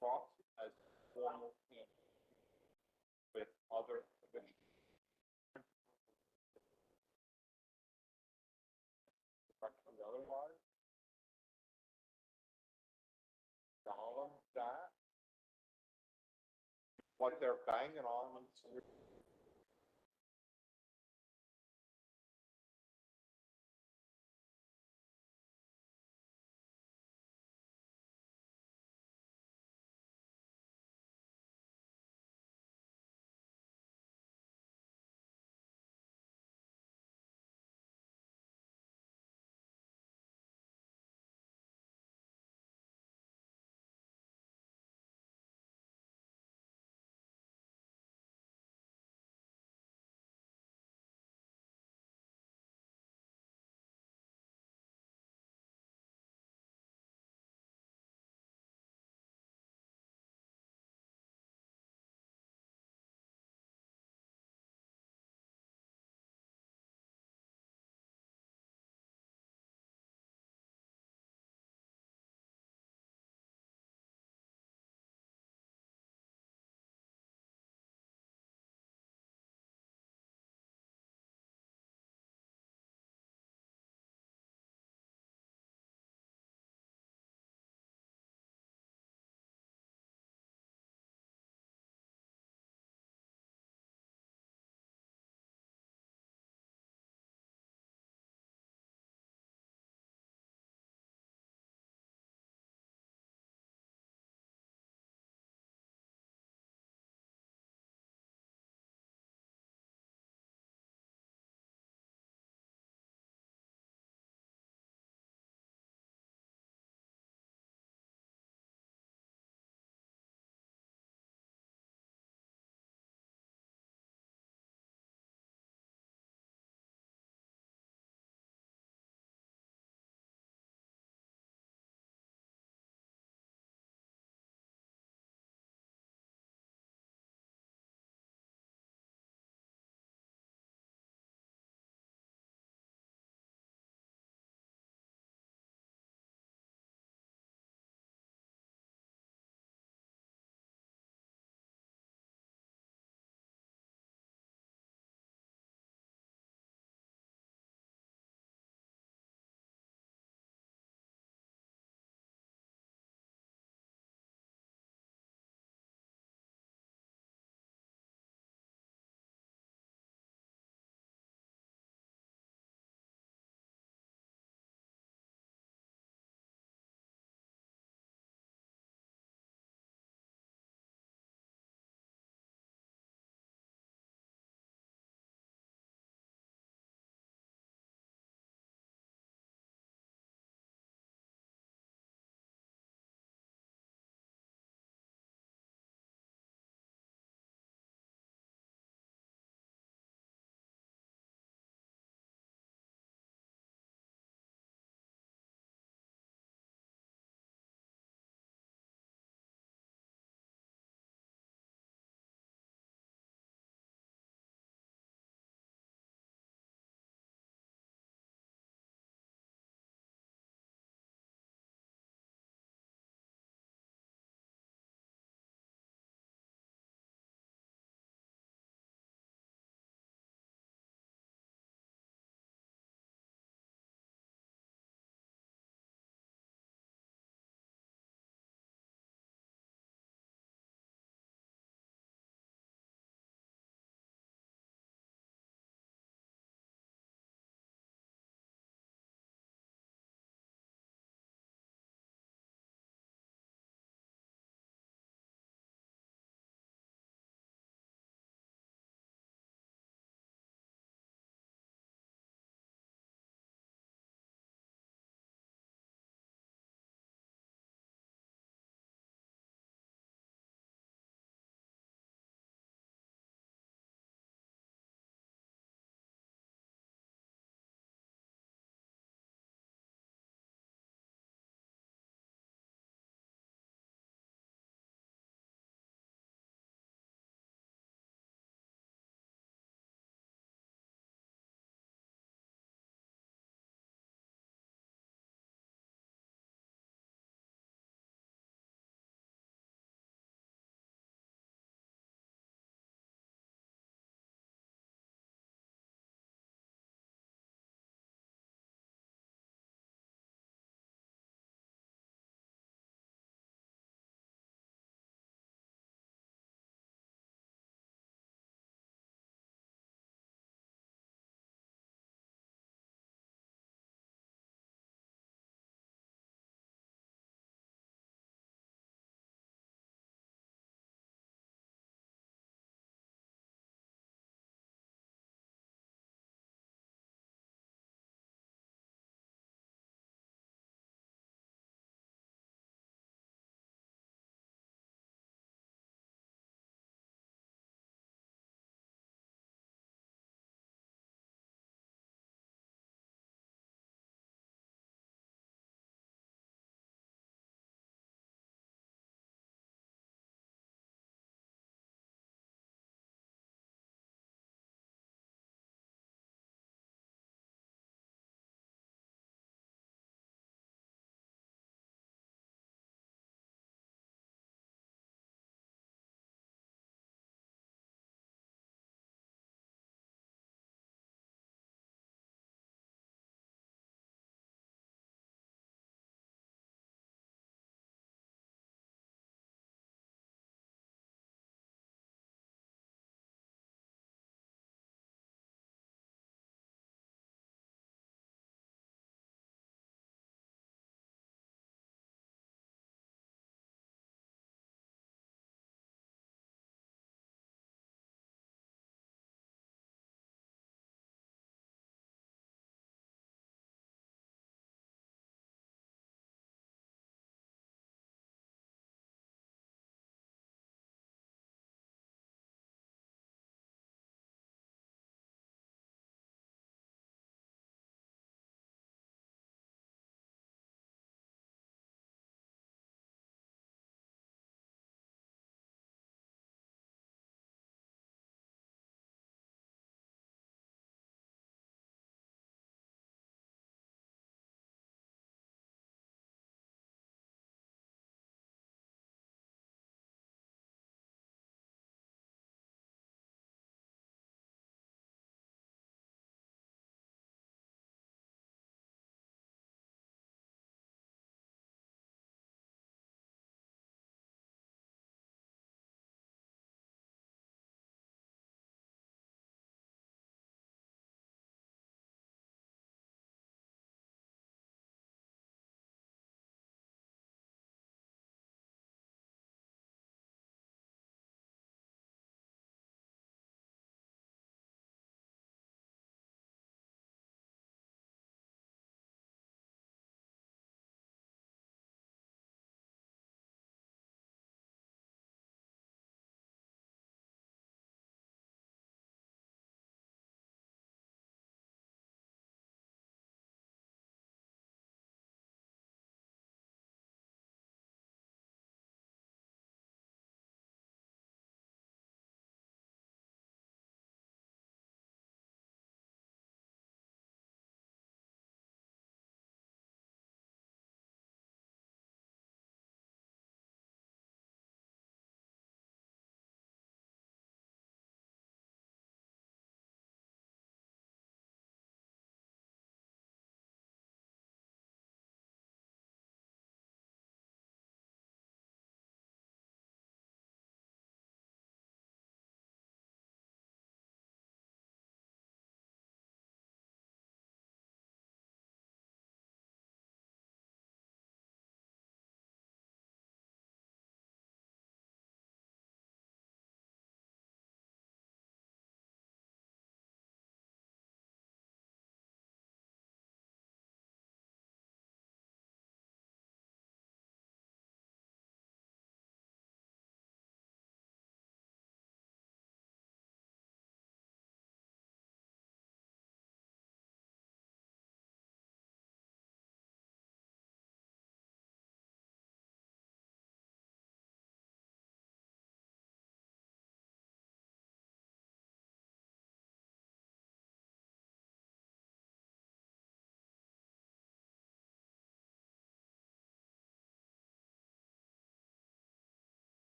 talks as formal with other otherwise, tell them that what they're banging on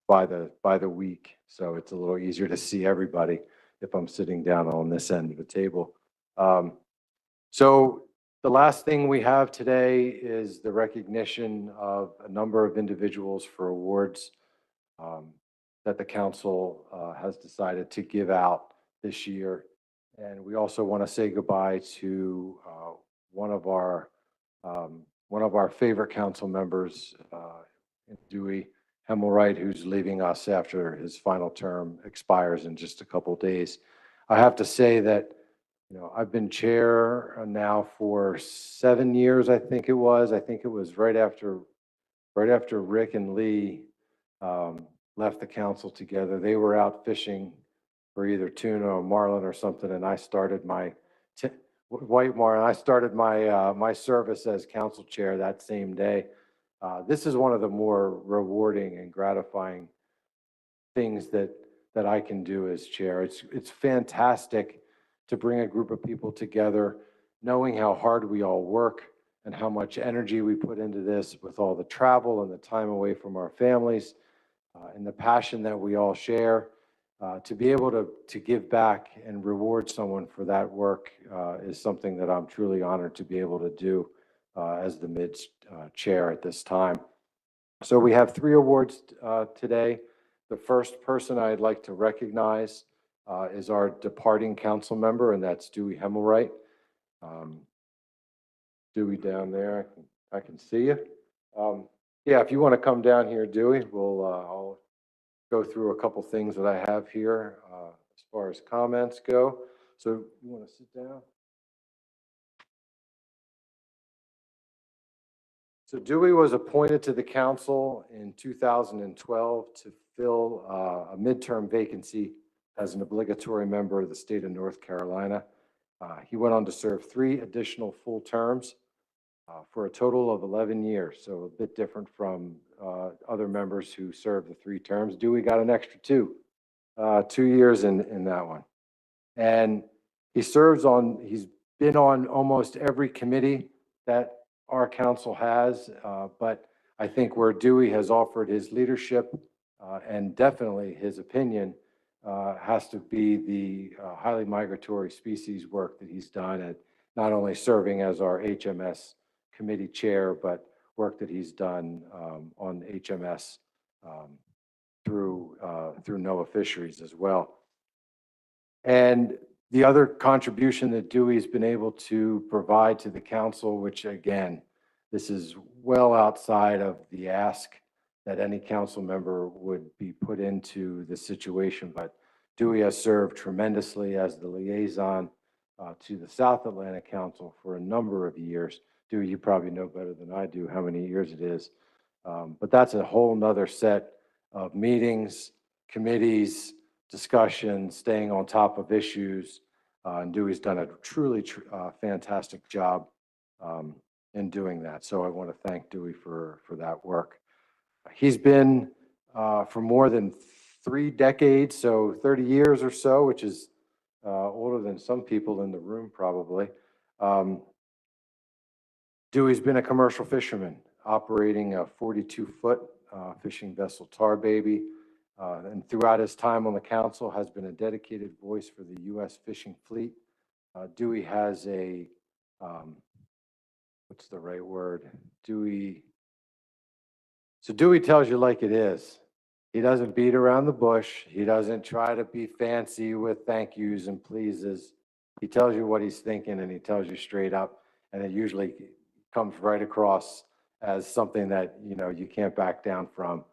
by the week. So it's a little easier to see everybody if I'm sitting down on this end of the table. So the last thing we have today is the recognition of a number of individuals for awards that the council has decided to give out this year. And we also want to say goodbye to one of our favorite council members, Dewey Hemmelwright, who's leaving us after his final term expires in just a couple days. I have to say that, you know, I've been chair now for 7 years, I think it was. I think it was right after Rick and Lee left the council together. They were out fishing for either tuna or marlin or something, and I started my white marlin. I started my my service as council chair that same day. This is one of the more rewarding and gratifying things that I can do as chair. It's fantastic to bring a group of people together, knowing how hard we all work and how much energy we put into this with all the travel and the time away from our families and the passion that we all share. To be able to give back and reward someone for that work is something that I'm truly honored to be able to do as the MIDS chair at this time. So we have 3 awards today. The first person I'd like to recognize is our departing council member, and that's Dewey Hemmelwright. Dewey down there, I can see you. Yeah, if you want to come down here, Dewey, I'll go through a couple things that I have here as far as comments go. So you want to sit down? So Dewey was appointed to the council in 2012 to fill a midterm vacancy as an obligatory member of the state of North Carolina. He went on to serve 3 additional full terms for a total of 11 years. So a bit different from other members who served the 3 terms. Dewey got an extra 2 years in that one. And he's been on almost every committee that our council has, but I think where Dewey has offered his leadership and definitely his opinion has to be the highly migratory species work that he's done at not only serving as our HMS committee chair, but work that he's done on HMS through NOAA Fisheries as well. And the other contribution that Dewey's been able to provide to the council, which again, this is well outside of the ask that any council member would be put into the situation, but Dewey has served tremendously as the liaison to the South Atlantic Council for a number of years. Dewey, you probably know better than I do how many years it is, but that's a whole nother set of meetings, committees, discussions, staying on top of issues. And Dewey's done a truly fantastic job in doing that. So I want to thank Dewey for that work. He's been for more than 3 decades, so 30 years or so, which is older than some people in the room probably. Dewey's been a commercial fisherman operating a 42-foot fishing vessel, Tar Baby. And throughout his time on the council has been a dedicated voice for the U.S. fishing fleet. Dewey has a, what's the right word? Dewey tells you like it is. He doesn't beat around the bush. He doesn't try to be fancy with thank yous and pleases. He tells you what he's thinking and he tells you straight up. And it usually comes right across as something that, you know, you can't back down from.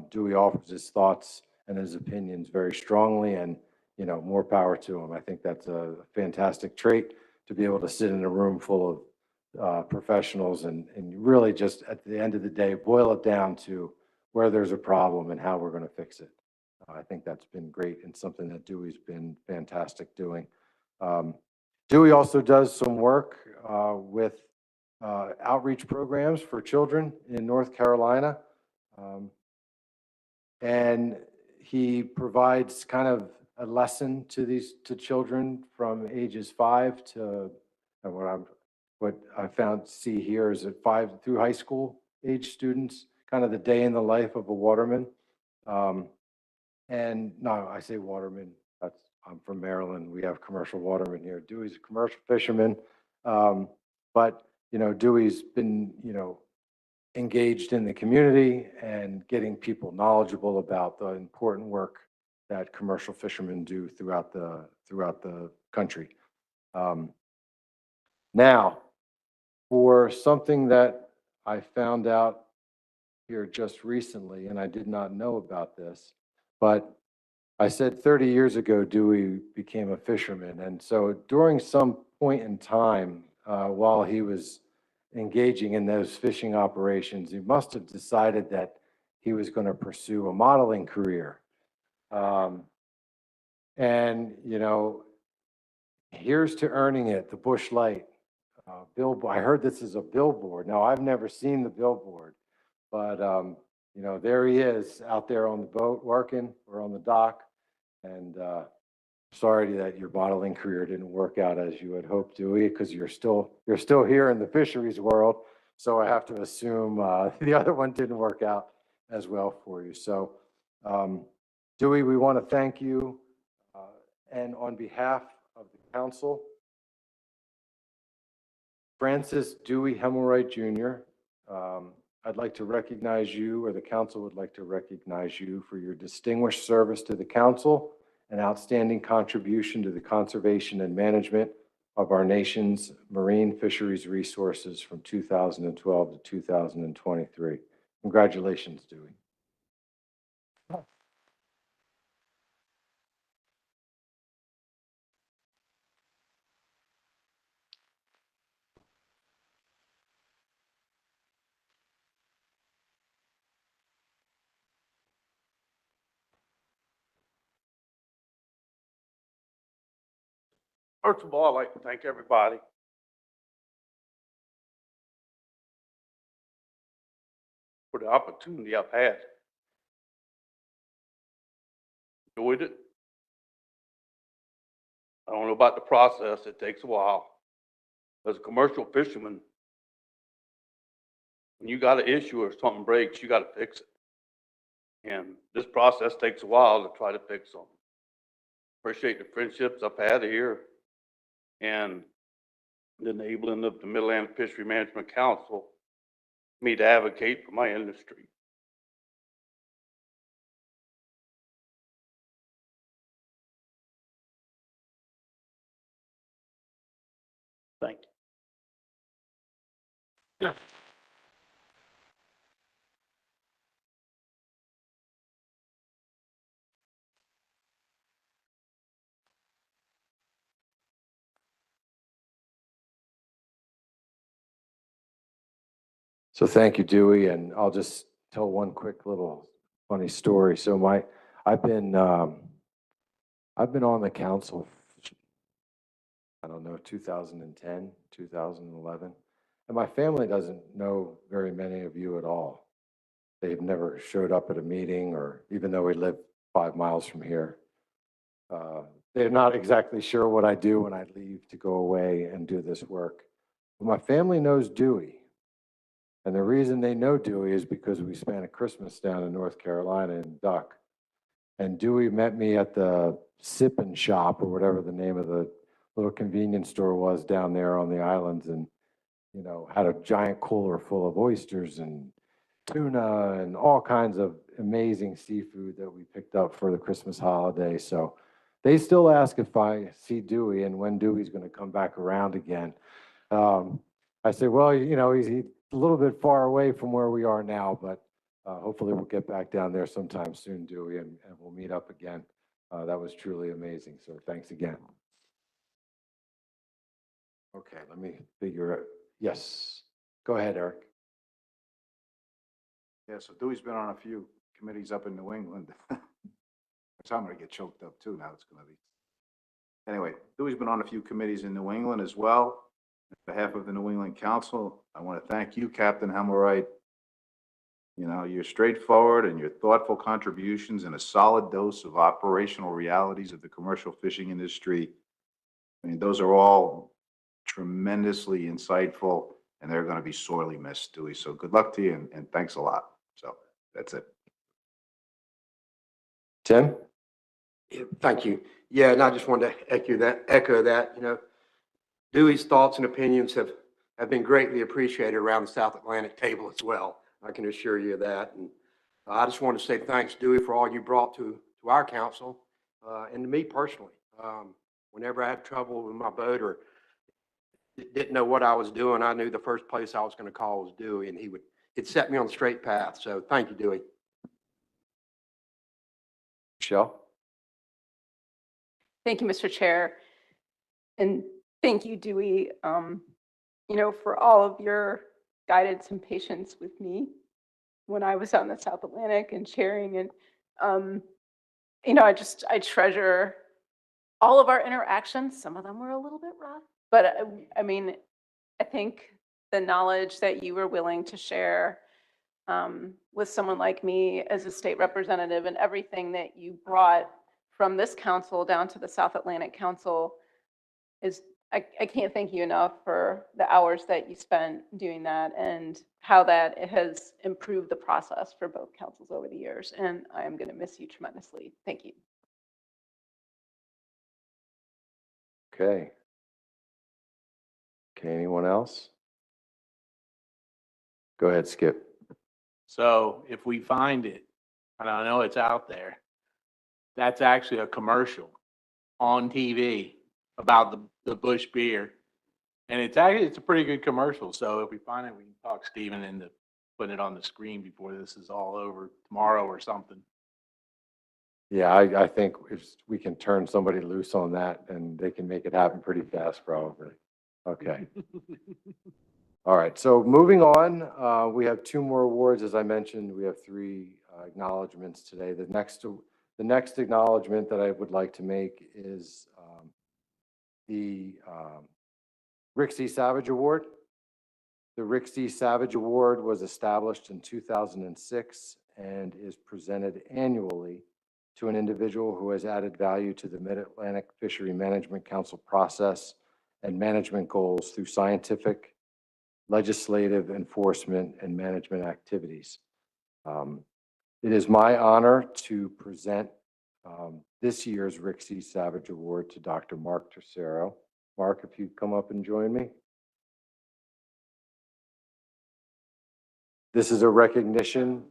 Dewey offers his thoughts and his opinions very strongly, and, you know, more power to him. I think that's a fantastic trait to be able to sit in a room full of professionals and really just at the end of the day, boil it down to where there's a problem and how we're going to fix it. I think that's been great and something that Dewey's been fantastic doing. Dewey also does some work with outreach programs for children in North Carolina. And he provides kind of a lesson to children from ages 5 to, and what I see here is at 5 through high school age students, kind of the day in the life of a waterman. And no, I say waterman, I'm from Maryland. We have commercial watermen here. Dewey's a commercial fisherman. But, Dewey's been, engaged in the community and getting people knowledgeable about the important work that commercial fishermen do throughout the country. Now, for something that I found out here just recently, and I did not know about this, but I said 30 years ago, Dewey became a fisherman. And so during some point in time, while he was engaging in those fishing operations, he must have decided that he was going to pursue a modeling career. And, here's to earning it, the Bush Light. I heard this is a billboard. Now, I've never seen the billboard, but, there he is out there on the boat working or on the dock. And sorry that your modeling career didn't work out as you had hoped, Dewey, because you're still here in the fisheries world. So I have to assume the other one didn't work out as well for you. So, Dewey, we want to thank you. And on behalf of the council, Francis Dewey Hemmelwright Jr., I'd like to recognize you, or the council would like to recognize you for your distinguished service to the council and outstanding contribution to the conservation and management of our nation's marine fisheries resources from 2012 to 2023. Congratulations, Dewey. First of all, I'd like to thank everybody for the opportunity I've had. Enjoyed it. I don't know about the process. It takes a while. As a commercial fisherman, when you got an issue or something breaks, you got to fix it. And this process takes a while to try to fix them. Appreciate the friendships I've had here and the enabling of the Mid-Atlantic Fishery Management Council, me to advocate for my industry. Thank you. So thank you, Dewey, and I'll just tell one quick little funny story. So I've been on the council, I don't know, 2010, 2011, and my family doesn't know very many of you at all. They've never showed up at a meeting, or even though we live 5 miles from here, they're not exactly sure what I do when I leave to go away and do this work. But my family knows Dewey. And the reason they know Dewey is because we spent a Christmas down in North Carolina in Duck. And Dewey met me at the Sip and Shop, or whatever the name of the little convenience store was down there on the islands, and, had a giant cooler full of oysters and tuna and all kinds of amazing seafood that we picked up for the Christmas holiday. So they still ask if I see Dewey and when Dewey's going to come back around again. I say, well, he's a little bit far away from where we are now, but hopefully we'll get back down there sometime soon, Dewey, and we'll meet up again. That was truly amazing. So thanks again. Okay, let me figure out. Yes, go ahead, Eric. Yeah, so Dewey's been on a few committees up in New England. I'm going to get choked up too now. It's going to be. Anyway, Dewey's been on a few committees in New England as well. On behalf of the New England Council, I want to thank you, Captain Hemmelwright. You're straightforward and your thoughtful contributions and a solid dose of operational realities of the commercial fishing industry. I mean, those are all tremendously insightful, and they're going to be sorely missed, Dewey. So good luck to you, and thanks a lot. So that's it. Tim? Thank you. Yeah, and I just wanted to echo that, you know, Dewey's thoughts and opinions have been greatly appreciated around the South Atlantic table as well. I can assure you of that. And I just want to say thanks, Dewey, for all you brought to our council and to me personally. Whenever I had trouble with my boat or didn't know what I was doing, I knew the first place I was going to call was Dewey, and it set me on the straight path. So thank you, Dewey. Michelle? Thank you, Mr. Chair. And thank you, Dewey, for all of your guidance and patience with me when I was on the South Atlantic and sharing. And, I treasure all of our interactions. Some of them were a little bit rough, but I think the knowledge that you were willing to share with someone like me as a state representative and everything that you brought from this council down to the South Atlantic Council is, I can't thank you enough for the hours that you spent doing that and how that it has improved the process for both councils over the years. And I am going to miss you tremendously. Thank you. Okay. Okay, anyone else? Go ahead, Skip. So if we find it, and I know it's out there, that's actually a commercial on TV about the Bush beer. And it's a pretty good commercial. So if we find it, we can talk Stephen into putting it on the screen before this is all over tomorrow or something. Yeah, I think if we can turn somebody loose on that, and they can make it happen pretty fast, probably. Okay. All right, so moving on, we have 2 more awards. As I mentioned, we have 3 acknowledgements today. The next acknowledgement that I would like to make is the Rick C. Savage Award. The Rick C. Savage Award was established in 2006 and is presented annually to an individual who has added value to the Mid-Atlantic Fishery Management Council process and management goals through scientific, legislative, enforcement, and management activities. It is my honor to present this year's Rick C. Savage Award to Dr. Mark Tercero. Mark, if you'd come up and join me. This is a recognition.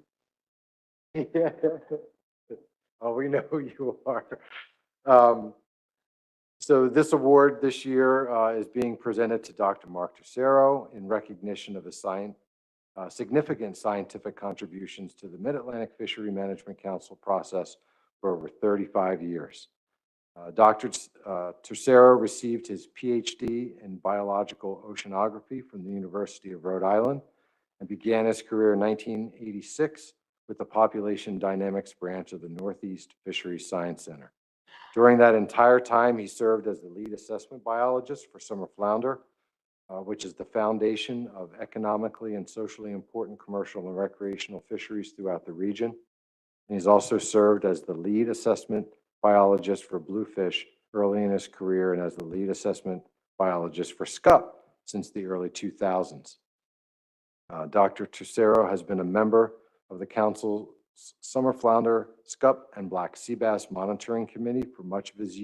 Oh, we know who you are. So this award this year is being presented to Dr. Mark Tercero in recognition of his significant scientific contributions to the Mid-Atlantic Fishery Management Council process for over 35 years. Dr. Tercero received his PhD in biological oceanography from the University of Rhode Island and began his career in 1986 with the Population Dynamics branch of the Northeast Fisheries Science Center. During that entire time, he served as the lead assessment biologist for summer flounder, which is the foundation of economically and socially important commercial and recreational fisheries throughout the region. And he's also served as the lead assessment biologist for bluefish early in his career and as the lead assessment biologist for scup since the early 2000s. Dr. Tercero has been a member of the Council's Summer Flounder, Scup, and Black Sea Bass Monitoring Committee for much of his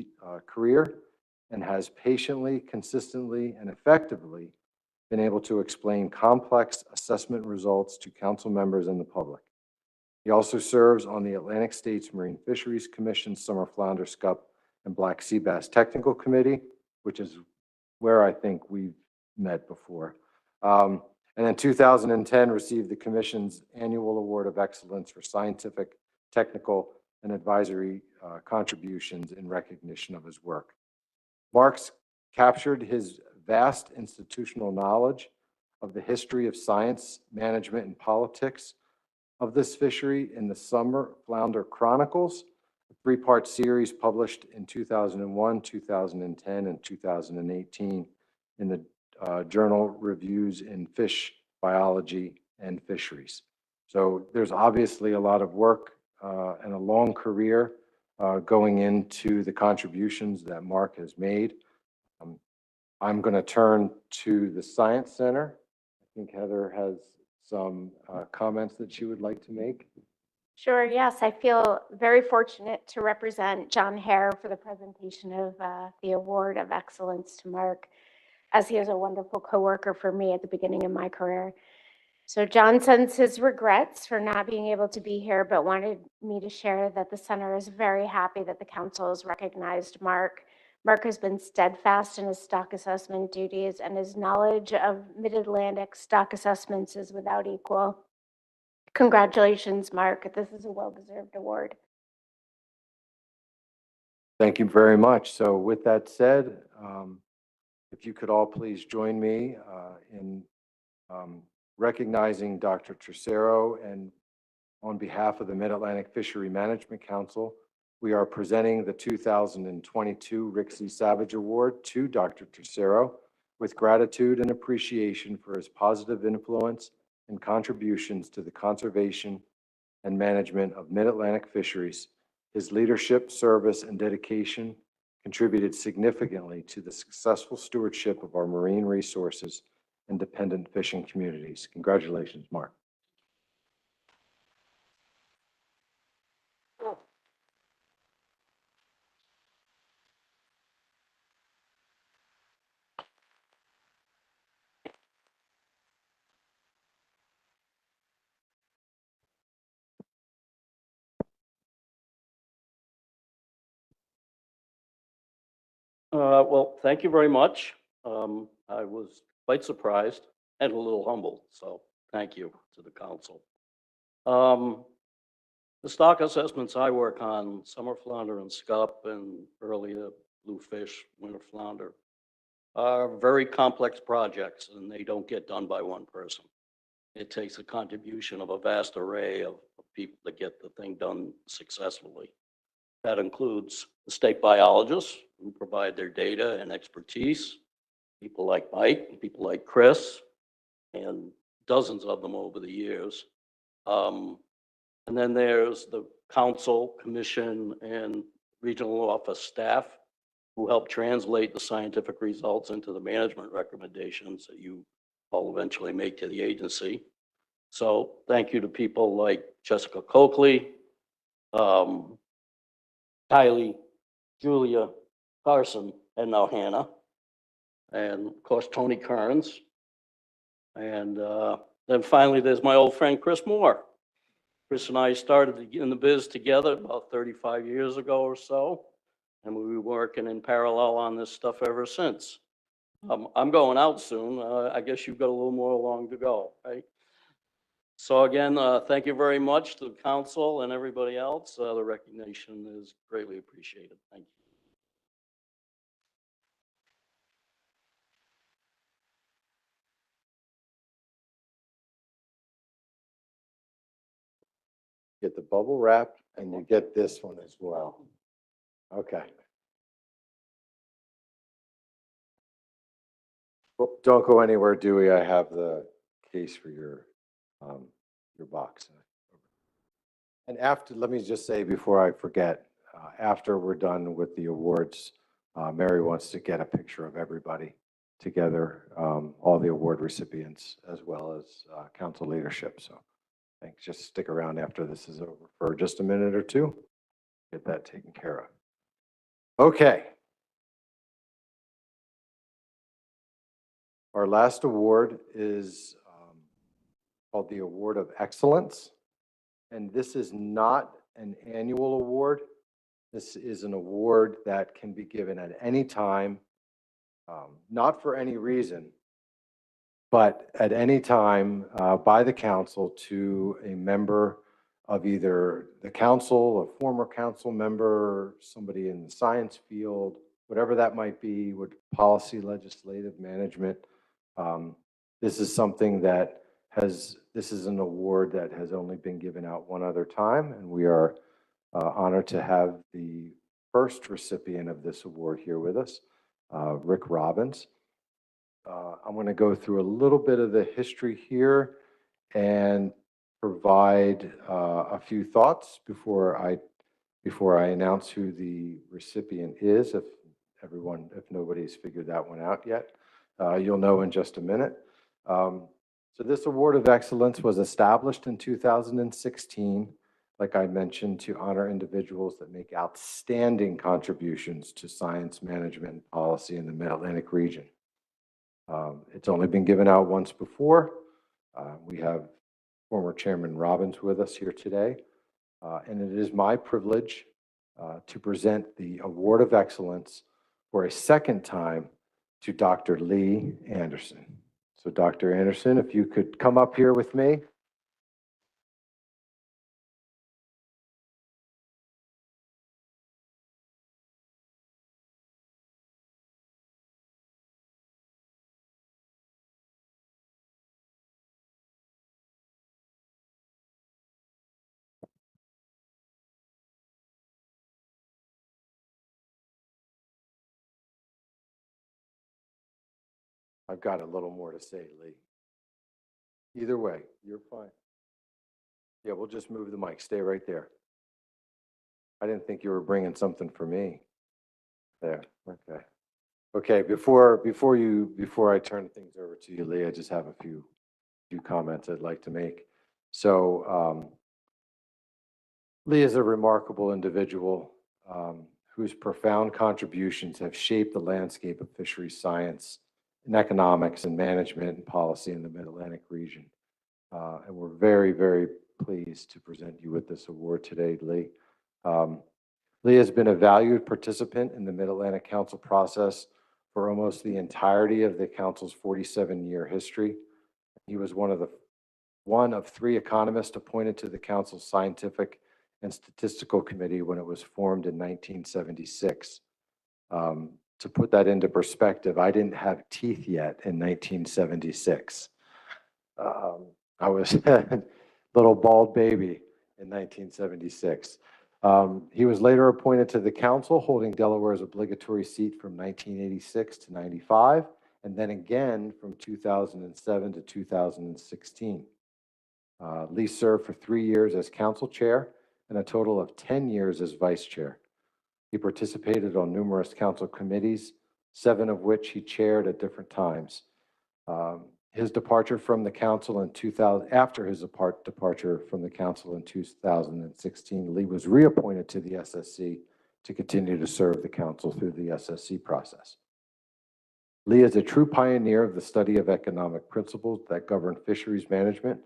career and has patiently, consistently, and effectively been able to explain complex assessment results to council members and the public. He also serves on the Atlantic States Marine Fisheries Commission Summer Flounder, Scup, and Black Sea Bass Technical Committee, which is where I think we've met before. And in 2010, received the Commission's Annual Award of Excellence for Scientific, Technical, and Advisory contributions in recognition of his work. Mark's captured his vast institutional knowledge of the history of science, management, and politics of this fishery in the Summer Flounder Chronicles, a 3-part series published in 2001, 2010, and 2018 in the journal Reviews in Fish Biology and Fisheries. So there's obviously a lot of work and a long career going into the contributions that Mark has made. I'm going to turn to the Science Center. I think Heather has some comments that she would like to make. Sure, yes, I feel very fortunate to represent John Hare for the presentation of the Award of Excellence to Mark, as he is a wonderful coworker for me at the beginning of my career. So John sends his regrets for not being able to be here, but wanted me to share that the center is very happy that the council has recognized Mark. Mark has been steadfast in his stock assessment duties, and his knowledge of Mid-Atlantic stock assessments is without equal. Congratulations, Mark. This is a well-deserved award. Thank you very much. So with that said, if you could all please join me in recognizing Dr. Tercero, and on behalf of the Mid-Atlantic Fishery Management Council, we are presenting the 2022 Rick C. Savage Award to Dr. Tercero with gratitude and appreciation for his positive influence and contributions to the conservation and management of Mid-Atlantic fisheries. His leadership, service, and dedication contributed significantly to the successful stewardship of our marine resources and dependent fishing communities. Congratulations, Mark. Well, thank you very much. I was quite surprised and a little humbled, so thank you to the council. The stock assessments I work on, summer flounder and scup, and earlier bluefish, winter flounder, are very complex projects, and they don't get done by one person. It takes a contribution of a vast array of people to get the thing done successfully. That includes the state biologists who provide their data and expertise, people like Mike, people like Chris, and dozens of them over the years. And then there's the council, commission, and regional office staff who help translate the scientific results into the management recommendations that you all eventually make to the agency. So thank you to people like Jessica Coakley, Kylie, Julia, Carson, and now Hannah, and of course Tony Kearns. And then finally there's my old friend Chris Moore. Chris and I started in the biz together about 35 years ago or so, and we've been working in parallel on this stuff ever since. I'm going out soon. I guess you've got a little more along to go, right? So again, thank you very much to the council and everybody else. The recognition is greatly appreciated. Thank you. Get the bubble wrap, and you get this one as well. Okay. Well, don't go anywhere, Dewey. I have the case for your box. And after, let me just say before I forget, after we're done with the awards, Mary wants to get a picture of everybody together, all the award recipients, as well as council leadership. So thanks. Just stick around after this is over for just a minute or two. Get that taken care of. Okay. Our last award is called the Award of Excellence. And this is not an annual award. This is an award that can be given at any time, not for any reason, but at any time by the council to a member of either the council, a former council member, somebody in the science field, whatever that might be, with policy, legislative, management. This is something that this is an award that has only been given out one other time, and we are honored to have the first recipient of this award here with us, Rick Robbins. I'm going to go through a little bit of the history here and provide a few thoughts before I announce who the recipient is. If nobody's figured that one out yet, you'll know in just a minute. So this Award of Excellence was established in 2016, like I mentioned, to honor individuals that make outstanding contributions to science management and policy in the Mid-Atlantic region. It's only been given out once before. We have former Chairman Robbins with us here today, and it is my privilege to present the Award of Excellence for a second time to Dr. Lee Anderson. So Dr. Anderson, if you could come up here with me. I've got a little more to say, Lee. Either way, you're fine. Yeah, we'll just move the mic. Stay right there. I didn't think you were bringing something for me. There, okay. Okay, before I turn things over to you, Lee, I just have a few comments I'd like to make. So, Lee is a remarkable individual whose profound contributions have shaped the landscape of fisheries science and economics and management and policy in the Mid-Atlantic region. And we're very, very pleased to present you with this award today, Lee. Lee has been a valued participant in the Mid-Atlantic Council process for almost the entirety of the Council's 47-year history. He was one of 3 economists appointed to the Council's Scientific and Statistical Committee when it was formed in 1976. To put that into perspective, I didn't have teeth yet in 1976. I was a little bald baby in 1976. He was later appointed to the council, holding Delaware's obligatory seat from 1986 to 95, and then again from 2007 to 2016. Lee served for 3 years as council chair and a total of 10 years as vice chair. He participated on numerous council committees, 7 of which he chaired at different times. His departure from the council in 2000, after his departure from the council in 2016, Lee was reappointed to the SSC to continue to serve the council through the SSC process. Lee is a true pioneer of the study of economic principles that govern fisheries management,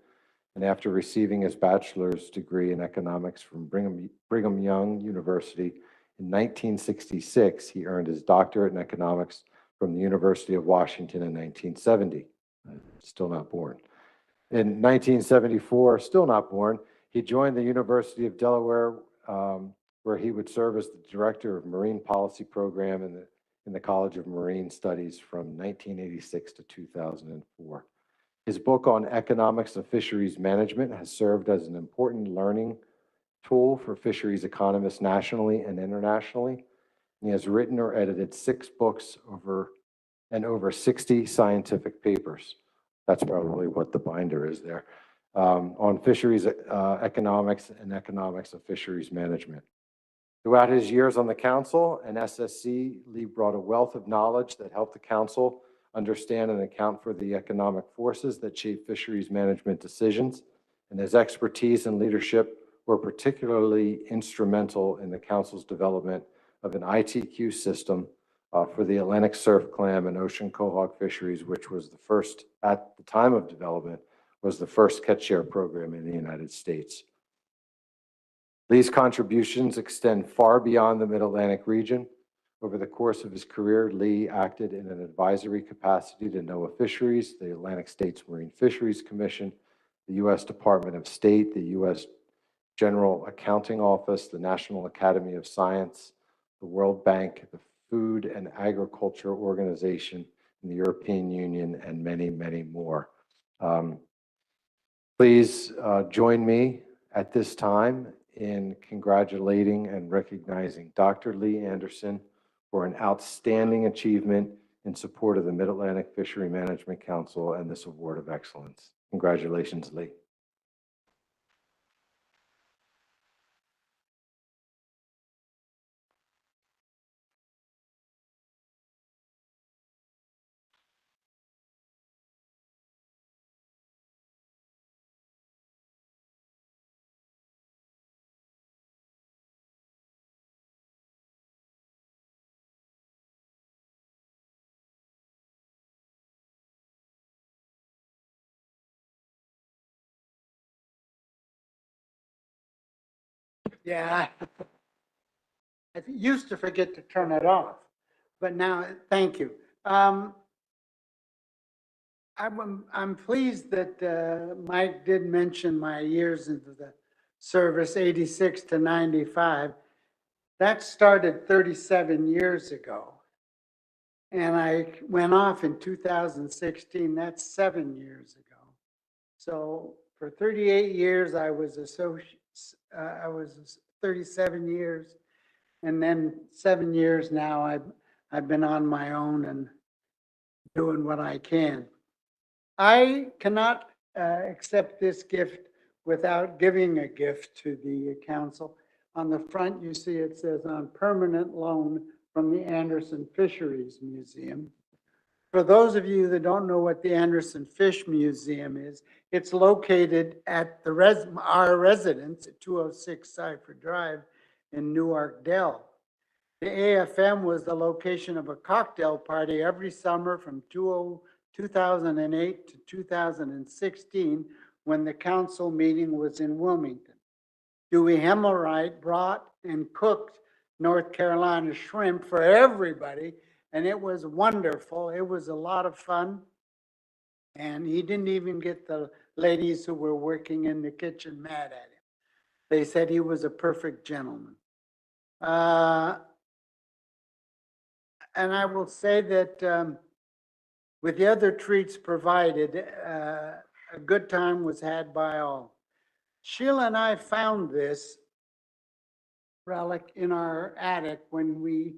and after receiving his bachelor's degree in economics from Brigham Young University in 1966, he earned his doctorate in economics from the University of Washington in 1970. Still not born. In 1974, still not born, he joined the University of Delaware, where he would serve as the director of Marine Policy Program in the College of Marine Studies from 1986 to 2004. His book on economics of fisheries management has served as an important learning tool for fisheries economists nationally and internationally. And he has written or edited 6 books and over 60 scientific papers. That's probably what the binder is there, on fisheries economics and economics of fisheries management. Throughout his years on the council and SSC, Lee brought a wealth of knowledge that helped the council understand and account for the economic forces that shape fisheries management decisions, and his expertise and leadership were particularly instrumental in the council's development of an ITQ system for the Atlantic surf clam and ocean quahog fisheries, which was the first, at the time of development, was the first catch share program in the United States. Lee's contributions extend far beyond the Mid-Atlantic region. Over the course of his career, Lee acted in an advisory capacity to NOAA Fisheries, the Atlantic States Marine Fisheries Commission, the U.S. Department of State, the U.S. General Accounting Office, the National Academy of Science, the World Bank, the Food and Agriculture Organization, and the European Union, and many, many more. Please join me at this time in congratulating and recognizing Dr. Lee Anderson for an outstanding achievement in support of the Mid-Atlantic Fishery Management Council and this Award of Excellence. Congratulations, Lee. Yeah. I used to forget to turn it off, but now, thank you. I'm pleased that Mike did mention my years into the service, 86 to 95. That started 37 years ago. And I went off in 2016. That's 7 years ago. So for 38 years, I was 37 years. And then 7 years now, I've been on my own and doing what I can. I cannot accept this gift without giving a gift to the council. On the front, you see it says on permanent loan from the Anderson Fisheries Museum. For those of you that don't know what the Anderson Fish Museum is, it's located at our residence at 206 Cypher Drive in Newark, Dell. The AFM was the location of a cocktail party every summer from 2008 to 2016 when the council meeting was in Wilmington. Dewey Hemmelwright brought and cooked North Carolina shrimp for everybody, and it was wonderful. It was a lot of fun. And he didn't even get the ladies who were working in the kitchen mad at him. They said he was a perfect gentleman. And I will say that with the other treats provided, a good time was had by all. Sheila and I found this relic in our attic when we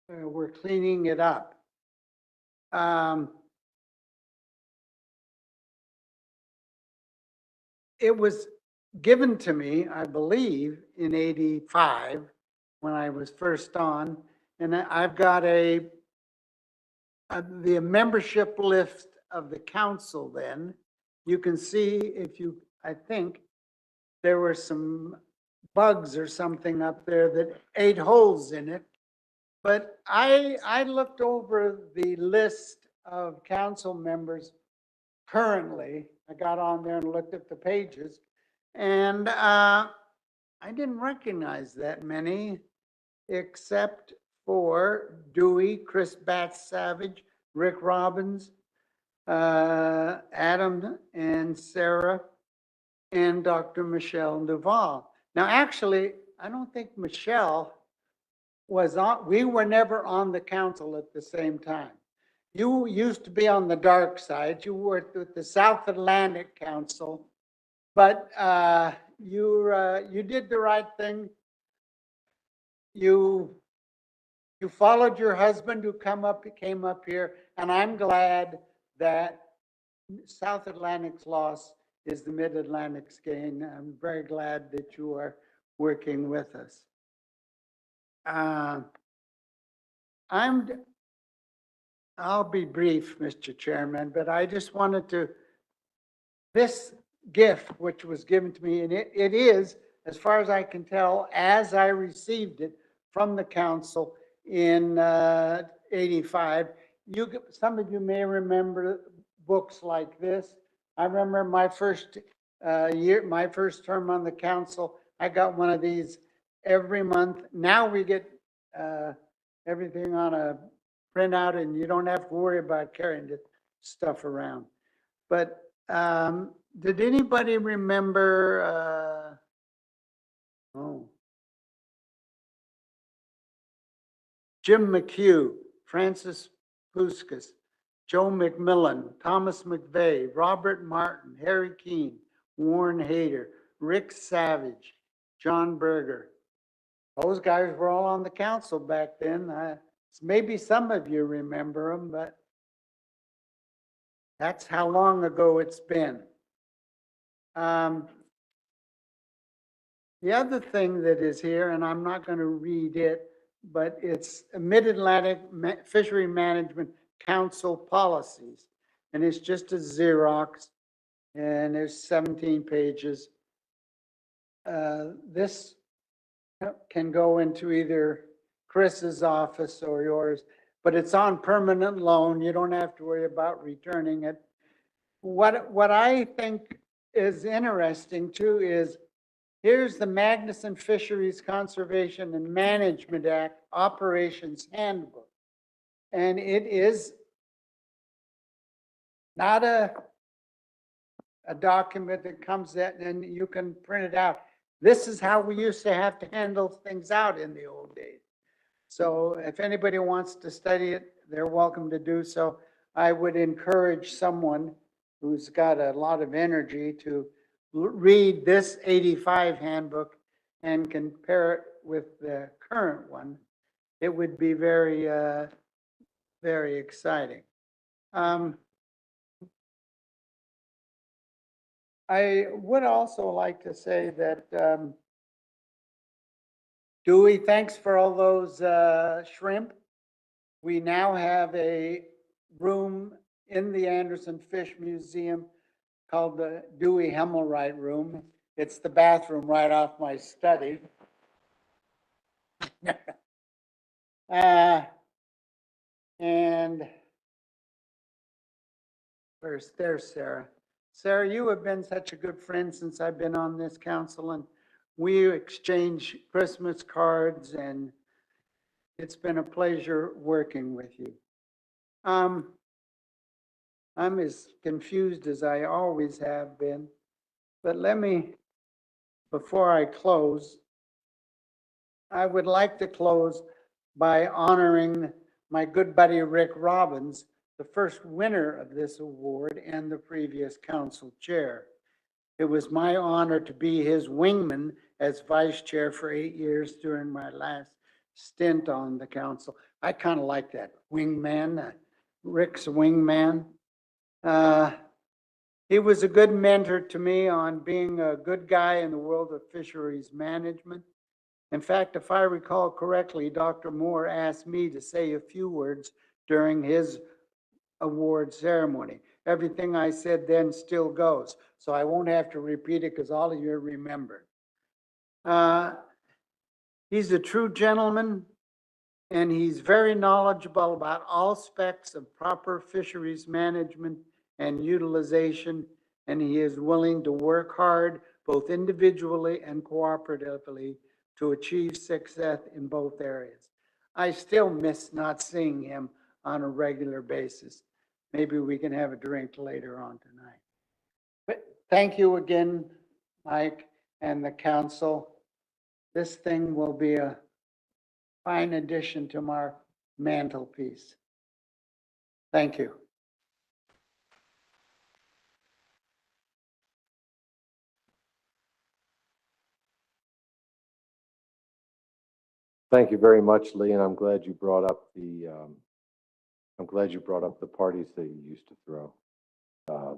were cleaning it up. It was given to me, I believe, in '85 when I was first on, and I've got the membership list of the council then. You can see I think there were some bugs or something up there that ate holes in it. But I looked over the list of council members currently. I got on there and looked at the pages, and I didn't recognize that many, except for Dewey, Chris Batts Savage, Rick Robbins, Adam and Sarah, and Dr. Michelle Duval. Now, actually, I don't think Michelle was on, we were never on the council at the same time. You used to be on the dark side. You worked with the South Atlantic Council, but you did the right thing. You followed your husband who came up here, and I'm glad that South Atlantic's loss is the Mid-Atlantic's gain. I'm very glad that you are working with us. I'll be brief, Mr. Chairman, but I just wanted to, this gift which was given to me, and it is, as far as I can tell, as I received it from the council in '85. Some of you may remember books like this. I remember my first my first term on the council, I got one of these every month. Now we get everything on a printout and you don't have to worry about carrying this stuff around. But did anybody remember, Jim McHugh, Francis Puskas, Joe McMillan, Thomas McVeigh, Robert Martin, Harry Keene, Warren Hayter, Rick Savage, John Berger. Those guys were all on the council back then. Maybe some of you remember them, but that's how long ago it's been. The other thing that is here, and I'm not going to read it, but it's Mid-Atlantic Fishery Management Council policies. And it's just a Xerox, and there's 17 pages. This can go into either Chris's office or yours, but it's on permanent loan. You don't have to worry about returning it. What I think is interesting too is Here's the Magnuson Fisheries Conservation and Management Act Operations Handbook. And it is not a document that comes that and you can print it out. This is how we used to have to handle things out in the old days. So if anybody wants to study it, they're welcome to do so. I would encourage someone who's got a lot of energy to read this 85 handbook and compare it with the current one. It would be very, very exciting. I would also like to say that, Dewey, thanks for all those shrimp. We now have a room in the Anderson Fish Museum called the Dewey Hemmelwright Room. It's the bathroom right off my study. And there's Sarah. Sarah, you have been such a good friend since I've been on this council, and we exchange Christmas cards, and it's been a pleasure working with you. I'm as confused as I always have been, but let me, before I close, I would like to close by honoring my good buddy Rick Robbins, the first winner of this award and the previous council chair. It was my honor to be his wingman as vice chair for 8 years during my last stint on the council. I kind of like that wingman, Rick's wingman. He was a good mentor to me on being a good guy in the world of fisheries management. In fact, if I recall correctly, Dr. Moore asked me to say a few words during his award ceremony. Everything I said then still goes, so I won't have to repeat it because all of you remember. He's a true gentleman, and he's very knowledgeable about all aspects of proper fisheries management and utilization, and he is willing to work hard, both individually and cooperatively, to achieve success in both areas. I still miss not seeing him on a regular basis. Maybe we can have a drink later on tonight. But thank you again, Mike and the council. This thing will be a fine addition to our mantelpiece. Thank you. Thank you very much, Lee, and I'm glad you brought up the parties that you used to throw.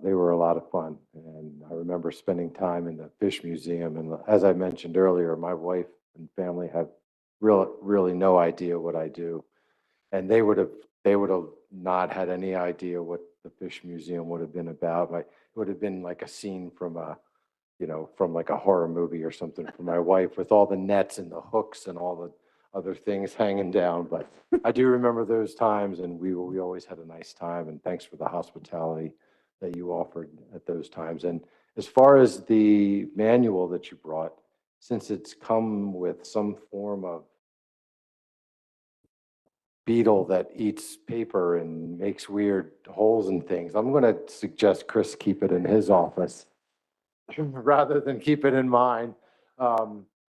They were a lot of fun, and I remember spending time in the Fish Museum. And as I mentioned earlier, my wife and family have really no idea what I do, and they would have not had any idea what the Fish Museum would have been about. It would have been like a scene from like a horror movie or something for my wife, with all the nets and the hooks and all the other things hanging down. But I do remember those times, and we always had a nice time, and thanks for the hospitality that you offered at those times. And as far as the manual that you brought, since it's come with some form of beetle that eats paper and makes weird holes and things, I'm going to suggest Chris keep it in his office rather than keep it in mine.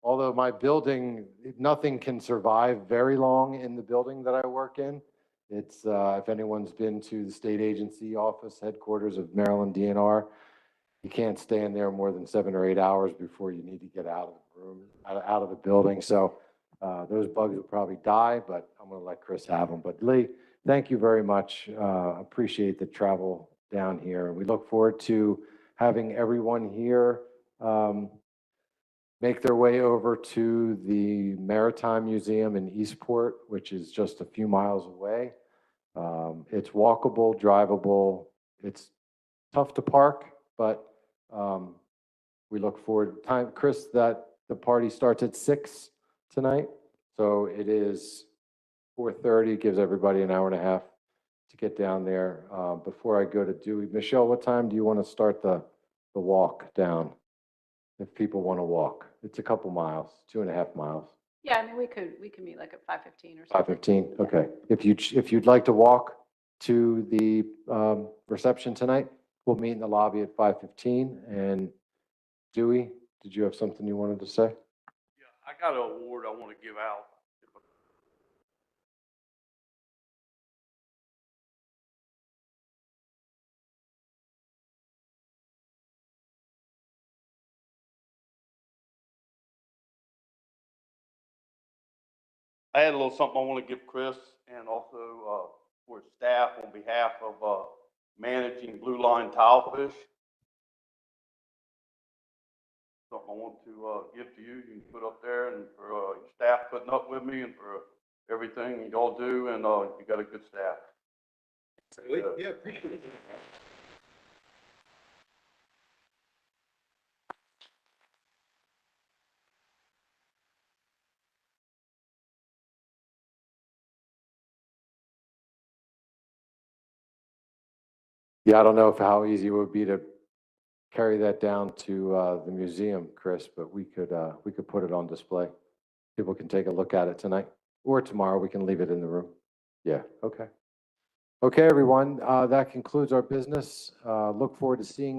Although my building, nothing can survive very long in the building that I work in. It's, if anyone's been to the state agency office headquarters of Maryland DNR, you can't stay in there more than 7 or 8 hours before you need to get out of the room, out of the building. So those bugs will probably die, but I'm going to let Chris have them. But Lee, thank you very much. Appreciate the travel down here. And we look forward to having everyone here make their way over to the Maritime Museum in Eastport, which is just a few miles away. It's walkable, drivable. It's tough to park, but we look forward to time. Chris, that the party starts at 6 tonight. So it is 4:30, gives everybody an hour and a half to get down there. Before I go to Dewey, Michelle, what time do you want to start the walk down? if people want to walk. It's a couple miles, 2.5 miles. Yeah, I mean, we could meet like at 5:15 or something. 5:15, okay. If you'd like to walk to the reception tonight, we'll meet in the lobby at 5:15. And Dewey, did you have something you wanted to say? I got an award I want to give out. I had a little something I want to give Chris and also for his staff on behalf of managing blue line tilefish. Something I want to give to you. You can put up there, and for your staff putting up with me and for everything you all do, and you got a good staff. Yeah, appreciate it. Yeah, I don't know how easy it would be to carry that down to the museum, Chris, but we could put it on display. People can take a look at it tonight or tomorrow. We can leave it in the room. Yeah, okay. Okay, everyone, that concludes our business. Look forward to seeing everyone.